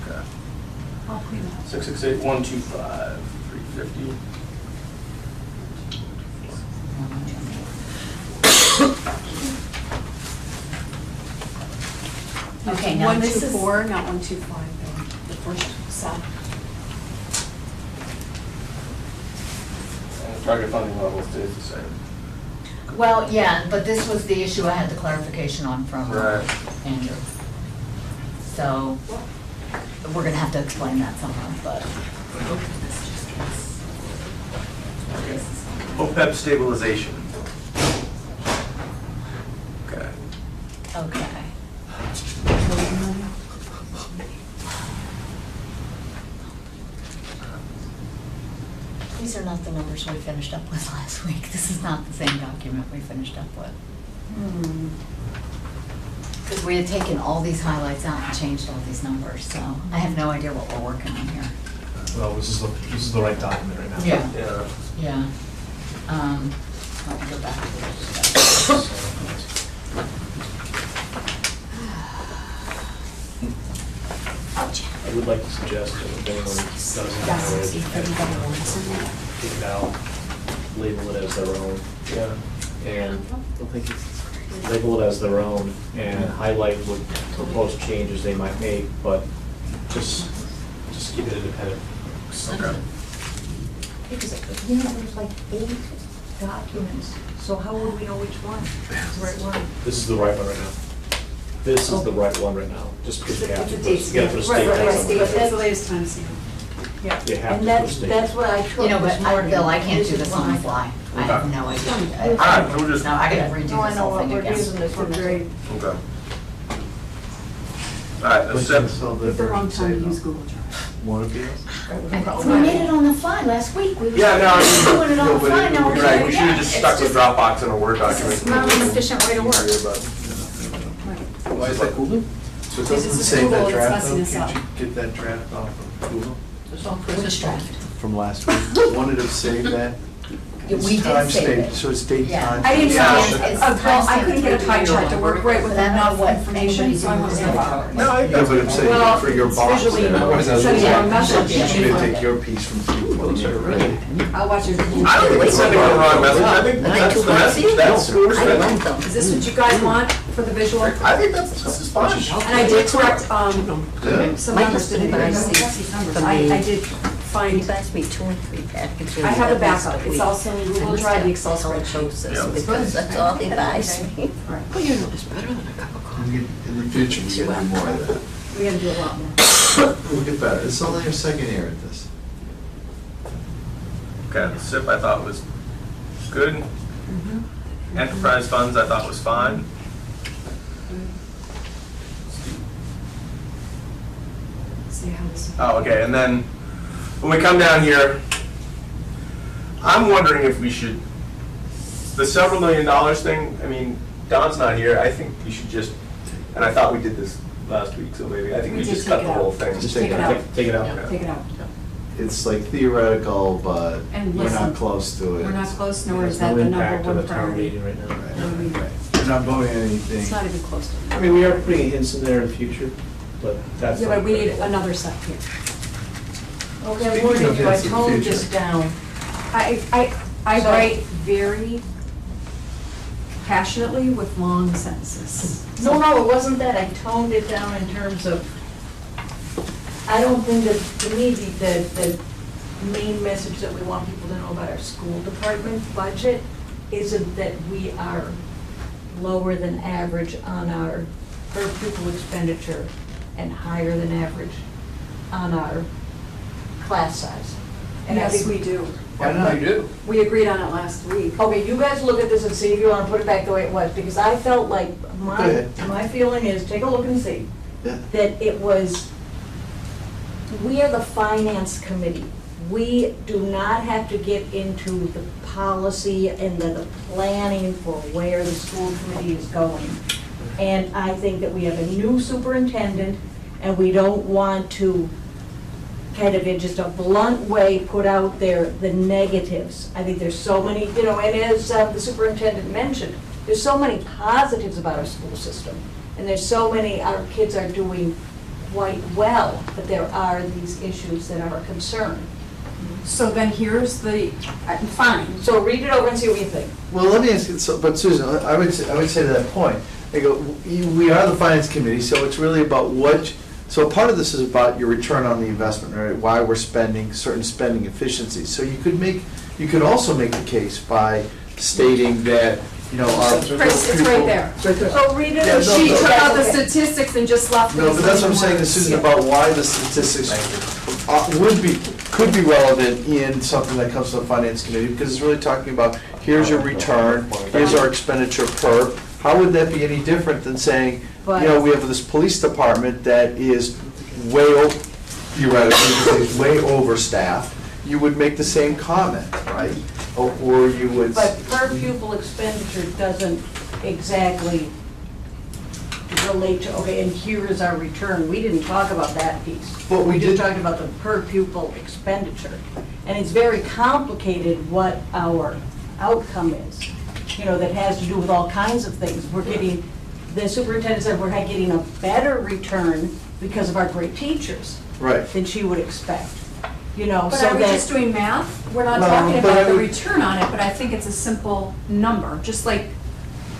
Okay. I'll clean it up. 668-125, 350. Okay, now this is. 124, not 125, the first cell. And the target funding level stays the same. Well, yeah, but this was the issue I had the clarification on from Right. Andrew. So, we're gonna have to explain that somehow, but. OPEB stabilization. Okay. Okay. These are not the numbers we finished up with last week. This is not the same document we finished up with. Because we had taken all these highlights out and changed all these numbers, so I have no idea what we're working on here. Well, this is the right document right now. Yeah. Yeah. Yeah. Let me go back to this. I would like to suggest that if anyone doesn't have it, take it out. label it as their own. And label it as their own and highlight what proposed changes they might make, but just keep it independent. Okay. Because, there's like 8 documents, so how would we know which one is the right one? This is the right one right now. This is the right one right now, just because you have to. The dates. You gotta put a state Right, on right, it. that's the latest time stamp. Yeah. You have to And put a that's, state. that's what I took You know, but this morning. Bill, I can't This do is this on the mine. fly. I have no idea. All right, so we'll just. No, I gotta redo No, I this know whole what thing we're again. using this for very. Okay. All right, let's set. So It's the wrong time to use Google Drive. More appeals? We made it on the fly last week. We were Yeah, no, I mean- doing it on the fly, now we're You're doing right, it we should have again. just stuck with Dropbox in a Word This document. is not an efficient way to work. Easier, but- Why is that Google? So it This doesn't is save Google, that it's draft messing though? us up. Can't you get that draft off of Google It's all Chris's fault. from last week? Wanted to save that? Yeah, It's we did time save stamped, it. So it's date Yeah. time. I didn't Yeah. know, well, I couldn't get a pie chart to work right with But I don't know enough what information, anybody's so I wasn't doing. bothered. No, I Yeah, but I'm saying Well, for your it's box. visually, there. sending the wrong message. You should take your piece from people. I'll watch it. I don't think it's sending the wrong message, I think that's the message, that's what we're sending. Is this what you guys want for the visual? I think this is fine. And I did correct, Yeah. some numbers, didn't I? I did find, buys me 2 and 3 packages. I have a every backup, it's week. also in Google Drive, the Excel spreadsheet. Yeah. Because that's all he buys me. Well, you know, it's better than a cup of coffee. In the future, we gotta do more of that. We gotta do a lot more. We'll get better. It's only our second year at this. Okay, the SIP I thought was good. Enterprise funds I thought was fine. See how this. Oh, okay, and then when we come down here, I'm wondering if we should, the several $1,000,000 thing, I mean, Don's not here, I think we should just, and I thought we did this last week, so maybe, I think we just cut the whole thing. Just Take it out. Take it out. Okay. Take it out. It's like theoretical, but And we're listen, not close to it. We're not close, nor is There's that no the impact number of one the town priority. meeting right now. Right. We're not voting anything. It's not even close to I that. mean, we are putting hints in there in the future, but that's. Yeah, not but we need critical. another set here. Okay, Speaking what did of you, I this in the toned future. this down. I So- write very passionately with long sentences. No, it wasn't that, I toned it down in terms of, I don't think that, to me, the main message that we want people to know about our school department budget isn't that we are lower than average on our per pupil expenditure and higher than average on our class size. And I Yes, think we do. Why not? You do. We agreed on it last week. Okay, you guys look at this and see if you want to put it back the way it was, because I felt like, Go ahead. my feeling is, take a look and see, Yeah. that it was, we are the finance committee. We do not have to get into the policy and the planning for where the school committee is going. And I think that we have a new superintendent, and we don't want to kind of in just a blunt way put out there the negatives. I think there's so many, and as the superintendent mentioned, there's so many positives about our school system. And there's so many, our kids are doing quite well, but there are these issues that are a concern. So then here's the, fine. So read it over and see what you think. Well, let me ask you, but Susan, I would say to that point, I go, we are the finance committee, so it's really about what, so part of this is about your return on the investment, right? Why we're spending certain spending efficiencies. So you could also make the case by stating that, our. Chris, it's right there. So read it. Yeah, and no, She no. took out the Okay. statistics and just left. No, but that's what I'm saying, Susan, about why the statistics could be relevant in something that comes to the finance committee, because it's really talking about, here's your return, here's our expenditure per. How would that be any different than saying, we have this police department that is theoretically, is way overstaffed, you would make the same comment, right? Or you would. But per pupil expenditure doesn't exactly relate to, okay, and here is our return. We didn't talk about that piece. But we We just did- talked about the per pupil expenditure. And it's very complicated what our outcome is, that has to do with all kinds of things. We're getting, the superintendent said we're getting a better return because of our great teachers Right. than she would expect. so But are we just that, doing math? We're not Well, talking but about I the would- return on it, but I think it's a simple number, just like.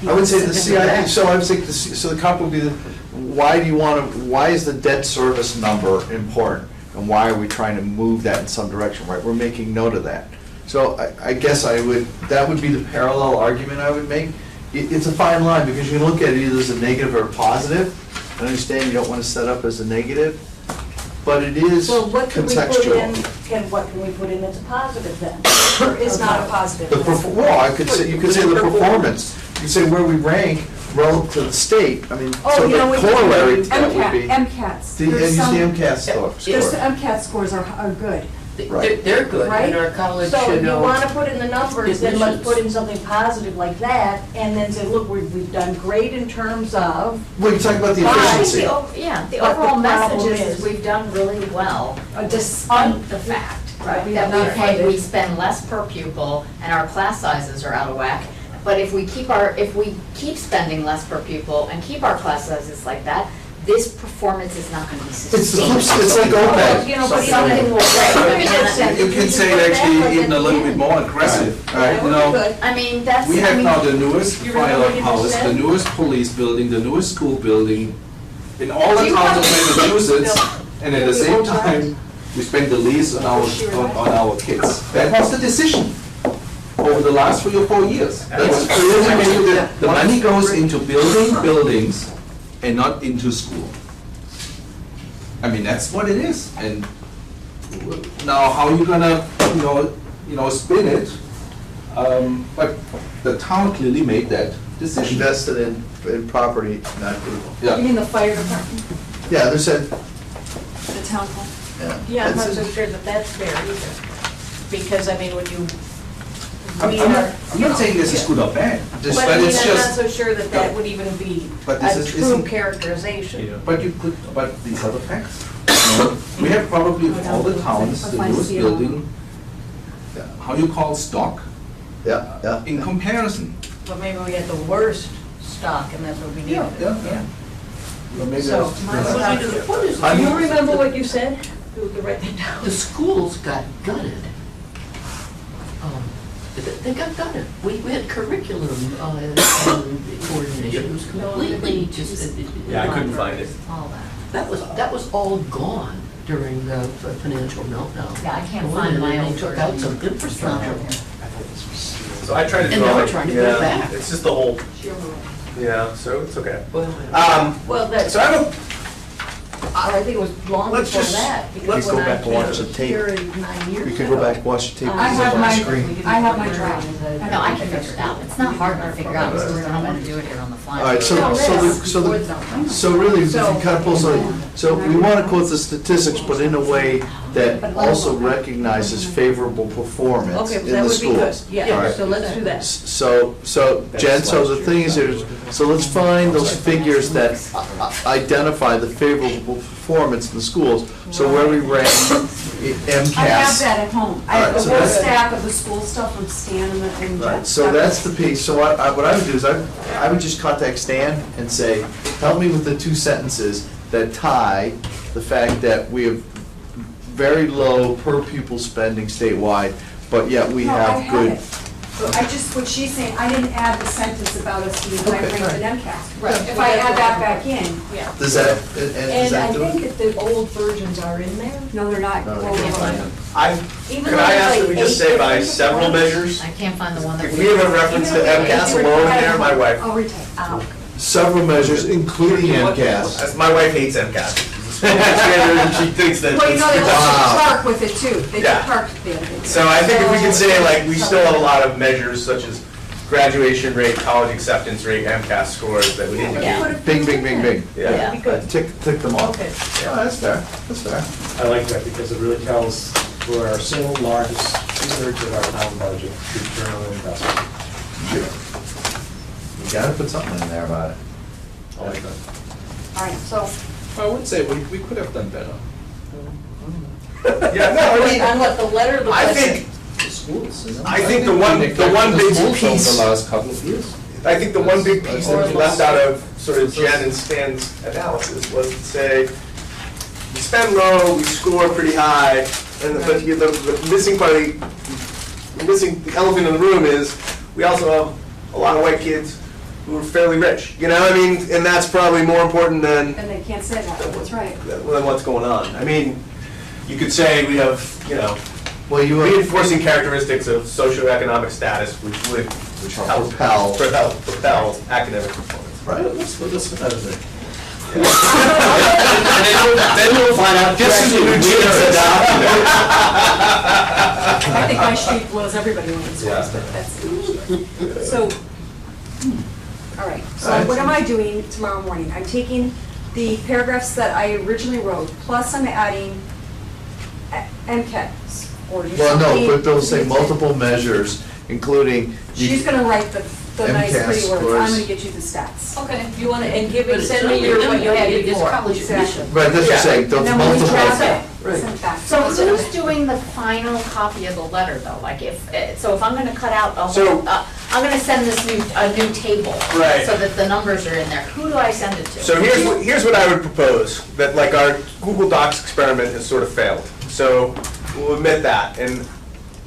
I would say the Something like CIP, that. so I would say, so the comp would be, why do you want to, why is the debt service number important? And why are we trying to move that in some direction, right? We're making note of that. So I guess that would be the parallel argument I would make. It's a fine line, because you can look at it either as a negative or a positive. I understand you don't want to set up as a negative, but it is Well, what can we put in, contextual. what can we put in that's a positive then? There is not a positive. Well, I could say, you could say the performance, you could say where we rank relative to the state, I mean, Oh, so you know, the we corollary to that would MCAT, be. MCATs. And There's use the some- MCAS score. There's the MCAT scores are good. Right. They're good, Right? and our college So should if you know. want to put in the numbers, then let's admissions. put in something positive like that, and then say, look, we've done great in terms of, Well, you're talking about the Well, I think efficiency. the But the overall message problem is is- we've done really well, despite the fact Right, we that have not we funded. spend less per pupil and our class sizes are out of whack. But if we keep spending less per pupil and keep our class sizes like that, this performance is not going to be It's the sustainable. flip, it's like OPEB. you know, but Something will break. I mean, that's- You can say it actually even a little bit more aggressive, Right. you know? good. I mean, that's, We I have mean, now the newest You remember what you firehouse, just the said? newest police building, the newest school building, in all the Do you towns of have- Massachusetts, and at the same time, we spend the least on our kids. That was the decision over the last 3 or 4 years. That's clearly, the money goes into building buildings and not into school. I mean, that's what it is, and now how you gonna, spin it? But the town clearly made that decision. Invested in property, not people. You Yeah, mean the fire department, Yeah, they said, the town hall? Yeah, I'm not It's- so sure that that's fair either. Because, I mean, when you, we I'm are. not saying this is good or bad, Just- But I but mean, it's I'm not just, so sure that that would even be But this a is- true isn't- characterization. but these are the facts. You know, we have probably of all the towns, the newest building, how you call stock, yeah, yeah. in comparison. But maybe we had the worst stock and that's what we needed. Yeah. Or maybe So, that's- What is, do you remember what you said? We could write that down. the schools got gutted. They got gutted. We had curriculum coordination, it was completely just. Yeah, I couldn't find it. all that. That was all gone during the financial meltdown. Yeah, I can't find my And old they took version. out some It's not infrastructure. in here. So I tried to And do now all we're like- trying to go yeah, back. It's just the whole, yeah, so it's okay. Well, Well, that's, So I have I think it was long Let's before just- that. let's because go when I back and watch came the tape. here 9 years We could go ago, back and watch the tape. I have on my- screen. I have my draft. No, I can figure it out. It's not hard to figure out, it's just I don't want to do it here on the fly. All right, so really, we kind of pull, so we want to quote the statistics, but in a way that also recognizes favorable performance Okay, in well, that the would be good, schools. All yeah, right. so let's do that. So Jen, so the thing is, so let's find those figures that identify the favorable performance in the schools. So where we rank MCAS. I have that at home. I All have right, the so whole that's- stack of the school stuff from Stan and Right, Jeff. so that's the piece, so what I would do is I would just contact Stan and say, help me with the 2 sentences that tie the fact that we have very low per pupil spending statewide, but yet we No, I have good. it. But I just, what she's saying, I didn't add the sentence about us being high Okay, ranked all in MCAS. Right. If I add that back in, Yeah. Does that, and does And I that do think it? that the old versions are in there. no, they're not. No, they Well, can't find them. Even Could though I it's ask that like we just 8 say by different several ones. measures? I can't find the one that If we. we have a reference to MCAS alone here, my wife, I'll retake. Several measures, including MCAS. my wife hates MCAS. She thinks that Well, you know, they it's. took Clark with it too. They took Yeah. Clark the other day. So I think if we could say, like, we still have a lot of measures such as graduation rate, college acceptance rate, MCAS scores that would indicate. Bing, bing, bing, bing. Yeah. Tick them off. Okay. Oh, that's fair, that's fair. I like that because it really tells where our single largest two-thirds of our town budget return on investment. You gotta put something in there about it. I like that. All right, so I would say we could have done better. Yeah, no, I mean, On what, the letter, the I budget? think, The schools, you know? I think the one big piece- The last couple of years. I think the one big piece that we left out of sort of Jen and Stan's analysis was to say, we spend low, we score pretty high, and but the missing part, the missing elephant in the room is we also have a lot of white kids who are fairly rich. You know, I mean, and that's probably more important than And they can't say that, that's right. what's going on. I mean, you could say we have, you know, Well, you reinforcing characteristics of socioeconomic status, which help propel academic performance. Right, let's put that in there. Then you'll find out. This is a new I think my street blows everybody when it's Yeah. but that's, so, all right, so what am I doing tomorrow morning? I'm taking the paragraphs that I originally wrote, plus I'm adding MCATs, or Well, no, but they'll say multiple measures, including. She's gonna write the nice MCAS pretty words, scores. I'm gonna get you the stats. Okay, you want to, and But it's send me not your, like what you had it's before. probably Exactly. Right, that's what I'm saying, And those then when we multiple. draft it, Right. send it back. So who's doing the final copy of the letter though? Like so if I'm gonna cut out the So- whole, I'm gonna send this a new table. Right. So that the numbers are in there. Who do I send it to? So here's what I would propose, that like our Google Docs experiment has sort of failed. So we'll admit that, and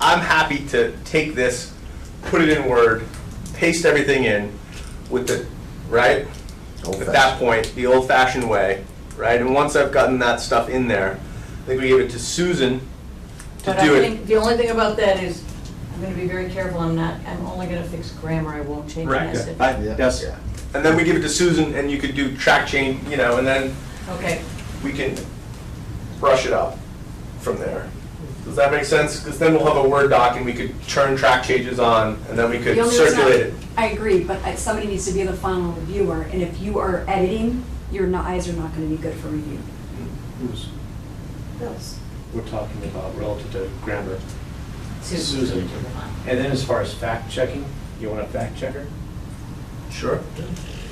I'm happy to take this, put it in Word, paste everything in with the, right? At that point, the old-fashioned way, right? And once I've gotten that stuff in there, I think we give it to Susan to But do I it. think the only thing about that is, I'm gonna be very careful, I'm only gonna fix grammar, I won't change Right. message. Yes. And then we give it to Susan, and you could do track change, you know, and then Okay, we can brush it up from there. Does that make sense? Because then we'll have a Word doc and we could turn track changes on and then we could The only reason circulate it. I agree, but somebody needs to be the final reviewer, and if you are editing, your eyes are not gonna be good for review. Who's, Those. we're talking about relative to grammar. Susan. Susan. And then as far as fact checking, you want a fact checker? Sure.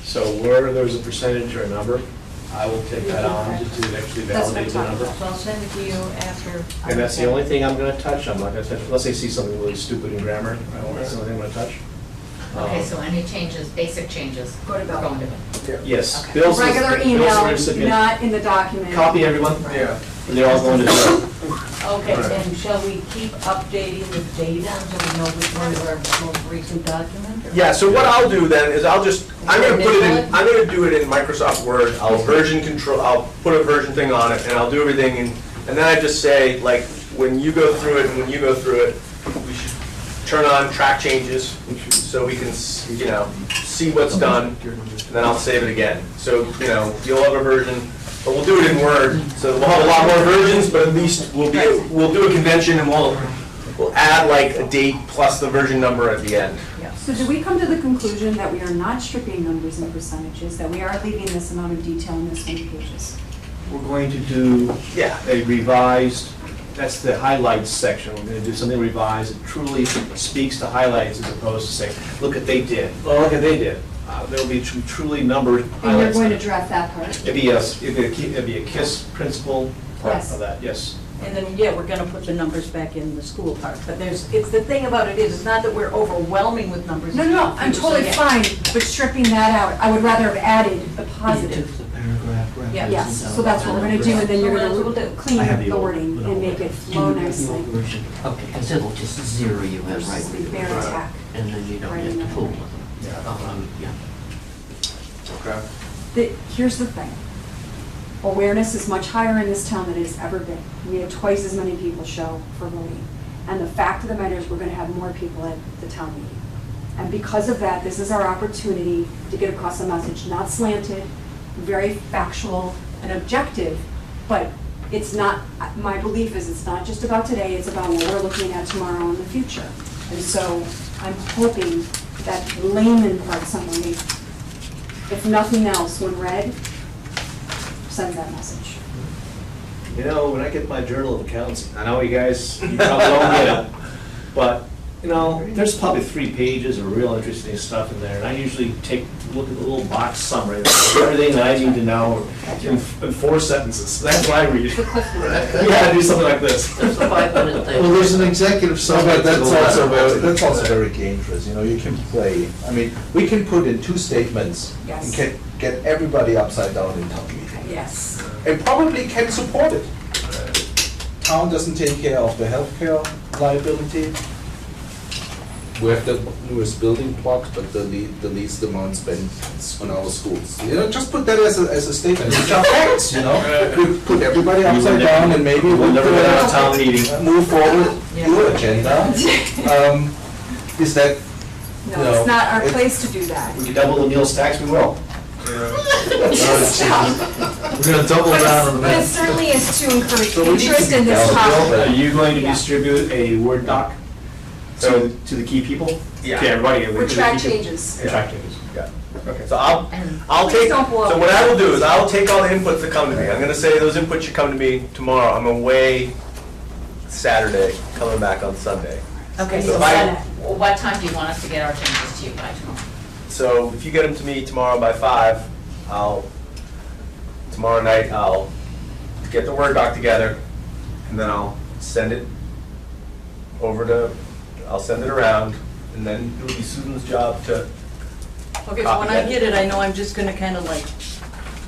So where there's a percentage or a number, I will take that on to actually That's what I'm validate the talking number. about. so I'll send it to you after. And that's the only thing I'm gonna touch, I'm not gonna touch, unless I see something really stupid in grammar, that's the only thing I'm gonna touch. Okay, so any changes, basic changes, Go to are Bill. going to Bill. Yes. Okay. Bill's- Regular Bill's email, recipient. not in the document. Copy everyone, Yeah. and they're all going to Bill. Okay, Right. and shall we keep updating the data until we know which one is our most recent document? or- Yeah, so what I'll do then is I'm gonna do it in Microsoft Word. I'll put a version thing on it and I'll do everything and then I just say, like, when you go through it and when you go through it, we should turn on track changes so we can, you know, see what's done, and then I'll save it again. So, you know, you'll have a version, but we'll do it in Word, so we'll have a lot more versions, but at least we'll do a convention and we'll add like a date plus the version number at the end. So did we come to the conclusion that we are not stripping numbers and percentages, that we are leaving this amount of detail in this many pages? We're going to do Yeah. a revised, that's the highlights section, we're gonna do something revised that truly speaks to highlights as opposed to saying, look what they did, well, look what they did. There'll be truly numbered And you're highlights. going to draft that part? It'd be a KISS principle part Yes. of that, yes. And then, yeah, we're gonna put the numbers back in the school part, but it's the thing about it is, it's not that we're overwhelming with numbers. No, no, I'm totally fine, but stripping that out, I would rather have added the positive. the paragraph references. Yes, so that's what we're gonna do, and then you're So that's what we'll gonna do. clean I have up the the old- wording the and make old it flow nicely. Okay, because it'll just zero you in right Versus the where you bear are, attack. and then you don't Right have in to there. fool with them. Yeah. Okay. Here's the thing. Awareness is much higher in this town than it's ever been. We had twice as many people show for voting. And the fact of the matter is, we're gonna have more people at the town meeting. And because of that, this is our opportunity to get across a message, not slanted, very factual and objective, but it's not, my belief is it's not just about today, it's about what we're looking at tomorrow and the future. And so I'm hoping that layman part summary, if nothing else, when read, sends that message. You know, when I get my Journal of Accounts, I know you guys, you probably don't get it, but, you know, there's probably 3 pages of real interesting stuff in there, and I usually look at the little box summary, everything that I need to know in 4 sentences. That's what I read. Yeah, do something like this. There's a 5-minute thing. Well, there's an executive So, summary. but to the letter. that's also very dangerous, you know, you can play, I mean, we can put in 2 statements. Yes. Okay, get everybody upside down in town meeting. Yes. And probably can support it. Town doesn't take care of the healthcare liability. We have the newest building block, but the least amount spent on our schools. You know, just put that as a statement, which are facts, you know? We put everybody upside down and maybe We'll never get out of town meeting. move forward your agenda. Is that, you No, know, it's not our place to do that. We can double the meals tax, we will. Stop. We're gonna double down on the But it minutes. certainly is to encourage So we need to interest be in this eligible, topic. Are you going to Yeah. distribute a Word doc So- to the key people? Yeah. To everybody? to the With track key people? changes. Yeah, track changes. Yeah. Okay, so I'll Please take, don't blow so up. what I will do is I'll take all the inputs that come to me. I'm gonna say those inputs should come to me tomorrow. I'm away Saturday, coming back on Sunday. Okay, So so if I- what time do you want us to get our changes to you by tomorrow? So if you get them to me tomorrow by 5, tomorrow night, I'll get the Word doc together, and then I'll send it I'll send it around, and then it'll be Susan's job to, Okay, so when I get it, I know I'm just gonna kind of like,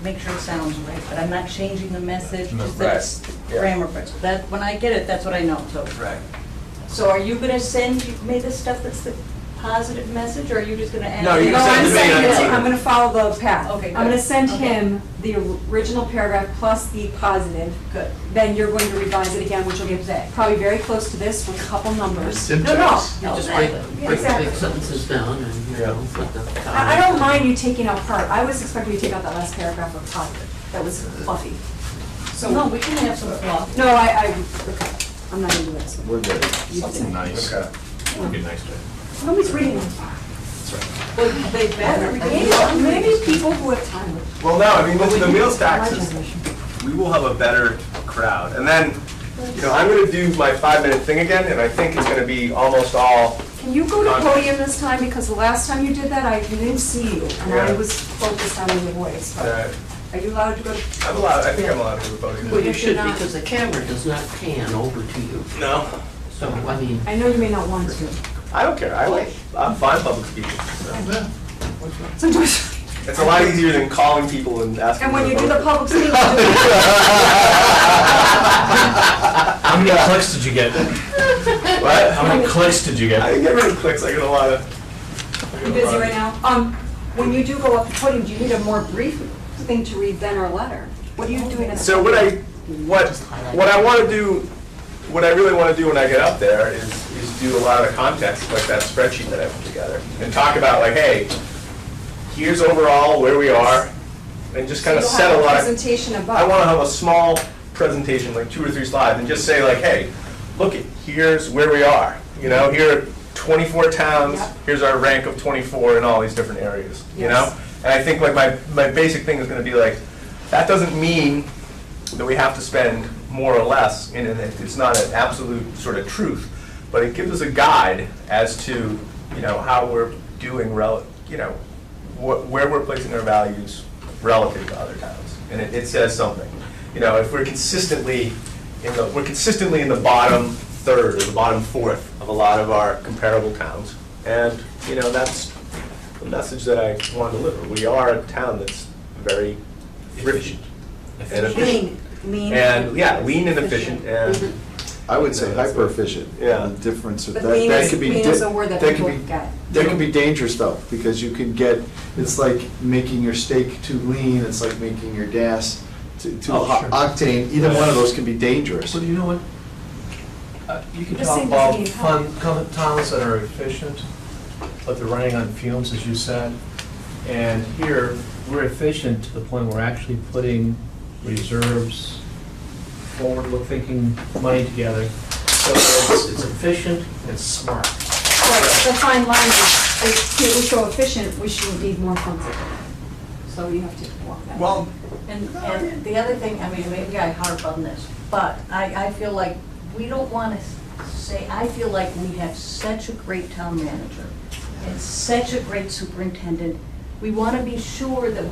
make sure it sounds right, but I'm not changing the message, just that it's Yeah. grammar correct. That, when I get it, that's what I know, so. right. So are you gonna send me the stuff that's the positive message, or are you just gonna add? No, you No, can send I'm it to me, sending it to I- you. I'm gonna follow the path. Okay, I'm gonna good. send Okay. him the original paragraph plus the positive. Good. Then you're going to revise it again, which will get probably very close to this with a couple numbers. Syntax. No, You no. just no, break yeah, the exactly. big sentences down and, you know, put the. I don't mind you taking out part. I was expecting you to take out that last paragraph of positive. That was fluffy. So, no, we can have some fluff. No, okay. I'm not gonna do this. We're good. You did it. Nice. Okay. Would be nice to. Nobody's reading them. Well, they better. Maybe people who have time. Well, no, I mean, with the meals taxes, we will have a better crowd. And then, you know, I'm gonna do my 5-minute thing again, and I think it's gonna be almost all, Can you go to podium this time? Because the last time you did that, I didn't see you, and I Yeah. was focused on your voice. But are you allowed to go to? I'm allowed, I think I'm allowed to do the Well, podium. you If should, you're not- because the camera does not pan over to you. No, So, I mean, I know you may not want to. I don't care, I'm fine public speaking. so. Sometimes, It's a lot easier than calling people and asking. and when them you to do the vote. public speaking, How many clicks did you get? What? How many clicks did you I get? didn't get many clicks, I get a lot of. you busy right now? When you do go up to podium, do you need a more brief thing to read than or a letter? What are you doing at the So what I want to do, what I really want to do when I get up there is do a lot of the context, like that spreadsheet that I put together, and talk about like, hey, here's overall where we are, and just kind of you'll set have a lot of. presentation above. I want to have a small presentation, like 2 or 3 slides, and just say like, hey, look, here's where we are. You know, here are 24 towns, Yep. here's our rank of 24 in all these different areas, you Yes. know? And I think like my basic thing is going to be like, that doesn't mean that we have to spend more or less, and it's not an absolute sort of truth, but it gives us a guide as to, you know, how we're doing, you know, where we're placing our values relative to other towns. And it says something. You know, if we're consistently in the bottom third or the bottom fourth of a lot of our comparable towns. And, you know, that's the message that I want to deliver. We are a town that's very efficient and efficient. Lean. And, yeah, lean and efficient, and, I would say hyper efficient. Yeah. The difference, But that lean is, could be. lean is a word that can people be- get. That can be dangerous though, because you can get, it's like making your steak too lean, it's like making your gas too Oh, hot sure. octane. Either one of those can be dangerous. Well, you know what? You can Just talk saying about doesn't mean fun towns that are efficient, but they're running on fumes, as you said. And here, we're efficient to the point where we're actually putting reserves, forward-thinking money together. So it's efficient, it's smart. Right, the fine line is, we're so efficient, we shouldn't need more funds. So you have to walk that. well, And the other thing, I mean, maybe I harp on this, but I feel like we don't want to say, I feel like we have such a great town manager and such a great superintendent, We want to be sure that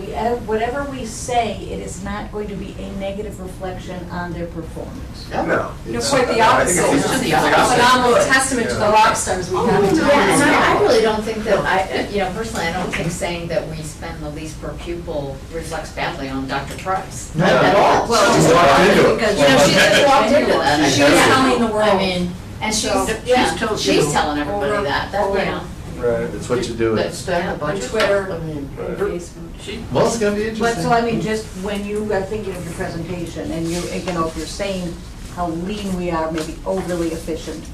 whatever we say, it is not going to be a negative reflection on their performance. No. You're quite the opposite. It's just the opposite. Phenomenal testament to the rock stars we have in town. Yeah, and I really don't think that, personally, I don't think saying that we spend the least per pupil reflects badly on Dr. Price. No. At all. Well, She's walked into it. She just walked into that. I She mean, was telling the world. I mean, and she's telling everybody that, you know. Right, it's what you do. That's the budget. On Twitter. I mean, And Facebook. Well, it's gonna be But, interesting. so I mean, just when you are thinking of your presentation, and if you're saying how lean we are, maybe overly efficient,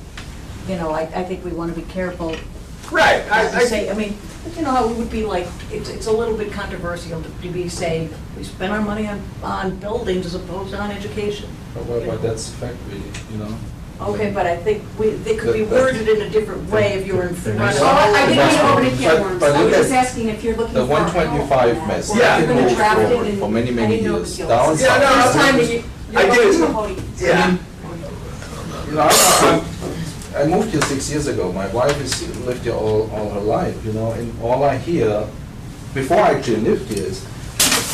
I think we want to be careful. Right. To say, how it would be like, it's a little bit controversial to be saying, we spend our money on buildings as opposed to on education. But that's the fact, really. Okay, but I think they could be worded in a different way if you were in front of. Well, I think we open a can of worms. But I was look just at asking if you're looking The for help. 125 mess, Or Yeah. if you're gonna draft it forward and- for many, I many didn't know years. the Down deal. Yeah, no, First time that I you're did. looking for Hody. Yeah. I moved here 6 years ago. My wife has lived here all her life, and all I hear, before I actually lived here, is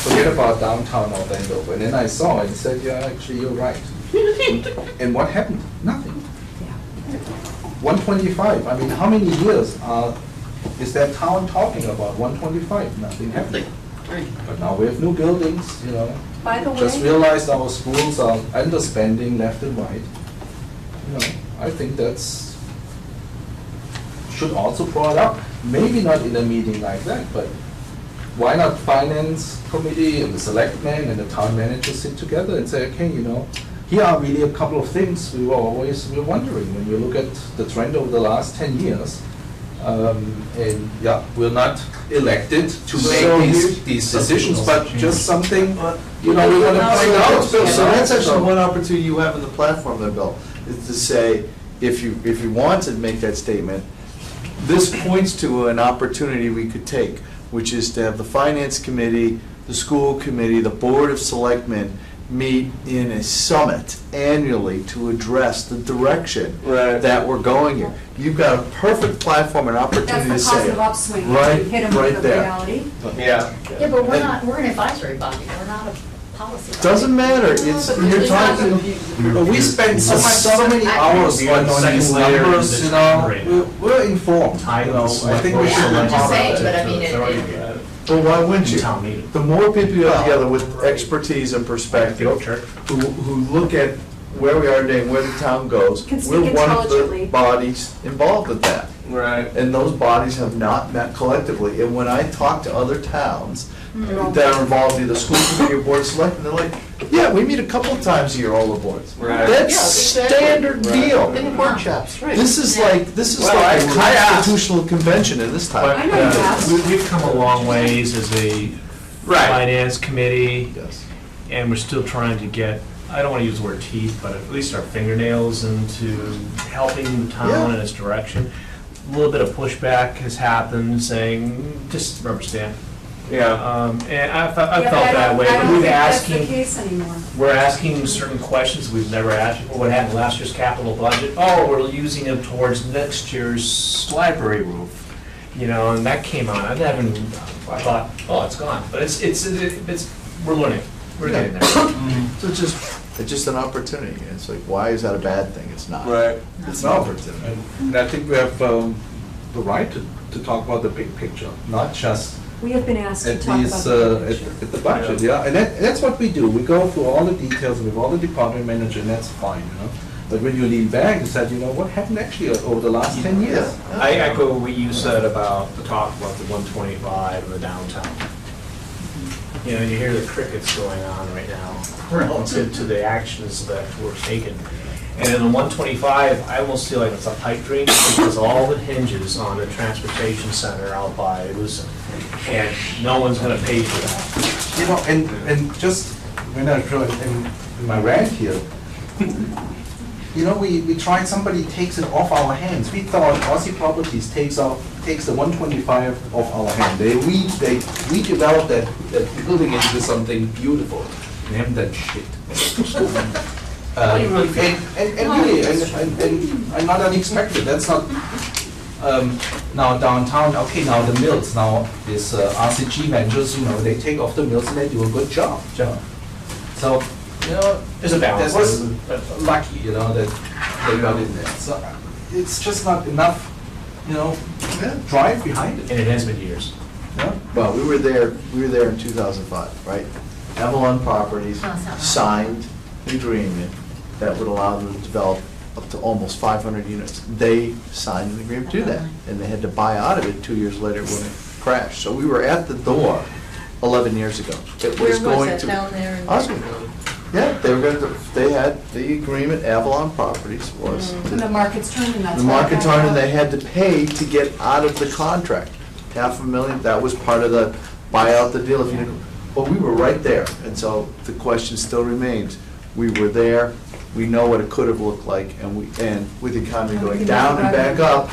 forget about downtown North Andover. And then I saw it and said, yeah, actually, you're right. And what happened? Nothing. 125, how many years is that town talking about 125? Nothing happening. But now we have new buildings, By the Just way, realized our schools are underspending left and right. I think that's, should also brought up, maybe not in a meeting like that, but why not finance committee and the selectmen and the town manager sit together and say, okay, here are really a couple of things we were wondering when you look at the trend over the last 10 years. And yeah, we're not elected to make these decisions, but just something, we want to point out. So that's actually one opportunity you have in the platform there, Bill, is to say, if you want to make that statement, this points to an opportunity we could take, which is to have the finance committee, the school committee, the board of selectmen meet in a summit annually to address the direction that we're going in. You've got a perfect platform and opportunity to that's the say positive it. upswing. Right, You hit them right with the there. reality. Yeah. Yeah, but we're an advisory body, we're not a policy body. Doesn't matter, it's, you're talking, But we spend so many hours on these numbers, we're informed, I think we should. I'm just saying, but I mean, well, why wouldn't you? Town meeting. The more people you have together with expertise and perspective, who look at where we are today and where the town goes, Can speak we're one of the intelligently. bodies involved with that. Right. And those bodies have not met collectively. And when I talk to other towns that are involved in the school committee or board of selectmen, they're like, yeah, we meet a couple of times a year, all the boards. Right. That's Yeah, exactly. standard deal. In workshops, right. This is like Well, a I asked- constitutional convention in this town. I know you have. We've come a long ways as a Right. finance committee, Yes. and we're still trying to get, I don't want to use the word teeth, but at least our fingernails into helping the town in its direction. A little bit of pushback has happened, saying, just rubber stamp. Yeah. And I Yeah, felt but I that don't- way. I But don't we're think that's the asking, case anymore. we're asking certain questions we've never asked. What happened last year's capital budget? Oh, we're using it towards next year's library roof. And that came on. I thought, oh, it's gone. But it's we're learning. We're getting there. So it's just an opportunity. It's like, why is that a bad thing? It's not. Right. It's an opportunity. And I think we have the right to talk about the big picture, not just We have been asked to at talk these, about the big picture. at the budget, yeah, and that's what we do, we go through all the details with all the department manager, and that's fine, But when you lean back and said, what happened actually over the last 10 years? I echo what you said about the talk about the 125 and the downtown. You hear the crickets going on right now relative to the actions that were taken. And in the 125, I almost feel like it's a pipe dream because all it hinges on the transportation center out by Lucin. And no one's gonna pay for that. And just when I in my rant here, we tried, somebody takes it off our hands. We thought Aussie Properties takes the 125 off our hand. They redeveloped that building into something beautiful. They haven't done shit. And really, and not unexpected. That's not. Now downtown, okay, now the mills, now this RCG managers, they take off the mills and they do a good job. So, There's a balance. that was lucky, that they got in there. So it's just not enough, drive behind it. And it has been years. Well, we were there in 2005, right? Avalon Properties signed an agreement that would allow them to develop up to almost 500 units. They signed an agreement to do that, and they had to buy out of it 2 years later when it crashed. So we were at the door 11 years ago. It Where was was going that, to down there in? Osgood. Yeah, they had the agreement, Avalon Properties was. And the market's turning, that's The why. market turned, and they had to pay to get out of the contract. $500,000, that was part of the buyout the deal. If you didn't, but we were right there, and so the question still remains. We were there, we know what it could have looked like, and with the economy going down and back up,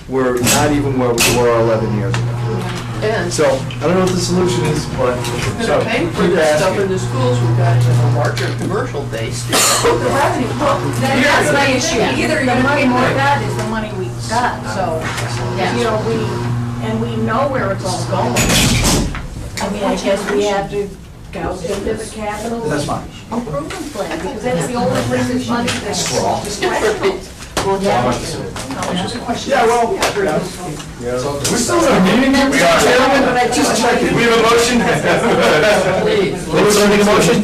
we're not even where we were 11 years ago. And So, I don't know what the solution is, but, so, we're paying for keep this stuff in asking. the schools, we've got to have a larger commercial base. The revenue, that's my issue. Either the money we got is the money we got, so, we know where it's all going. I mean, I guess we have to go into the capital That's fine. improvement plan, because that's the only place there's money that's discretionary. Yeah, well, we're still in a meeting. We are. Just checking. We have a motion? Please. Let's make a motion.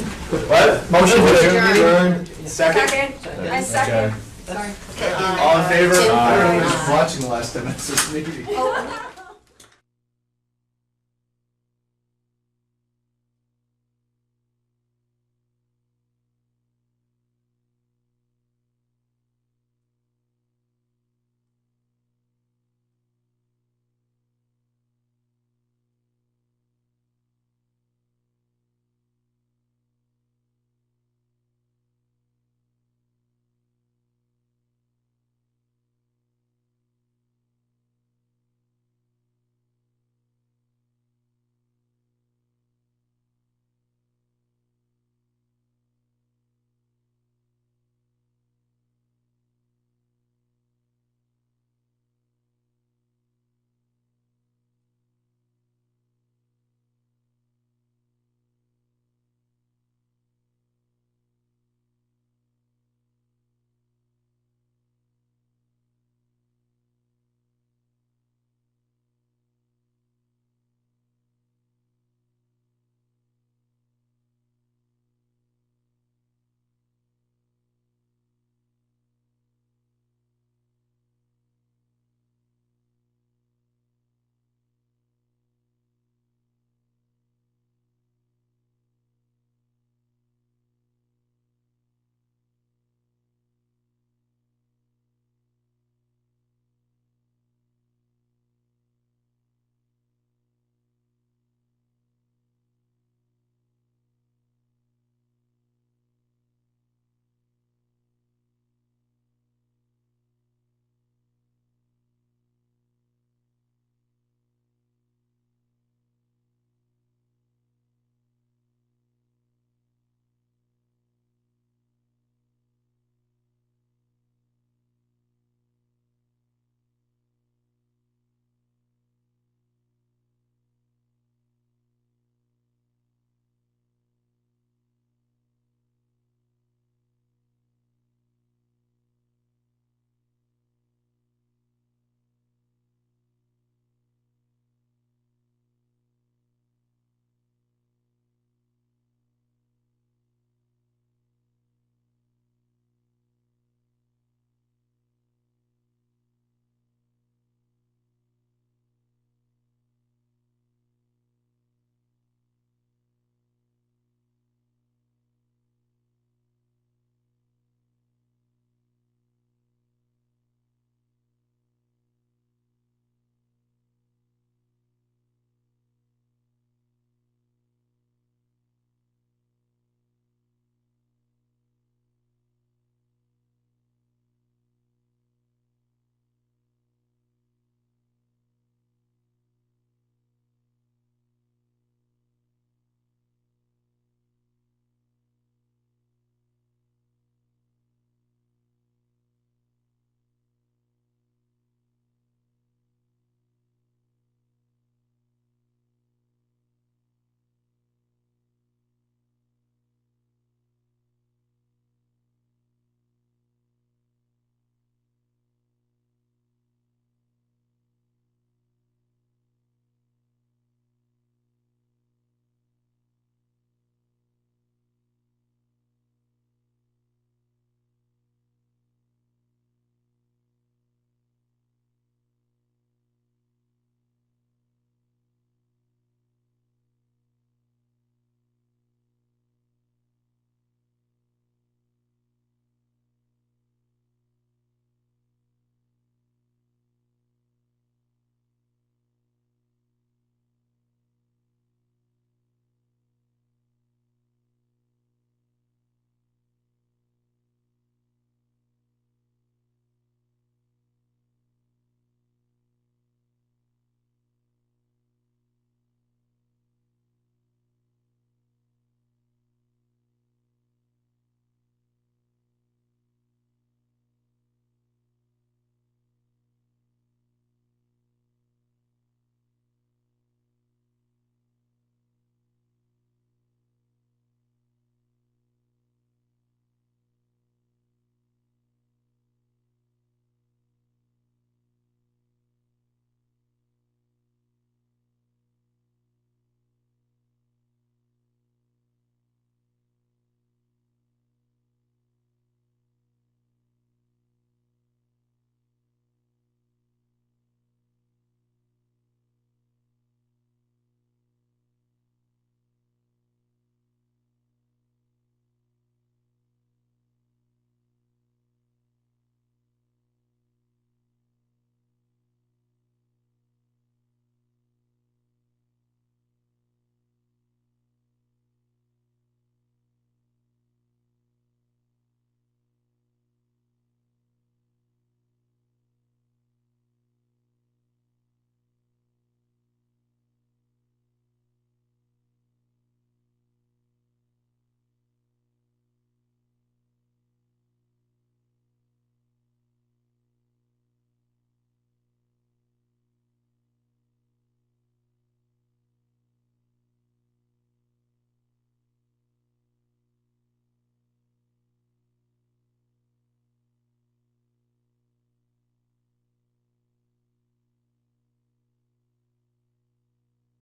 What? Motion to Adjourn. adjourn. Second? I second. All in favor? I don't know who was watching the last 10 minutes of this meeting.